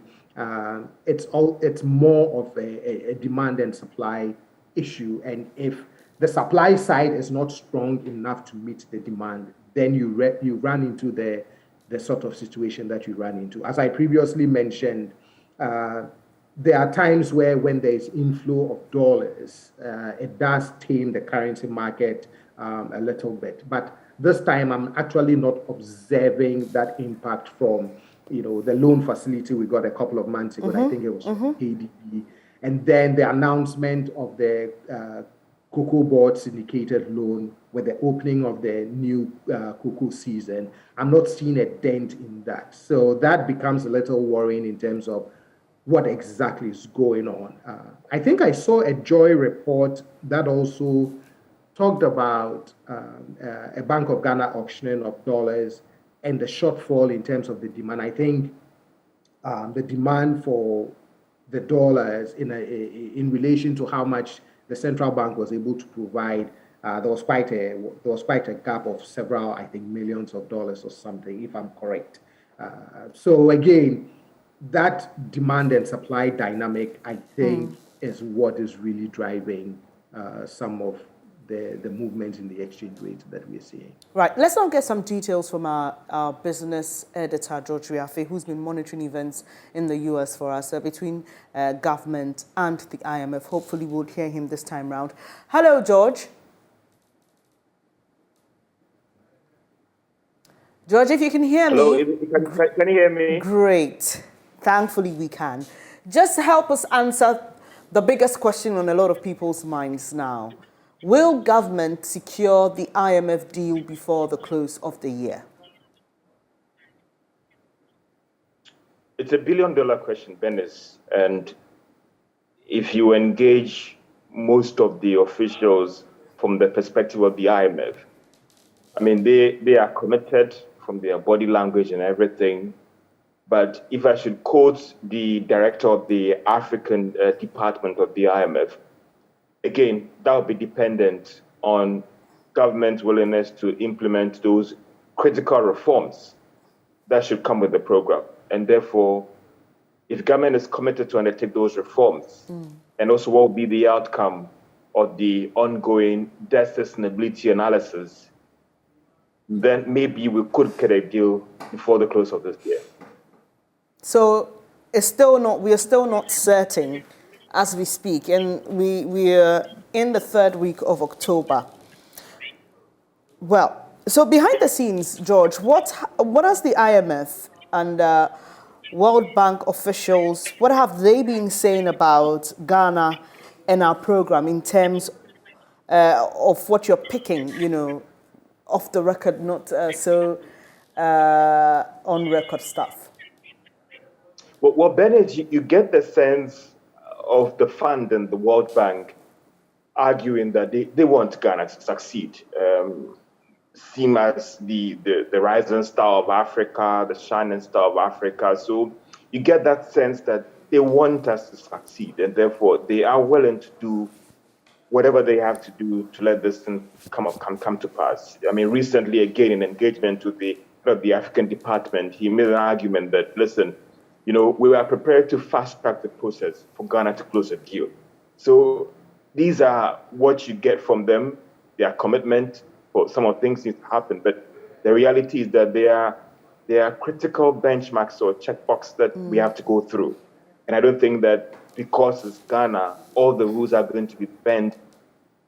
it's more of a demand and supply issue. And if the supply side is not strong enough to meet the demand, then you run into the sort of situation that you run into. As I previously mentioned, there are times where when there is inflow of dollars, it does tame the currency market a little bit. But this time, I'm actually not observing that impact from the loan facility we got a couple of months ago. I think it was KDB. And then the announcement of the cocoa board syndicated loan with the opening of the new cocoa season. I'm not seeing a dent in that. So that becomes a little worrying in terms of what exactly is going on. I think I saw a Joy report that also talked about a Bank of Ghana auctioning of dollars and the shortfall in terms of the demand. I think the demand for the dollars in relation to how much the central bank was able to provide, there was quite a gap of several, I think, millions of dollars or something, if I'm correct. So again, that demand and supply dynamic, I think, is what is really driving some of the movement in the exchange rate that we're seeing. Right. Let's now get some details from our business editor, George Riafe, who's been monitoring events in the U.S. for us between government and the IMF. Hopefully we'll hear him this time round. Hello, George. George, if you can hear me. Hello, can you hear me? Great. Thankfully we can. Just help us answer the biggest question on a lot of people's minds now. Will government secure the IMF deal before the close of the year? It's a billion-dollar question, Benes. And if you engage most of the officials from the perspective of the IMF, I mean, they are committed from their body language and everything. But if I should quote the director of the African department of the IMF, again, that will be dependent on government's willingness to implement those critical reforms that should come with the program. And therefore, if government is committed to undertake those reforms, and also what will be the outcome of the ongoing debt sustainability analysis, then maybe we could get a deal before the close of this year. So we are still not certain as we speak, and we are in the third week of October. Well, so behind the scenes, George, what has the IMF and World Bank officials, what have they been saying about Ghana and our program in terms of what you're picking, you know, off the record, not on record stuff? Well, Bennett, you get the sense of the fund and the World Bank arguing that they want Ghana to succeed, seen as the rising star of Africa, the shining star of Africa. So you get that sense that they want us to succeed, and therefore they are willing to do whatever they have to do to let this thing come to pass. I mean, recently, again, in engagement with the African department, he made an argument that, listen, you know, we were prepared to fast-track the process for Ghana to close a deal. So these are what you get from them, their commitment for some of things need to happen. But the reality is that there are critical benchmarks or checkbox that we have to go through. And I don't think that because it's Ghana, all the rules are going to be bent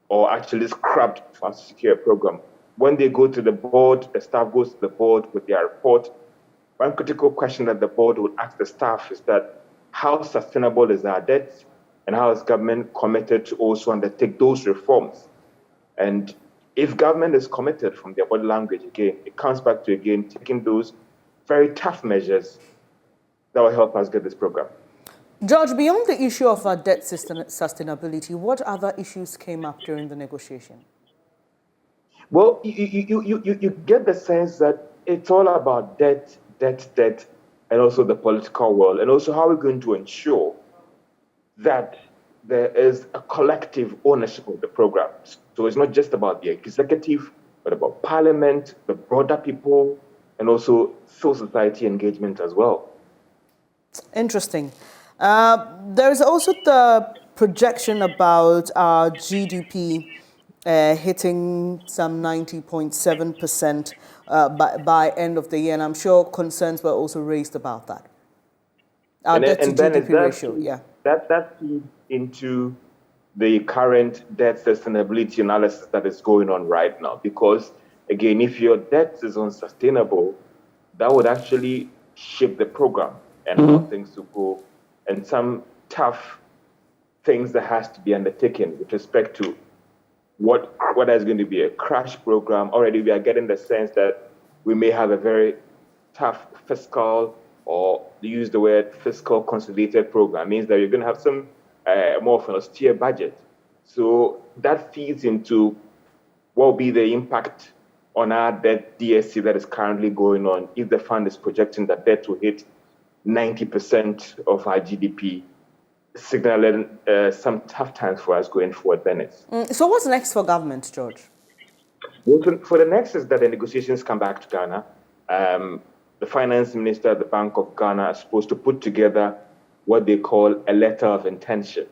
or actually scrubbed for us to secure a program. When they go to the board, the staff goes to the board with their report. One critical question that the board would ask the staff is that how sustainable is our debt and how is government committed to also undertake those reforms? And if government is committed from their body language, again, it comes back to, again, taking those very tough measures that will help us get this program. George, beyond the issue of our debt sustainability, what other issues came up during the negotiation? Well, you get the sense that it's all about debt, and also the political world, and also how we're going to ensure that there is a collective ownership of the program. So it's not just about the executive, but about parliament, the broader people, and also civil society engagement as well. Interesting. There's also the projection about our GDP hitting some 90.7% by end of the year, and I'm sure concerns were also raised about that. Our debt to GDP ratio, yeah. That feeds into the current debt sustainability analysis that is going on right now. Because, again, if your debt is unsustainable, that would actually shape the program and how things to go, and some tough things that has to be undertaken with respect to what is going to be a crash program. Already we are getting the sense that we may have a very tough fiscal, or use the word fiscal consolidated program, means that you're going to have some more of an austere budget. So that feeds into what will be the impact on our debt DSC that is currently going on if the fund is projecting that debt will hit 90% of our GDP, signaling some tough times for us going forward, Bennett. So what's next for government, George? Well, for the next is that the negotiations come back to Ghana. The finance minister at the Bank of Ghana is supposed to put together what they call a letter of intention,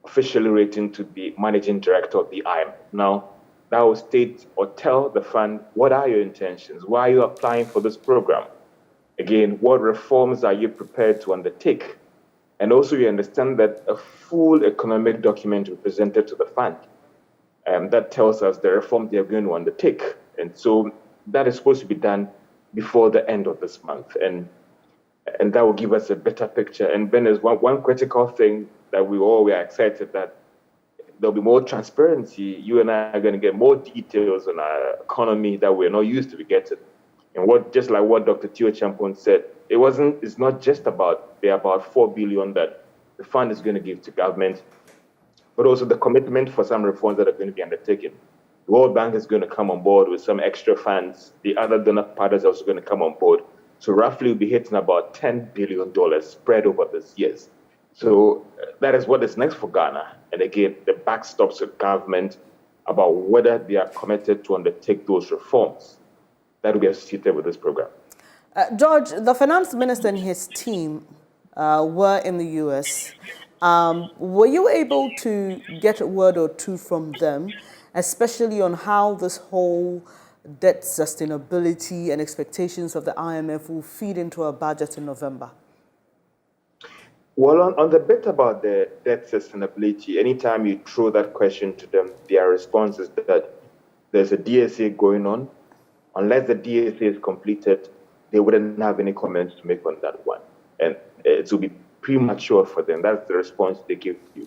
officially written to the managing director of the IMF. Now, that will state or tell the fund, what are your intentions? Why are you applying for this program? Again, what reforms are you prepared to undertake? And also you understand that a full economic document will be presented to the fund. That tells us the reform they are going to undertake. And so that is supposed to be done before the end of this month. And that will give us a better picture. And then there's one critical thing that we all are excited that there'll be more transparency. You and I are going to get more details on our economy that we're not used to be getting. And just like what Dr. Tio Champon said, it's not just about the about 4 billion that the fund is going to give to government, but also the commitment for some reforms that are going to be undertaken. The World Bank is going to come on board with some extra funds. The other donor partners are also going to come on board. So roughly we'll be hitting about $10 billion spread over these years. So that is what is next for Ghana. And again, the backstops of government about whether they are committed to undertake those reforms that will be associated with this program. George, the finance minister and his team were in the US. Were you able to get a word or two from them, especially on how this whole debt sustainability and expectations of the IMF will feed into our budget in November? Well, on the bit about the debt sustainability, anytime you throw that question to them, their response is that there's a DSA going on. Unless the DSA is completed, they wouldn't have any comments to make on that one. And it will be premature for them. That's the response they give you.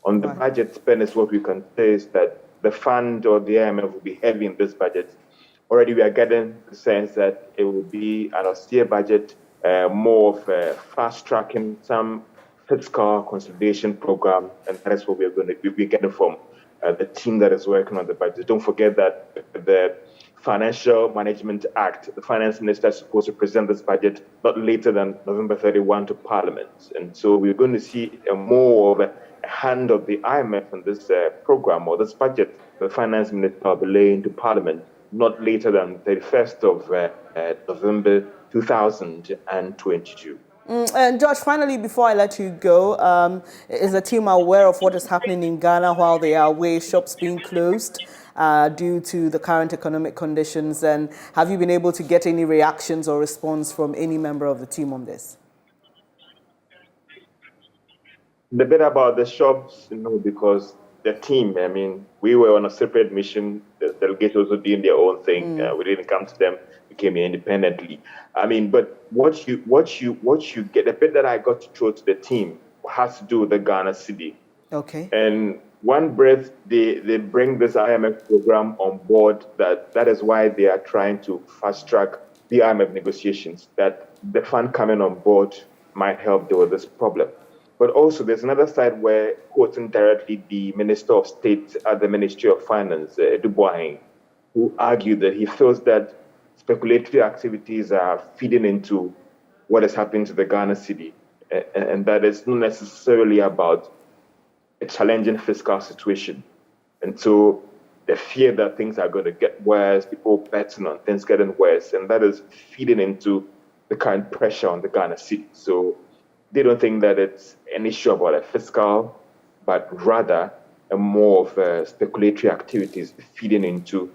On the budget spend, is what we can say is that the fund or the IMF will be heavy in this budget. Already we are getting the sense that it will be an austere budget, more of fast-tracking some fiscal consolidation program, and that is what we're going to be getting from the team that is working on the budget. Don't forget that the Financial Management Act, the finance minister is supposed to present this budget not later than November 31 to Parliament. And so we're going to see more of a hand of the IMF in this program or this budget. The finance minister will be laying to Parliament not later than 31st of November 2022. And George, finally, before I let you go, is the team aware of what is happening in Ghana while they are away, shops being closed due to the current economic conditions? And have you been able to get any reactions or response from any member of the team on this? The bit about the shops, because the team, we were on a separate mission. The delegates also doing their own thing. We didn't come to them. We came here independently. But what you get, the bit that I got to throw to the team has to do with the Ghana city. Okay. And one breath, they bring this IMF program on board. That is why they are trying to fast track the IMF negotiations. That the fund coming on board might help deal with this problem. But also, there's another side where, quoting directly the Minister of State at the Ministry of Finance, Dubois, who argued that he feels that speculatory activities are feeding into what is happening to the Ghana city, and that it's not necessarily about a challenging fiscal situation. And so the fear that things are going to get worse, people betting on things getting worse, and that is feeding into the current pressure on the Ghana city. So they don't think that it's an issue about a fiscal, but rather a more of speculatory activities feeding into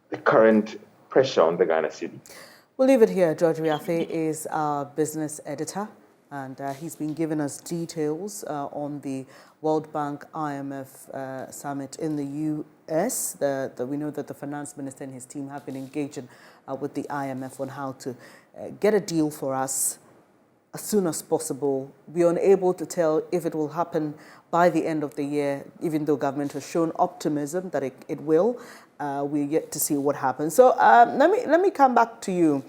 the current pressure on the Ghana city. We'll leave it here. George Riafe is our business editor, and he's been giving us details on the World Bank IMF summit in the U.S. We know that the finance minister and his team have been engaging with the IMF on how to get a deal for us as soon as possible. We are unable to tell if it will happen by the end of the year, even though government has shown optimism that it will. We're yet to see what happens. So let me come back to you,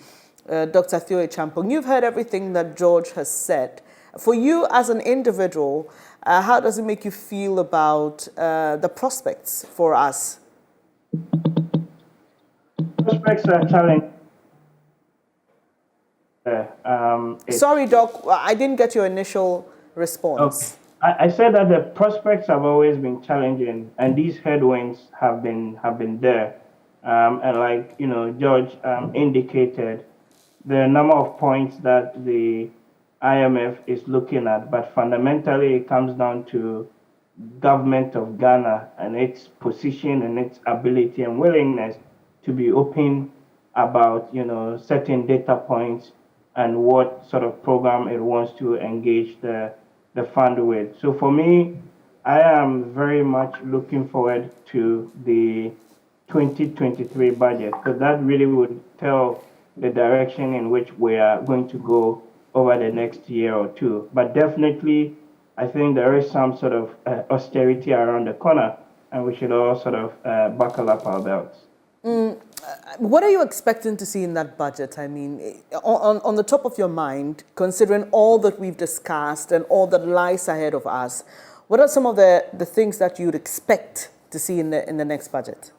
Dr. Theo Champong. You've heard everything that George has said. For you as an individual, how does it make you feel about the prospects for us? Prospects are challenging. Sorry, Doc, I didn't get your initial response. Okay. I said that the prospects have always been challenging, and these headwinds have been there. And like George indicated, there are a number of points that the IMF is looking at, but fundamentally it comes down to government of Ghana and its position and its ability and willingness to be open about, certain data points and what sort of program it wants to engage the fund with. So for me, I am very much looking forward to the 2023 budget, because that really would tell the direction in which we are going to go over the next year or two. But definitely, I think there is some sort of austerity around the corner, and we should all sort of buckle up our belts. What are you expecting to see in that budget? I mean, on the top of your mind, considering all that we've discussed and all that lies ahead of us, what are some of the things that you'd expect to see in the next budget?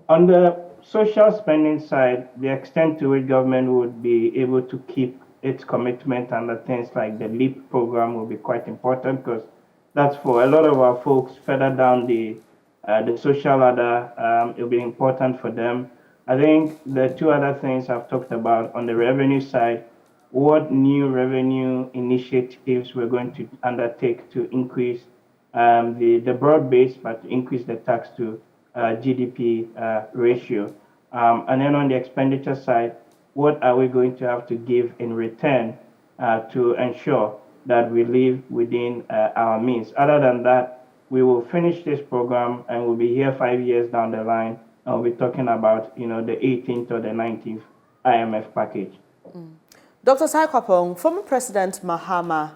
On the social spending side, the extent to which government would be able to keep its commitment under things like the LEAP program will be quite important, because that's for a lot of our folks further down the social ladder. It'll be important for them. I think the two other things I've talked about on the revenue side, what new revenue initiatives we're going to undertake to increase the broad base, but to increase the tax to GDP ratio. And then on the expenditure side, what are we going to have to give in return to ensure that we live within our means? Other than that, we will finish this program and we'll be here 5 years down the line, and we'll be talking about, the 18th or the 19th IMF package. Dr. Akakpo, former President Mahama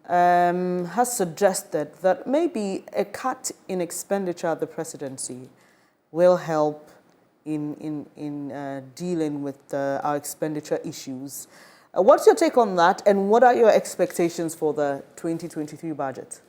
has suggested that maybe a cut in expenditure at the presidency will help in dealing with our expenditure issues. What's your take on that, and what are your expectations for the 2023 budget?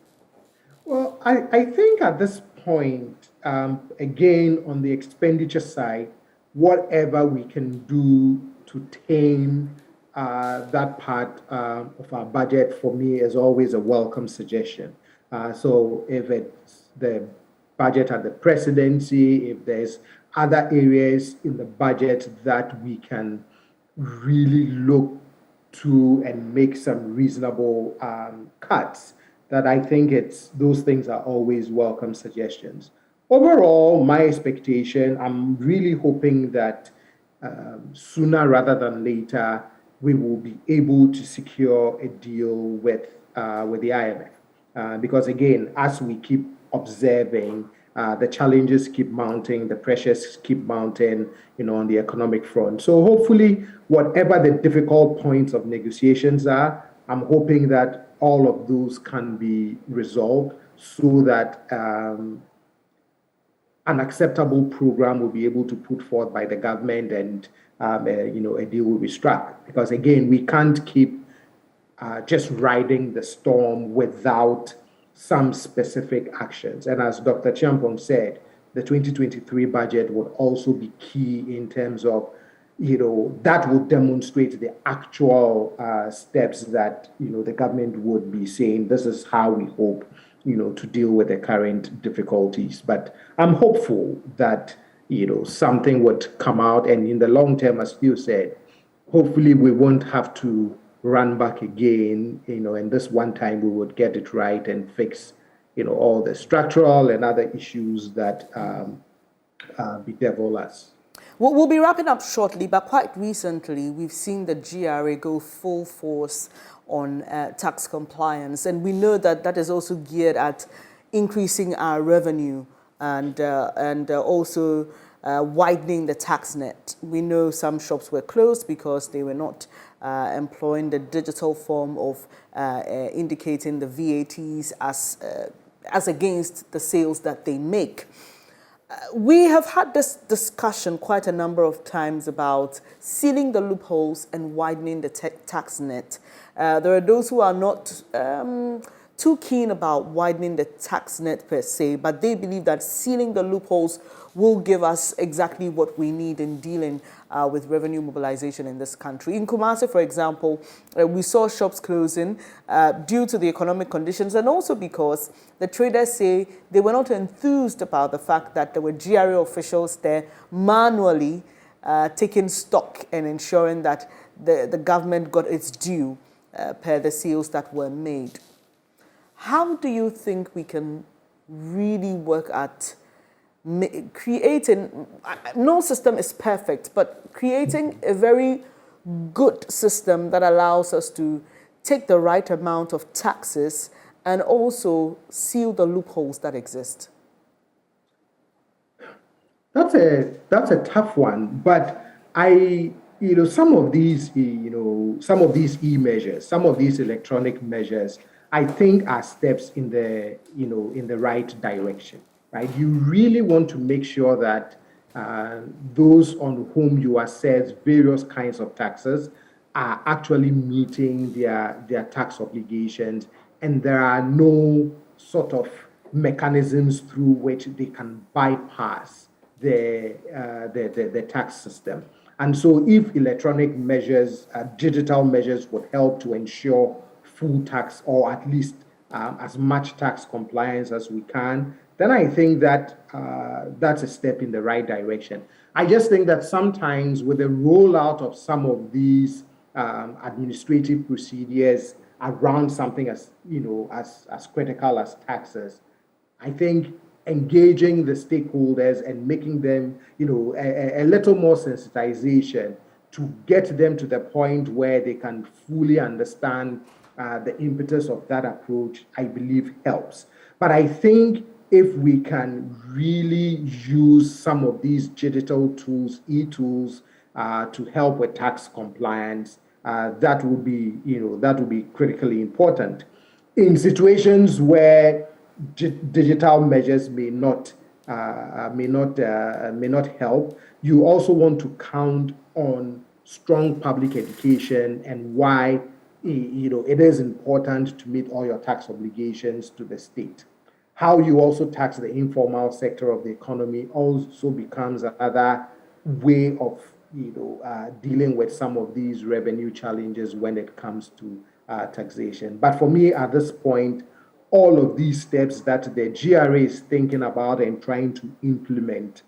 Well, I think at this point, again, on the expenditure side, whatever we can do to tame that part of our budget, for me, is always a welcome suggestion. So if it's the budget at the presidency, if there's other areas in the budget that we can really look to and make some reasonable cuts, that I think those things are always welcome suggestions. Overall, my expectation, I'm really hoping that sooner rather than later, we will be able to secure a deal with the IMF. Because again, as we keep observing, the challenges keep mounting, the pressures keep mounting, on the economic front. So hopefully, whatever the difficult points of negotiations are, I'm hoping that all of those can be resolved so that an acceptable program will be able to put forth by the government, and a deal will be struck. Because again, we can't keep just riding the storm without some specific actions. And as Dr. Chiampong said, the 2023 budget would also be key in terms of, that will demonstrate the actual steps that, the government would be saying, this is how we hope, to deal with the current difficulties. But I'm hopeful that, something would come out, and in the long term, as you said, hopefully we won't have to run back again, and this one time we would get it right and fix, all the structural and other issues that bedevil us. We'll be wrapping up shortly, but quite recently, we've seen the GRA go full force on tax compliance, and we know that that is also geared at increasing our revenue and also widening the tax net. We know some shops were closed because they were not employing the digital form of indicating the VATs as against the sales that they make. We have had this discussion quite a number of times about sealing the loopholes and widening the tax net. There are those who are not too keen about widening the tax net per se, but they believe that sealing the loopholes will give us exactly what we need in dealing with revenue mobilization in this country. In Kumasi, for example, we saw shops closing due to the economic conditions, and also because the traders say they were not enthused about the fact that there were GRA officials there manually taking stock and ensuring that the government got its due per the sales that were made. how do you think we can really work at creating, no system is perfect, but creating a very good system that allows us to take the right amount of taxes and also seal the loopholes that exist? That's a tough one, but some of these e-measures, some of these electronic measures, I think are steps in the right direction, right? You really want to make sure that those on whom you assess various kinds of taxes are actually meeting their tax obligations, and there are no sort of mechanisms through which they can bypass the tax system. And so if electronic measures, digital measures would help to ensure full tax, or at least as much tax compliance as we can, then I think that that's a step in the right direction. I just think that sometimes with the rollout of some of these administrative procedures around something as critical as taxes, I think engaging the stakeholders and making them, a little more sensitization to get them to the point where they can fully understand the impetus of that approach, I believe helps. But I think if we can really use some of these digital tools, e-tools, to help with tax compliance, that would be critically important. In situations where digital measures may not help, you also want to count on strong public education and why it is important to meet all your tax obligations to the state. How you also tax the informal sector of the economy also becomes another way of dealing with some of these revenue challenges when it comes to taxation. But for me, at this point, all of these steps that the GRA is thinking about and trying to implement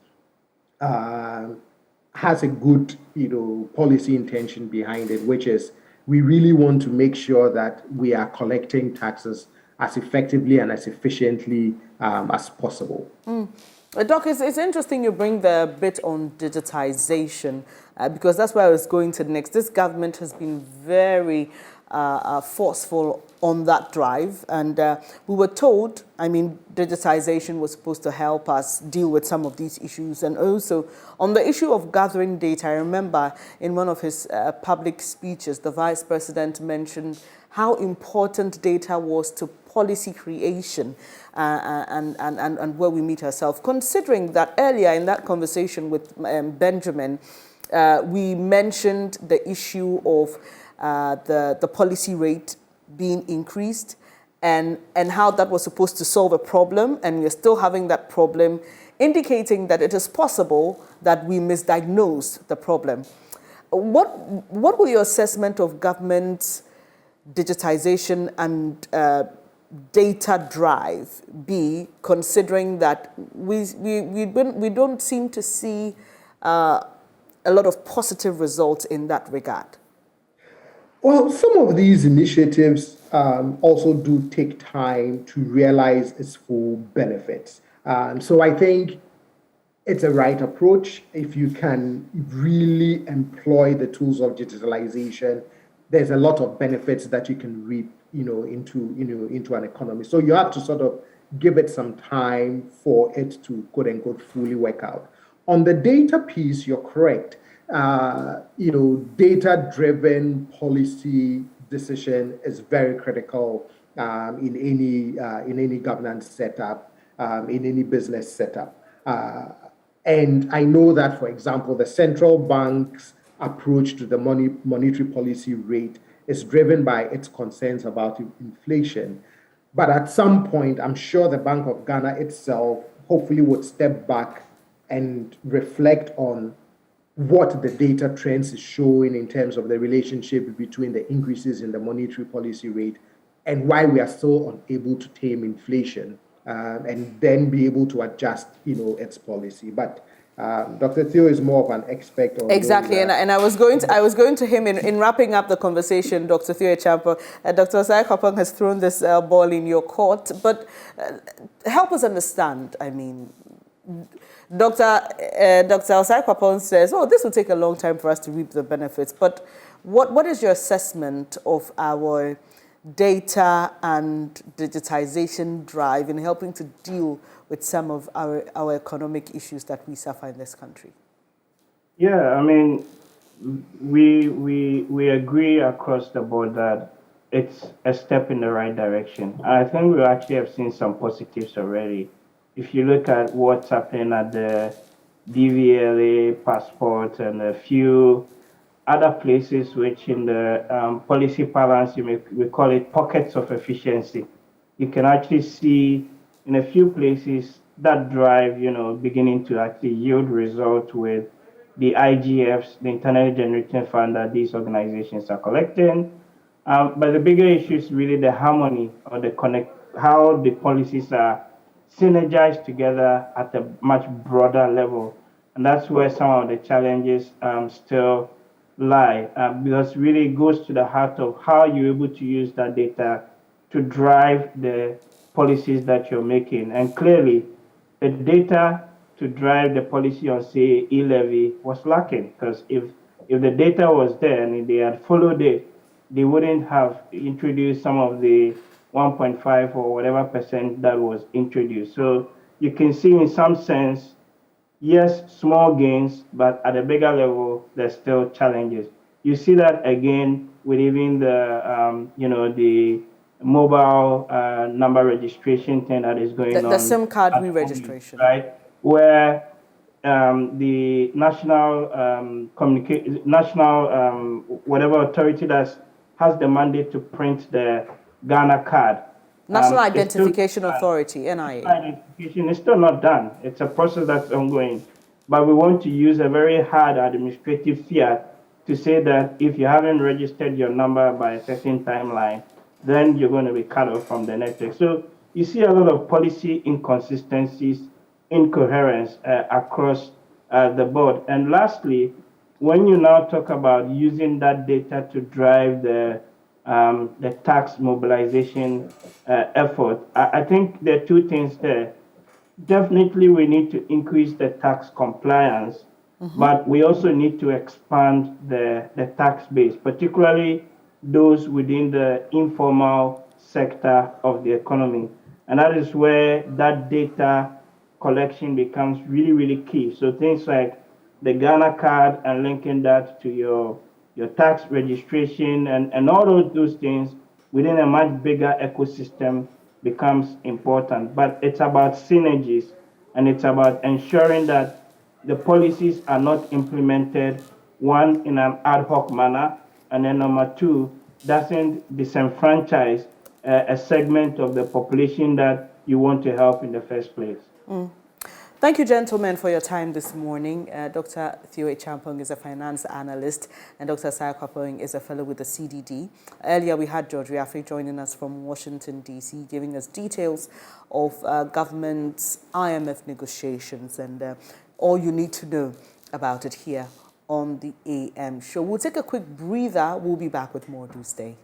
has a good, policy intention behind it, which is we really want to make sure that we are collecting taxes as effectively and as efficiently as possible. Doc, it's interesting you bring the bit on digitization because that's where I was going to next. This government has been very forceful on that drive, and we were told, digitization was supposed to help us deal with some of these issues. And also on the issue of gathering data, I remember in one of his public speeches, the Vice President mentioned how important data was to policy creation and where we meet ourselves. Considering that earlier in that conversation with Benjamin, we mentioned the issue of the policy rate being increased and how that was supposed to solve a problem, and we're still having that problem, indicating that it is possible that we misdiagnose the problem. What will your assessment of government's digitization and data drive be, considering that we don't seem to see a lot of positive results in that regard? Well, some of these initiatives also do take time to realize its full benefits. So I think it's a right approach. If you can really employ the tools of digitalization, there's a lot of benefits that you can reap, into an economy. So you have to sort of give it some time for it to, quote unquote, fully work out. On the data piece, you're correct. Data-driven policy decision is very critical in any governance setup, in any business setup. And I know that, for example, the central bank's approach to the monetary policy rate is driven by its concerns about inflation. But at some point, I'm sure the Bank of Ghana itself hopefully would step back and reflect on what the data trends is showing in terms of the relationship between the increases in the monetary policy rate and why we are still unable to tame inflation, and then be able to adjust, its policy. But Dr. Theo is more of an expert on exactly, those, and I was going to him in wrapping up the conversation, Dr. Theo Achampong. Dr. Osai Kwapong has thrown this ball in your court, but help us understand. I mean, Dr. Osai Kwapong says, "Oh, this will take a long time for us to reap the benefits." But what is your assessment of our data and digitization drive in helping to deal with some of our economic issues that we suffer in this country? Yeah, I mean, we agree across the board that it's a step in the right direction. I think we actually have seen some positives already. If you look at what's happening at the DVLA passport and a few other places which in the policy balance, we call it pockets of efficiency. You can actually see in a few places that drive, beginning to actually yield results with the IGFs, the internally generated fund that these organizations are collecting. But the bigger issue is really the harmony or how the policies are synergized together at a much broader level. And that's where some of the challenges still lie, because really it goes to the heart of how you're able to use that data to drive the policies that you're making. And clearly, the data to drive the policy on, say, e-levy was lacking, because if the data was there and if they had followed it, they wouldn't have introduced some of the 1.5 or whatever % that was introduced. So you can see in some sense, yes, small gains, but at a bigger level, there's still challenges. You see that again with even the, the mobile number registration thing that is going on. The SIM card re-registration. Right, where the national whatever authority that has the mandate to print the Ghana card. National Identification Authority, NIA. Identification is still not done. It's a process that's ongoing. But we want to use a very hard administrative fiat to say that if you haven't registered your number by a certain timeline, then you're going to be cut off from the network. So you see a lot of policy inconsistencies, incoherence across the board. And lastly, when you now talk about using that data to drive the tax mobilization effort, I think there are two things there. Definitely, we need to increase the tax compliance, but we also need to expand the tax base, particularly those within the informal sector of the economy. And that is where that data collection becomes really, really key. So things like the Ghana card and linking that to your tax registration and all of those things within a much bigger ecosystem becomes important. But it's about synergies, and it's about ensuring that the policies are not implemented, one, in an ad hoc manner, and then number two, doesn't disenfranchise a segment of the population that you want to help in the first place. Thank you, gentlemen, for your time this morning. Dr. Theo Achampong is a finance analyst, and Dr. Osai Kwapong is a fellow with the CDD. Earlier, we had George Riafe joining us from Washington, D.C., giving us details of government's IMF negotiations and all you need to know about it here on the AM show. We'll take a quick breather. We'll be back with more. Do stay.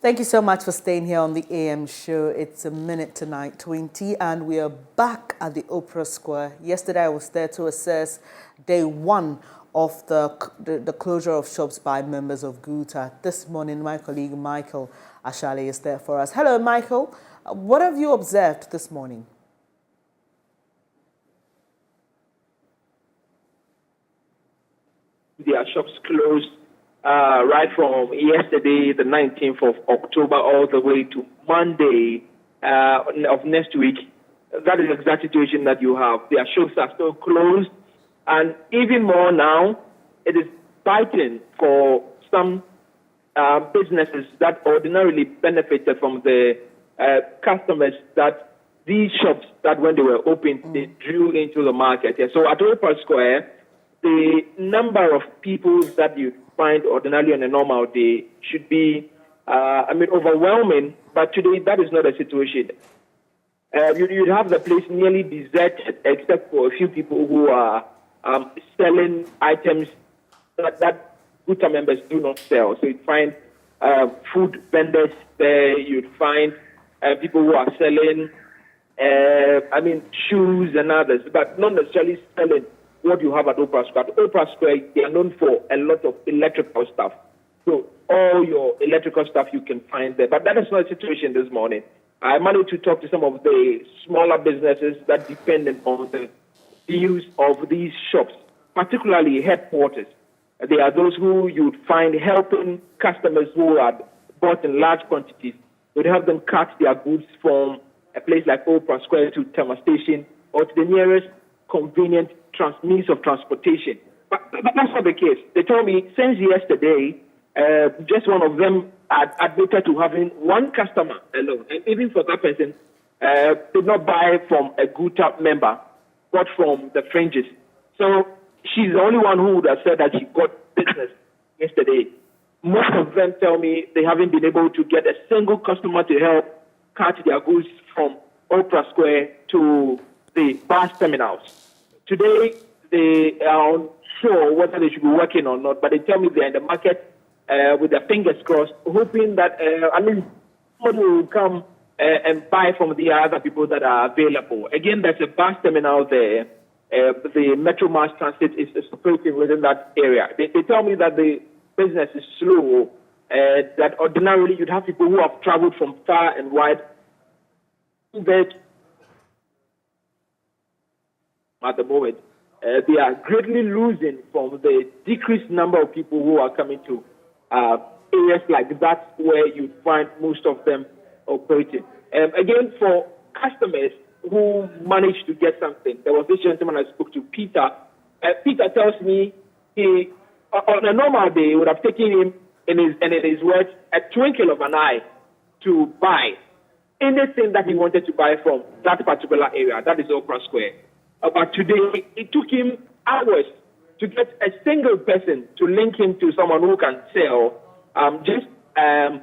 Thank you so much for staying here on the AM show. It's 20 and we are back at the Opera Square. Yesterday I was there to assess day one of the closure of shops by members of GUTA. This morning my colleague Michael Ashale is there for us. Hello Michael, what have you observed this morning? Their shops closed right from yesterday, the 19th of October, all the way to Monday of next week. That is the exact situation that you have. Their shops are still closed. And even more now, it is biting for some businesses that ordinarily benefited from the customers that these shops that when they were opened, they drew into the market. Yeah. So at Oprah Square, the number of people that you find ordinarily on a normal day should be, overwhelming. But today, that is not the situation. You'd have the place nearly deserted, except for a few people who are selling items that Guta members do not sell. So you'd find food vendors there. You'd find people who are selling, shoes and others, but not necessarily selling what you have at Oprah Square. At Oprah Square, they are known for a lot of electrical stuff. So all your electrical stuff you can find there. But that is not the situation this morning. I managed to talk to some of the smaller businesses that depend on the use of these shops, particularly headquarters. They are those who you'd find helping customers who had bought in large quantities. You'd have them cart their goods from a place like Oprah Square to Tama Station or to the nearest convenient means of transportation. But that's not the case. They told me since yesterday, just one of them had admitted to having one customer alone. And even for that person, did not buy from a Guta member, but from the fringes. So she's the only one who would have said that she got business yesterday. Most of them tell me they haven't been able to get a single customer to help cart their goods from Oprah Square to the bus terminals. Today, they are unsure whether they should be working or not, but they tell me they're in the market with their fingers crossed, hoping that somebody will come and buy from the other people that are available. Again, there's a bus terminal there. The Metro Mass Transit is operating within that area. They tell me that the business is slow, that ordinarily you'd have people who have traveled from far and wide. But at the moment, they are greatly losing from the decreased number of people who are coming to areas like that where you find most of them operating. Again, for customers who managed to get something, there was this gentleman I spoke to, Peter. Peter tells me he, on a normal day, would have taken him, in his words, a twinkle of an eye to buy anything that he wanted to buy from that particular area, that is Oprah Square. But today, it took him hours to get a single person to link him to someone who can sell just an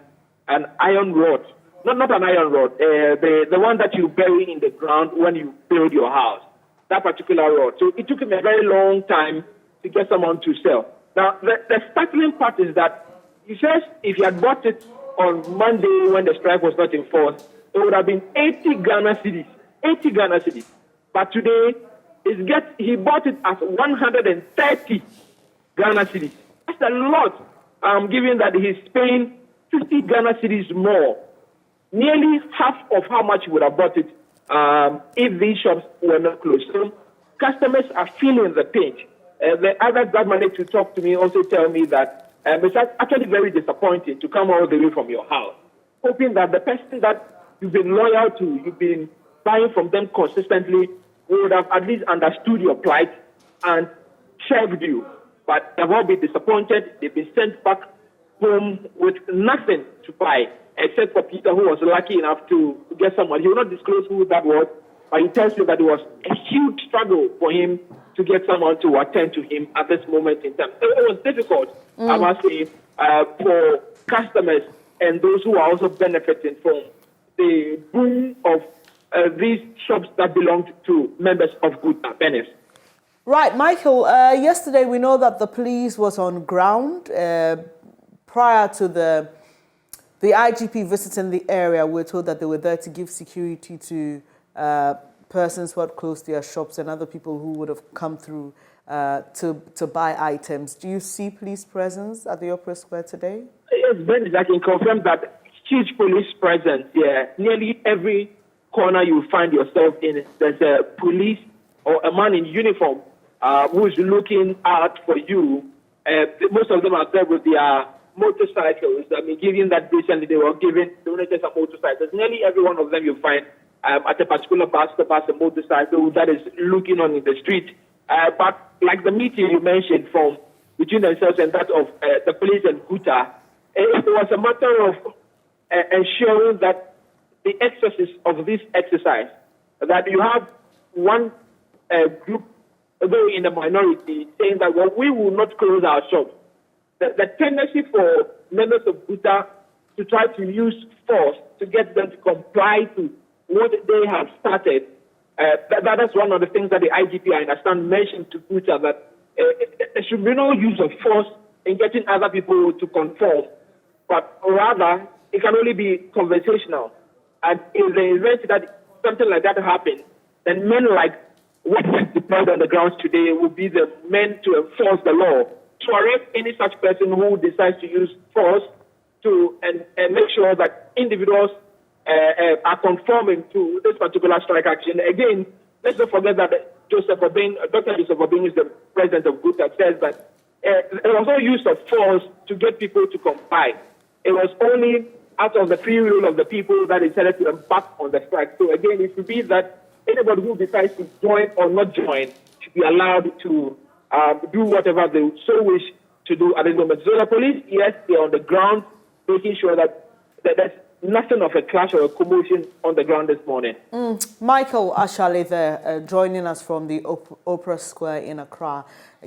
iron rod. Not an iron rod, the one that you bury in the ground when you build your house, that particular rod. So it took him a very long time to get someone to sell. Now, the startling part is that he says if he had bought it on Monday when the strike was not enforced, it would have been 80 Ghana cedis. 80 Ghana cedis. But today, he bought it at 130 Ghana cedis. That's a lot, given that he's paying 50 Ghana cedis more. Nearly half of how much he would have bought it if these shops were not closed. So customers are feeling the pinch. The others that managed to talk to me also tell me that it's actually very disappointing to come all the way from your house, hoping that the person that you've been loyal to, you've been buying from them consistently, would have at least understood your plight and shared you. But they've all been disappointed. They've been sent back home with nothing to buy, except for Peter, who was lucky enough to get someone. He will not disclose who that was, but he tells you that it was a huge struggle for him to get someone to attend to him at this moment in time. So it was difficult, I must say, for customers and those who are also benefiting from the boom of these shops that belonged to members of Guta Benes. Right, Michael, yesterday we know that the police was on ground prior to the IGP visiting the area. We're told that they were there to give security to persons who had closed their shops and other people who would have come through to buy items. Do you see police presence at the Oprah Square today? Yes, Ben, I can confirm that huge police presence here. Nearly every corner you find yourself in, there's a police or a man in uniform who's looking out for you. Most of them are there with their motorcycles. I mean, given that recently they were given donators a motorcycles. Nearly every one of them you find at a particular bus stop has a motorcycle that is looking on in the street. But like the meeting you mentioned from between themselves and that of the police and Guta. It was a matter of ensuring that the excesses of this exercise, that you have one group, though in the minority, saying that, well, we will not close our shops. The tendency for members of Guta to try to use force to get them to comply to what they have started, that is one of the things that the IGP, I understand, mentioned to Guta, that there should be no use of force in getting other people to conform, but rather it can only be conversational. And in the event that something like that happens, then men like what is deployed on the grounds today will be the men to enforce the law, to arrest any such person who decides to use force to and make sure that individuals are conforming to this particular strike action. Again, let's not forget that Dr. Joseph Obeng is the president of Guta, says that there was no use of force to get people to comply. It was only out of the free will of the people that decided to embark on the strike. So again, it should be that anybody who decides to join or not join should be allowed to do whatever they so wish to do at this moment. So the police, yes, they are on the ground, making sure that there's nothing of a clash or a commotion on the ground this morning. Michael Ashale there, joining us from the Opera Square in Accra,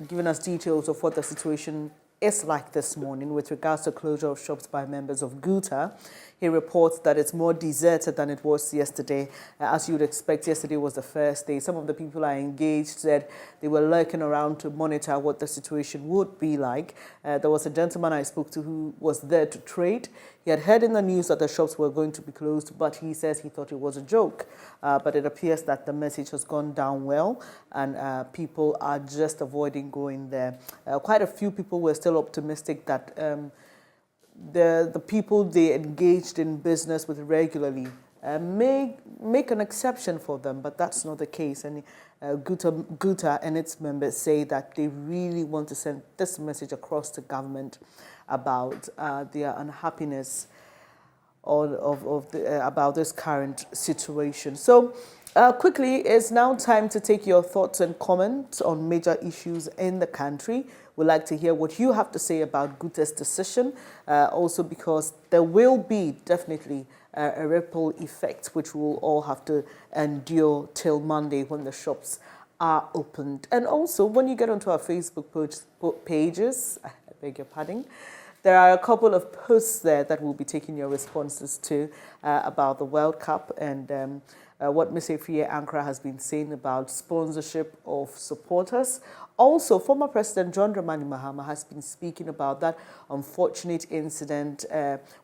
giving us details of what the situation is like this morning with regards to closure of shops by members of Guta. He reports that it's more deserted than it was yesterday. As you would expect, yesterday was the first day. Some of the people I engaged said they were lurking around to monitor what the situation would be like. There was a gentleman I spoke to who was there to trade. He had heard in the news that the shops were going to be closed, but he says he thought it was a joke. But it appears that the message has gone down well, and people are just avoiding going there. Quite a few people were still optimistic that the people they engaged in business with regularly may make an exception for them, but that's not the case. And Guta and its members say that they really want to send this message across to government about their unhappiness about this current situation. So quickly, it's now time to take your thoughts and comments on major issues in the country. We'd like to hear what you have to say about Guta's decision, also because there will be definitely a ripple effect, which we'll all have to endure till Monday when the shops are opened. And also, when you get onto our Facebook pages, I beg your pardon, there are a couple of posts there that we'll be taking your responses to about the World Cup and what Ms. Efie Ankara has been saying about sponsorship of supporters. Also, former President John Dramani Mahama has been speaking about that unfortunate incident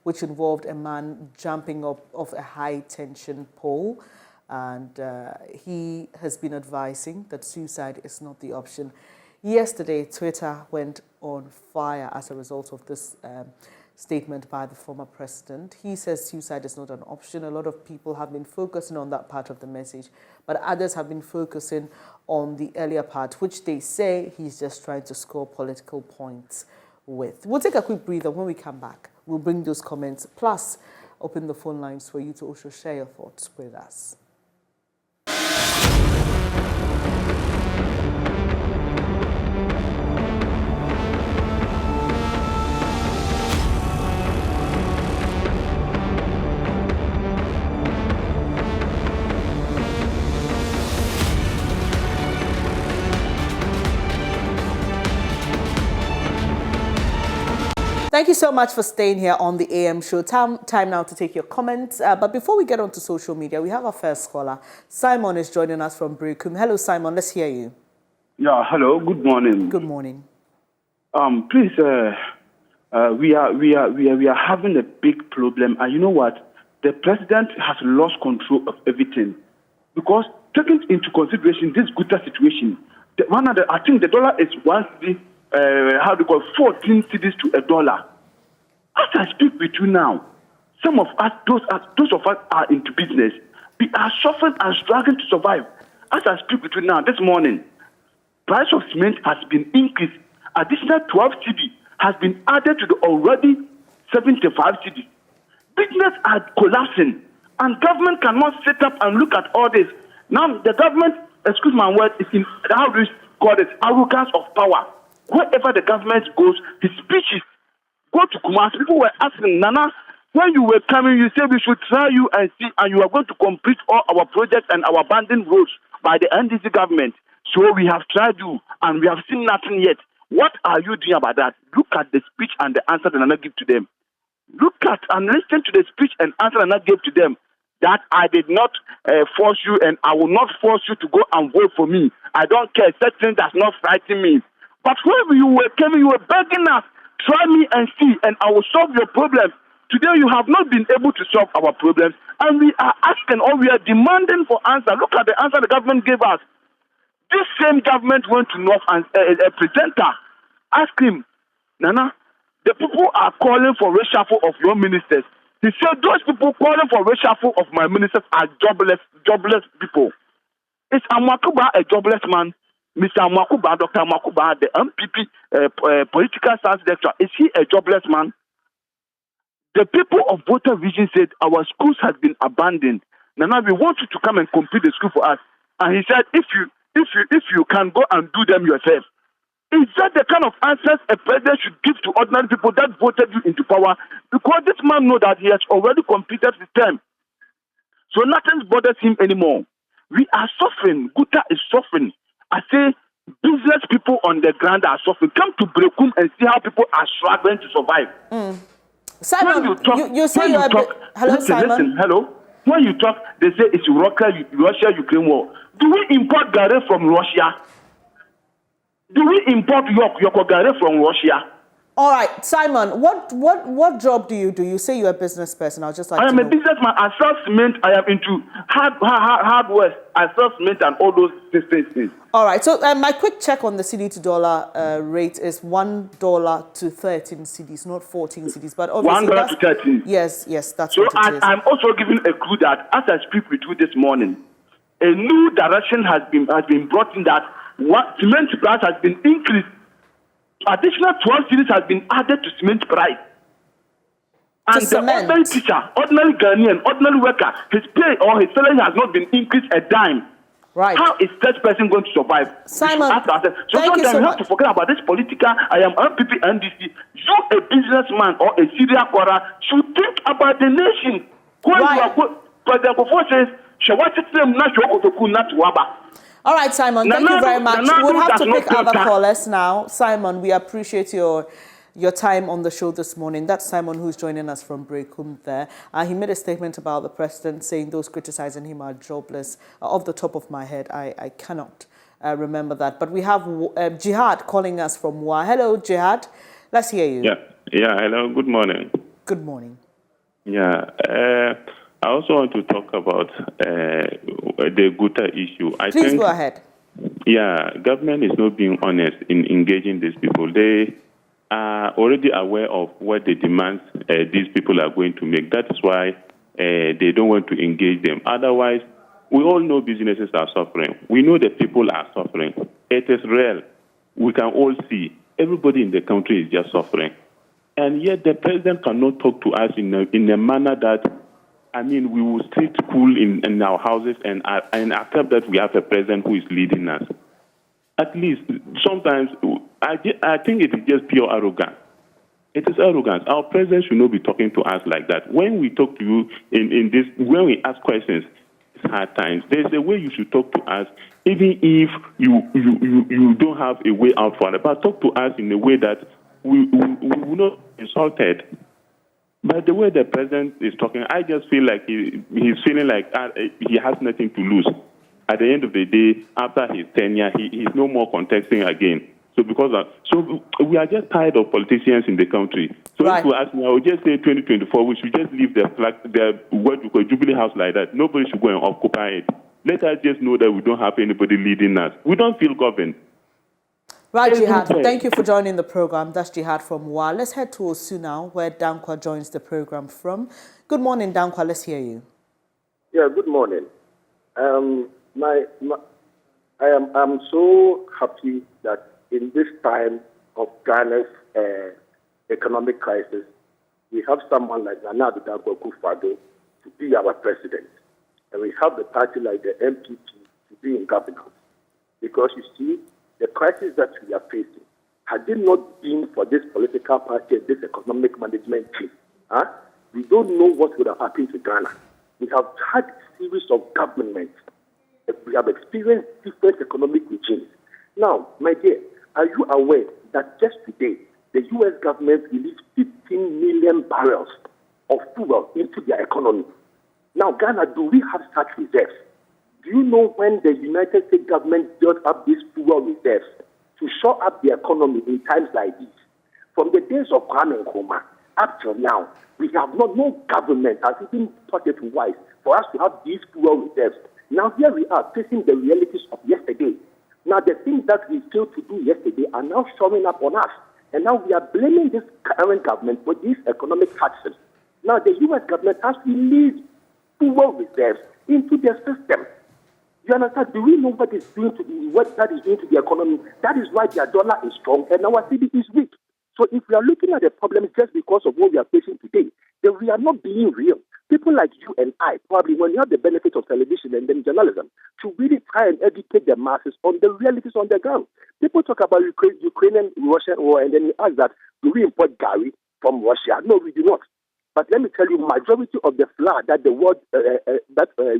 which involved a man jumping up off a high-tension pole. And he has been advising that suicide is not the option. Yesterday, Twitter went on fire as a result of this statement by the former president. He says suicide is not an option. A lot of people have been focusing on that part of the message, but others have been focusing on the earlier part, which they say he's just trying to score political points with. We'll take a quick breather. When we come back, we'll bring those comments, plus open the phone lines for you to also share your thoughts with us. Thank you so much for staying here on the AM show. Time now to take your comments. But before we get onto social media, we have our first caller. Simon is joining us from Brekum. Hello, Simon. Let's hear you. Yeah, hello. Good morning. Good morning. Please, we are having a big problem. And you know what? The president has lost control of everything. Because taking into consideration this Guta situation, I think the dollar is 1 cedi. 14 cedis to $1. As I speak with you now, some of us, those of us are into business. We are suffering and struggling to survive. As I speak with you now, this morning, price of cement has been increased. Additional 12 cedi has been added to the already 75 cedi. Business are collapsing, and government cannot sit up and look at all this. Now the government, excuse my word, is in how do you call it, arrogance of power. Wherever the government goes, his speeches go to Kumasi. People were asking, Nana, when you were coming, you said we should try you and see, and you are going to complete all our projects and our abandoned roads by the NDC government. So we have tried you, and we have seen nothing yet. What are you doing about that? Look at the speech and the answer that Nana give to them. Look at and listen to the speech and answer that Nana gave to them. That I did not force you, and I will not force you to go and vote for me. I don't care. Such thing does not frighten me. But when you were coming, you were begging us, try me and see, and I will solve your problems. Today, you have not been able to solve our problems, and we are asking or we are demanding for answer. Look at the answer the government gave us. This same government went to North and a presenter asked him, Nana, the people are calling for reshuffle of your ministers. He said those people calling for reshuffle of my ministers are jobless people. Is Amakuba a jobless man? Mr. Amakuba, Dr. Amakuba, the MPP political science lecturer, is he a jobless man? The people of Volta region said our schools have been abandoned. Nana, we want you to come and complete the school for us. And he said, if you can go and do them yourself. Is that the kind of answers a president should give to ordinary people that voted you into power? Because this man knows that he has already completed his term. So nothing bothers him anymore. We are suffering. Guta is suffering. I say business people on the ground are suffering. Come to Brekum and see how people are struggling to survive. Simon, you say you're hello, listen, Simon. Listen, hello. When you talk, they say it's Russia-Ukraine war. Do we import Gare from Russia? Do we import Yokogare from Russia? All right, Simon, what job do? You say you're a business person. I'll just like I am a businessman. I sell cement. I am into hard work. I sell cement and all those things. All right, so my quick check on the CD to dollar rate is $1 to 13 CDs, not 14 CDs, but obviously $1 to 13. Yes, that's so what it is. I'm also giving a clue that as I speak with you this morning, a new direction has been brought in that cement price has been increased. Additional 12 CDs has been added to cement price. And the ordinary teacher, ordinary Ghanaian, ordinary worker, his pay or his salary has not been increased a dime. Right. How is such person going to survive? Simon, so sometimes you have to forget about this political. I am MPP NDC. You, a businessman or a serial quarter, should think about the nation. When you are good, President Kofo says, all right, Simon, thank you very much. We'll have to pick other callers now. Simon, we appreciate your time on the show this morning. That's Simon who's joining us from Brekum there. He made a statement about the president saying those criticizing him are jobless. Off the top of my head, I cannot remember that. But we have Jihad calling us from Wa. Hello, Jihad. Let's hear you. Yeah. Hello, good morning. Good morning. Yeah. I also want to talk about the Guta issue. Please go ahead. Yeah, government is not being honest in engaging these people. They are already aware of what the demands these people are going to make. That is why they don't want to engage them. Otherwise, we all know businesses are suffering. We know that people are suffering. It is real. We can all see. Everybody in the country is just suffering. And yet the president cannot talk to us in a manner that, we will sit cool in our houses and accept that we have a president who is leading us. At least, sometimes, I think it is just pure arrogance. It is arrogance. Our president should not be talking to us like that. When we talk to you in this, when we ask questions, it's hard times. There's a way you should talk to us, even if you don't have a way out for it. But talk to us in a way that we will not be insulted. But the way the president is talking, I just feel like he's feeling like he has nothing to lose. At the end of the day, after his tenure, he's no more contesting again. So we are just tired of politicians in the country. So if you ask me, I would just say 2024, we should just leave the what we call Jubilee House like that. Nobody should go and occupy it. Let us just know that we don't have anybody leading us. We don't feel governed. Right, Jihad. Thank you for joining the program. That's Jihad from Wa. Let's head to Osu now, where Dankwa joins the program from. Good morning, Dankwa. Let's hear you. Yeah, good morning. I'm so happy that in this time of Ghana's economic crisis, we have someone like Nana Dankwa Akufo-Addo to be our president, and we have the party like the MPP to be in governance. Because you see, the crisis that we are facing had it not been for this political party and this economic management team, we don't know what would have happened to Ghana. We have had a series of governments. We have experienced different economic regimes. Now, my dear, are you aware that just today, the U.S. government released 15 million barrels of fuel into their economy? Now, Ghana, do we have such reserves? Do you know when the United States government built up these fuel reserves to shore up the economy in times like these? From the days of Kwame Nkrumah up till now, we have no government has even thought it wise for us to have these fuel reserves. Now here we are facing the realities of yesterday. Now the things that we failed to do yesterday are now showing up on us. And now we are blaming this current government for these economic hardships. Now the U.S. government has released fuel reserves into their system. You understand? Do we know what that is doing to the economy? That is why their dollar is strong and our cedi is weak. So if we are looking at the problem just because of what we are facing today, then we are not being real. People like you and I, probably when you have the benefit of television and then journalism, to really try and educate the masses on the realities on the ground. People talk about Ukrainian-Russian war, and then you ask that, do we import Gary from Russia? No, we do not. But let me tell you, majority of the flour that the world,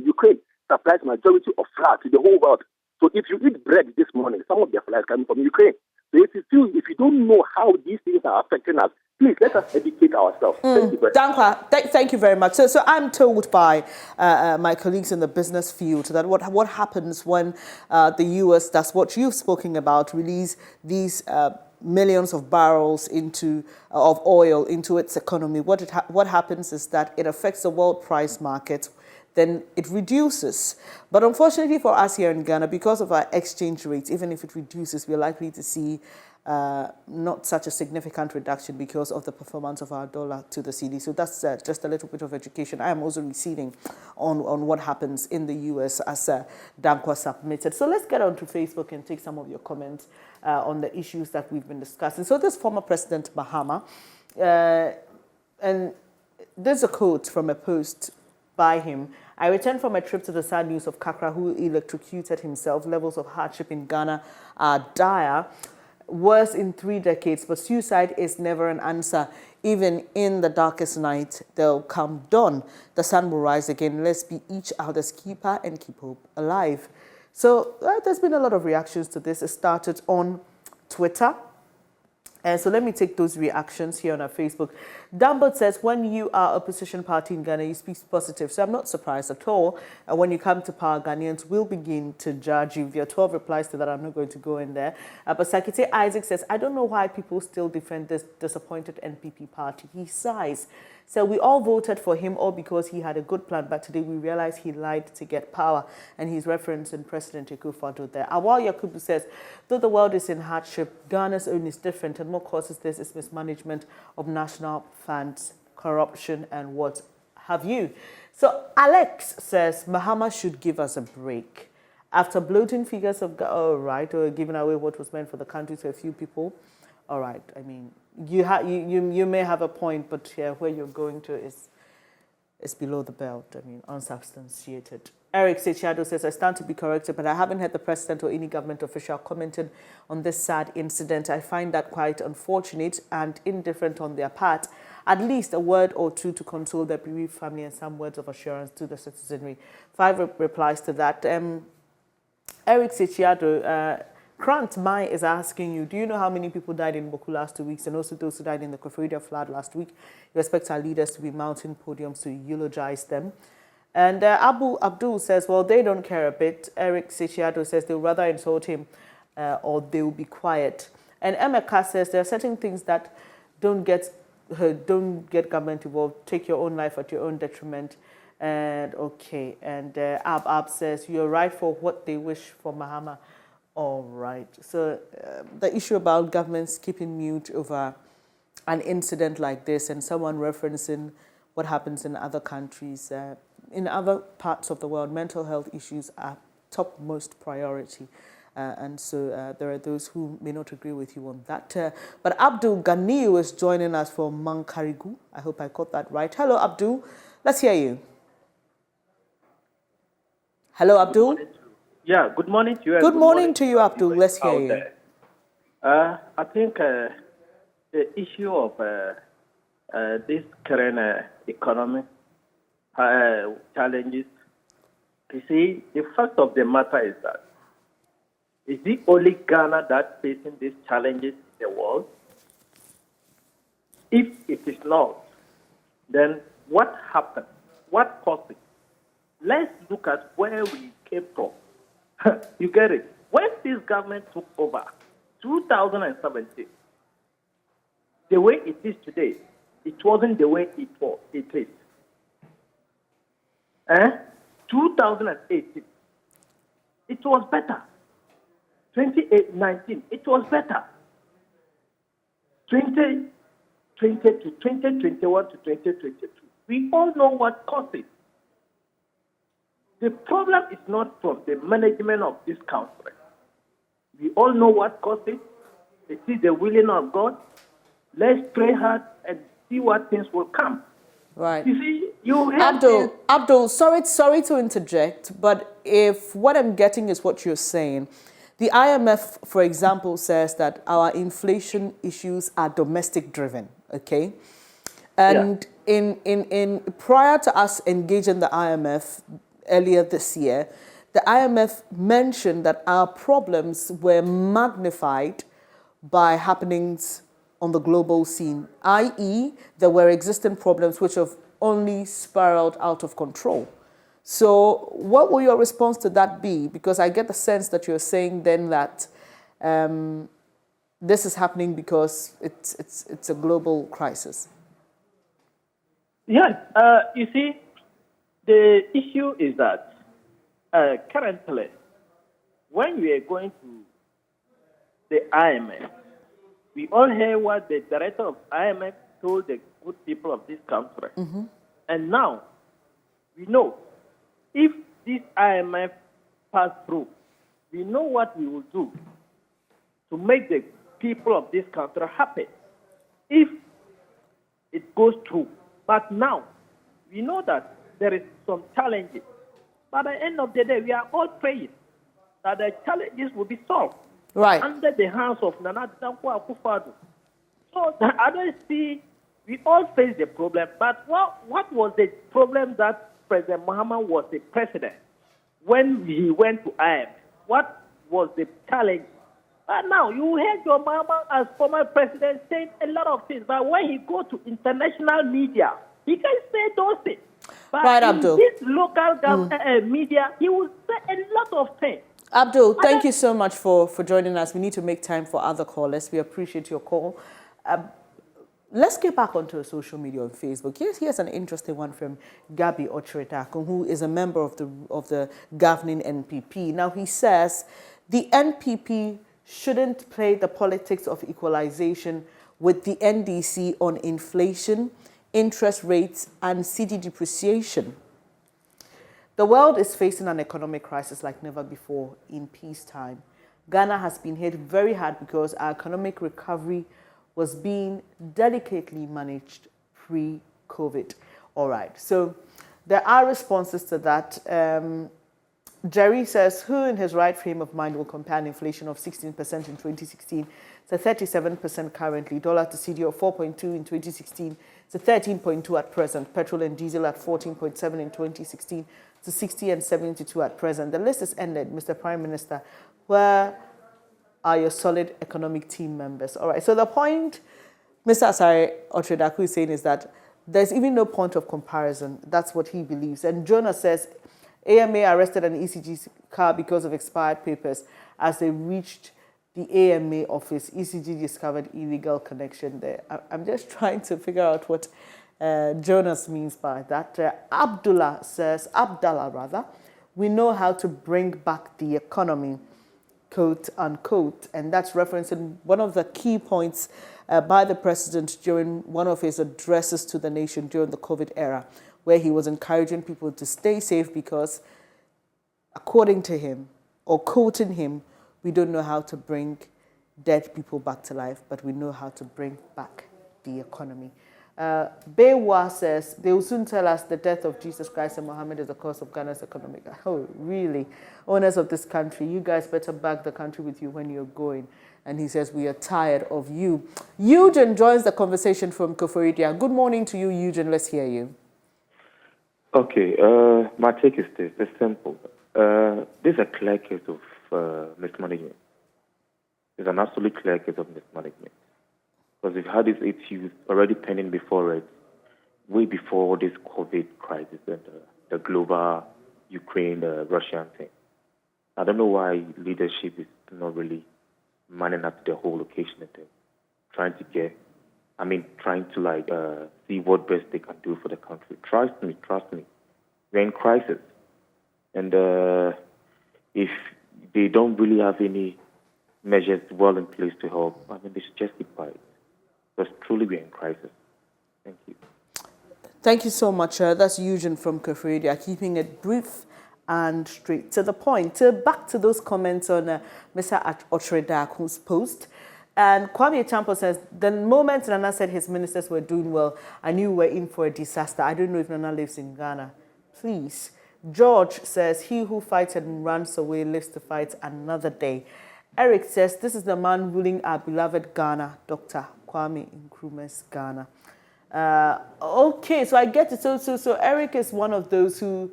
Ukraine supplies majority of flour to the whole world. So if you eat bread this morning, some of the flour is coming from Ukraine. So if you don't know how these things are affecting us, please let us educate ourselves. Thank you very much. Thank you very much. So I'm told by my colleagues in the business field that what happens when the U.S. does what you've spoken about, release these millions of barrels of oil into its economy. What happens is that it affects the world price market. Then it reduces. But unfortunately for us here in Ghana, because of our exchange rates, even if it reduces, we're likely to see not such a significant reduction because of the performance of our dollar to the cedi. So that's just a little bit of education. I am also receiving on what happens in the U.S. as Dankwa submitted. So let's get on to Facebook and take some of your comments on the issues that we've been discussing. So this former President Mahama, and there's a quote from a post by him. I returned from a trip to the sad news of Kakra, who electrocuted himself. Levels of hardship in Ghana are dire. Worse in 3 decades, but suicide is never an answer. Even in the darkest night, there'll come dawn. The sun will rise again. Let's be each other's keeper and keep hope alive. So there's been a lot of reactions to this. It started on Twitter. So let me take those reactions here on our Facebook. Dumbot says, when you are opposition party in Ghana, you speak positive. So I'm not surprised at all. And when you come to power, Ghanaians will begin to judge you. There are 12 replies to that. I'm not going to go in there. But Sakite Isaac says, I don't know why people still defend this disappointed NPP party. He sighs. So we all voted for him all because he had a good plan, but today we realize he lied to get power. And he's referencing President Akufo-Addo there. Awal Yakubu says, though the world is in hardship, Ghana's own is different, and what causes this is mismanagement of national funds, corruption, and what have you. So Alex says, Mahama should give us a break. After bloating figures of, or giving away what was meant for the country to a few people, all right, I mean, you may have a point, but where you're going to is below the belt. I mean, unsubstantiated. Eric Sechiado says, I stand to be corrected, but I haven't heard the president or any government official commented on this sad incident. I find that quite unfortunate and indifferent on their part. At least a word or two to console the bereaved family and some words of assurance to the citizenry. 5 replies to that. Eric Sechiado, Grant Mai is asking you, do you know how many people died in Boku last 2 weeks and also those who died in the Koforidua flood last week? You expect our leaders to be mounting podiums to eulogize them. And Abu Abdul says, well, they don't care a bit. Eric Sechiado says they'll rather insult him or they'll be quiet. And Emeka says there are certain things that don't get government involved. Take your own life at your own detriment. And okay. And Ab says, you're right for what they wish for Mahama. All right. So the issue about governments keeping mute over an incident like this and someone referencing what happens in other countries, in other parts of the world, mental health issues are topmost priority. And so there are those who may not agree with you on that. But Abdul Ganiyu is joining us from Mankarigu. I hope I got that right. Hello, Abdul. Let's hear you. Hello, Abdul. Yeah, good morning to you. Good morning to you, Abdul. Let's hear you. I think the issue of this current economic challenges, you see, the fact of the matter is that is it only Ghana that's facing these challenges in the world? If it is not, then what happened? What caused it? Let's look at where we came from. You get it? When this government took over, 2017, the way it is today, it wasn't the way it is. 2018, it was better. 2019, it was better. 2020 to 2021 to 2022, we all know what caused it. The problem is not from the management of this country. We all know what caused it. It is the willing of God. Let's pray hard and see what things will come. Right. You see, you have Abdul, sorry to interject, but if what I'm getting is what you're saying, the IMF, for example, says that our inflation issues are domestic driven, okay? And in prior to us engaging the IMF earlier this year, the IMF mentioned that our problems were magnified by happenings on the global scene, i.e. there were existing problems which have only spiraled out of control. So what will your response to that be? Because I get the sense that you're saying then that this is happening because it's a global crisis. Yes, you see, the issue is that currently, when we are going to the IMF, we all hear what the director of IMF told the good people of this country. Mm-hmm. And now, we know, if this IMF pass through, we know what we will do to make the people of this country happy if it goes through. But now, we know that there is some challenges. But at the end of the day, we are all praying that the challenges will be solved. Right. Under the hands of Nana Akufo-Addo. So I don't see, we all face the problem, but what was the problem that President Mahama was the president when he went to IMF? What was the challenge? But now you heard your Mahama as former president saying a lot of things, but when he go to international media, he can say those things. But right, in Abdul. this local media, he will say a lot of things. Abdul, thank you so much for joining us. We need to make time for other callers. We appreciate your call. Let's get back onto social media on Facebook. Here's an interesting one from Gabi Ochretako, who is a member of the governing NPP. Now, he says the NPP shouldn't play the politics of equalization with the NDC on inflation, interest rates, and cedi depreciation. The world is facing an economic crisis like never before in peacetime. Ghana has been hit very hard because our economic recovery was being delicately managed pre-COVID. All right, so there are responses to that. Jerry says, who in his right frame of mind will compare an inflation of 16% in 2016 to 37% currently, dollar to cedi of 4.2 in 2016 to 13.2 at present, petrol and diesel at 14.7 in 2016 to 60 and 72 at present. The list is ended, Mr. Prime Minister. Where are your solid economic team members? All right, so the point Mr. Asare Ochredaku is saying is that there's even no point of comparison. That's what he believes. And Jonah says, AMA arrested an ECG car because of expired papers. As they reached the AMA office, ECG discovered illegal connection there. I'm just trying to figure out what Jonas means by that. Abdullah says, we know how to bring back the economy, quote unquote, and that's referencing one of the key points by the president during one of his addresses to the nation during the COVID era, where he was encouraging people to stay safe because, according to him, or quoting him, we don't know how to bring dead people back to life, but we know how to bring back the economy. Bewa says, they will soon tell us the death of Jesus Christ and Muhammad is the cause of Ghana's economic. Oh, really? Owners of this country, you guys better back the country with you when you're going. And he says, we are tired of you. Eugene joins the conversation from Koforidia. Good morning to you, Eugene. Let's hear you. Okay, my take is this. It's simple. This is a clear case of mismanagement. It's an absolute clear case of mismanagement. Because we've had these issues already pending before it, way before this COVID crisis and the global Ukraine-Russian thing. I don't know why leadership is not really manning up the whole occasion and trying to see what best they can do for the country. Trust me, we're in crisis. And if they don't really have any measures well in place to help, they should justify it. Because truly we're in crisis. Thank you. Thank you so much. That's Eugene from Koforidia, keeping it brief and straight to the point. Back to those comments on Mr. Otredako's post. And Kwame Champo says, the moment Nana said his ministers were doing well, I knew we were in for a disaster. I don't know if Nana lives in Ghana. Please. George says, he who fights and runs away lives to fight another day. Eric says, this is the man ruling our beloved Ghana, Dr. Kwame Nkrumah's Ghana. Okay, so I get it. So Eric is one of those who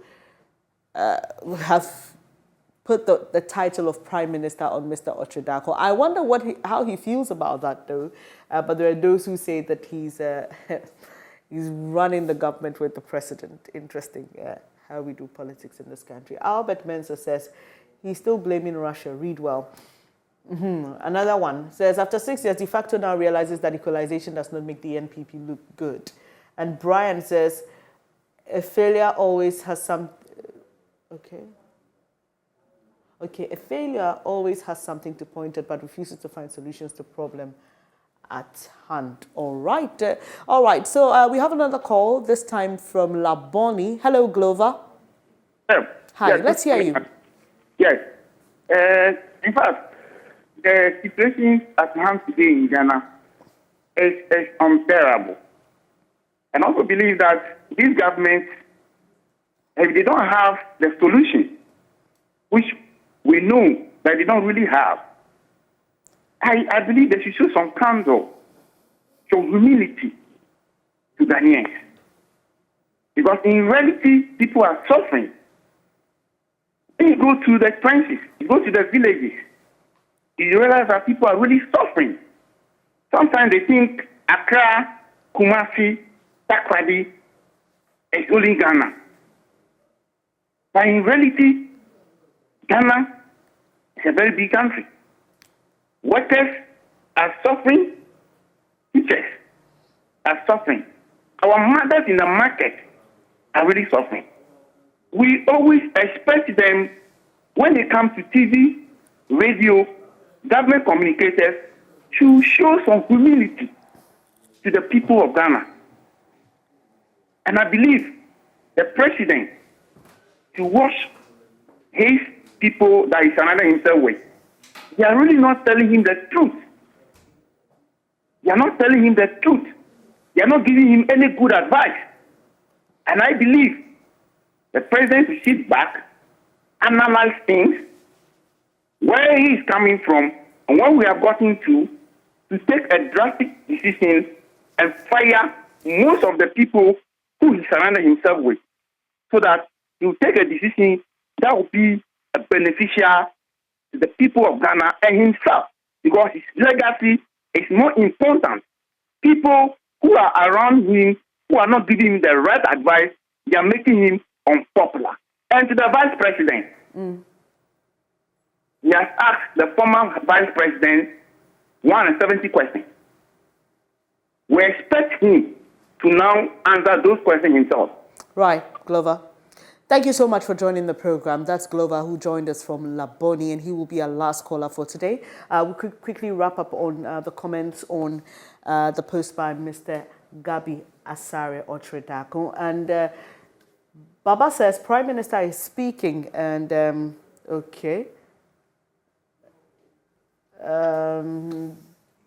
have put the title of Prime Minister on Mr. Otredako. I wonder how he feels about that, though. But there are those who say that he's running the government with the president. Interesting how we do politics in this country. Albert Mensah says he's still blaming Russia. Read well. Another one says, after 6 years, de facto now realizes that equalization does not make the NPP look good. And Brian says, a failure always has some... Okay, a failure always has something to point at, but refuses to find solutions to problem at hand. All right. So we have another call, this time from Laboni. Hello, Glover. Hi, yes, let's hear you. Yes. In fact, the situation at hand today in Ghana is unbearable. And I also believe that these governments, if they don't have the solution, which we know that they don't really have, I believe they should show some candor, some humility to Ghanaians. Because in reality, people are suffering. When you go to the trenches, you go to the villages, you realize that people are really suffering. Sometimes they think Accra, Kumasi, Takoradi is only Ghana. But in reality, Ghana is a very big country. Workers are suffering, teachers are suffering. Our mothers in the market are really suffering. We always expect them, when they come to TV, radio, government communicators, to show some humility to the people of Ghana. And I believe the president to wash his people that is another himself way. They are really not telling him the truth. They are not telling him the truth. They are not giving him any good advice. And I believe the president should sit back, analyze things, where he is coming from, and what we have gotten to take a drastic decision and fire most of the people who he surrounded himself with, so that he will take a decision that will be a beneficial to the people of Ghana and himself, because his legacy is more important. People who are around him, who are not giving him the right advice, they are making him unpopular. And to the vice president, he has asked the former vice president 170 questions. We expect him to now answer those questions himself. Right, Glover. Thank you so much for joining the program. That's Glover, who joined us from Laboni, and he will be our last caller for today. We could quickly wrap up on the comments on the post by Mr. Gabi Asare Otredako. And Baba says, Prime Minister is speaking, and okay.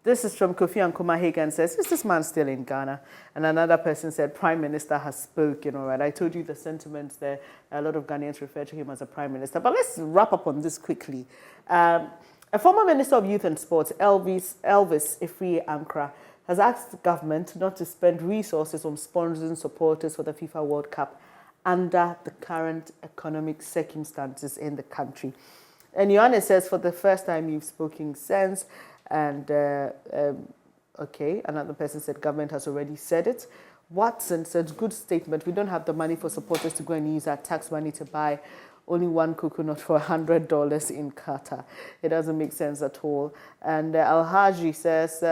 This is from Kofi and Hagan says, is this man still in Ghana? And another person said, Prime Minister has spoken. All right, I told you the sentiments there. A lot of Ghanaians refer to him as a Prime Minister. But let's wrap up on this quickly. A former Minister of Youth and Sports, Elvis Ifri Ankra, has asked the government not to spend resources on sponsoring supporters for the FIFA World Cup under the current economic circumstances in the country. And Ioannis says, for the first time you've spoken sense. And, okay, another person said government has already said it. Watson said, good statement. We don't have the money for supporters to go and use our tax money to buy only one coconut for $100 in Qatar. It doesn't make sense at all. And Al-Haji says,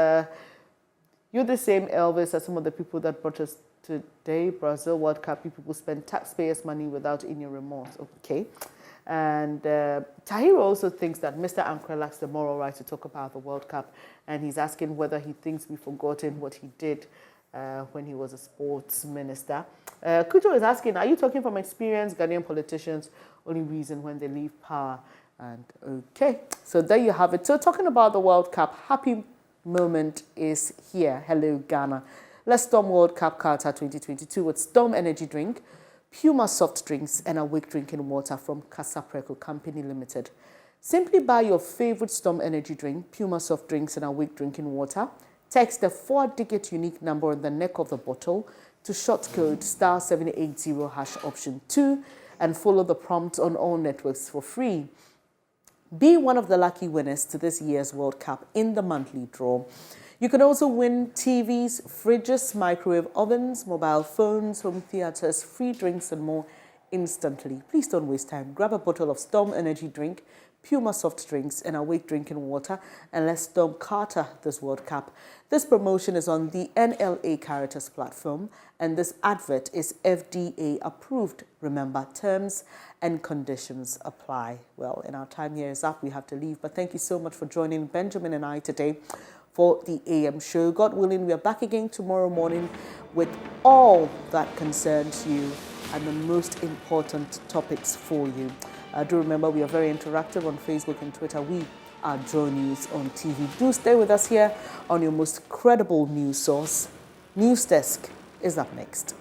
you're the same Elvis as some of the people that brought us today, Brazil World Cup. People spend taxpayers' money without any remorse. Okay. And Tahir also thinks that Mr. Ankra lacks the moral right to talk about the World Cup. And he's asking whether he thinks we've forgotten what he did when he was a sports minister. Kujo is asking, are you talking from experience? Ghanaian politicians only reason when they leave power. And okay, so there you have it. So talking about the World Cup, happy moment is here. Hello, Ghana. Let's storm World Cup Qatar 2022 with Storm Energy Drink, Puma soft drinks, and Awake drinking water from Casapreco Company Limited. Simply buy your favorite Storm Energy drink, Puma soft drinks, and Awake drinking water. Text the 4-digit unique number on the neck of the bottle to short code *780 #2 and follow the prompts on all networks for free. Be one of the lucky winners to this year's World Cup in the monthly draw. You can also win TVs, fridges, microwave ovens, mobile phones, home theaters, free drinks and more instantly. Please don't waste time. Grab a bottle of Storm Energy drink, Puma soft drinks and Awake drinking water, and let's storm Qatar this World Cup. This promotion is on the NLA Caritas platform, and this advert is FDA approved. Remember, terms and conditions apply. Well, and our time here is up. We have to leave, but thank you so much for joining Benjamin and I today for the AM show. God willing, we are back again tomorrow morning with all that concerns you and the most important topics for you. Do remember, we are very interactive on Facebook and Twitter. We are JoyNews on TV. Do stay with us here on your most credible news source. News Desk is up next.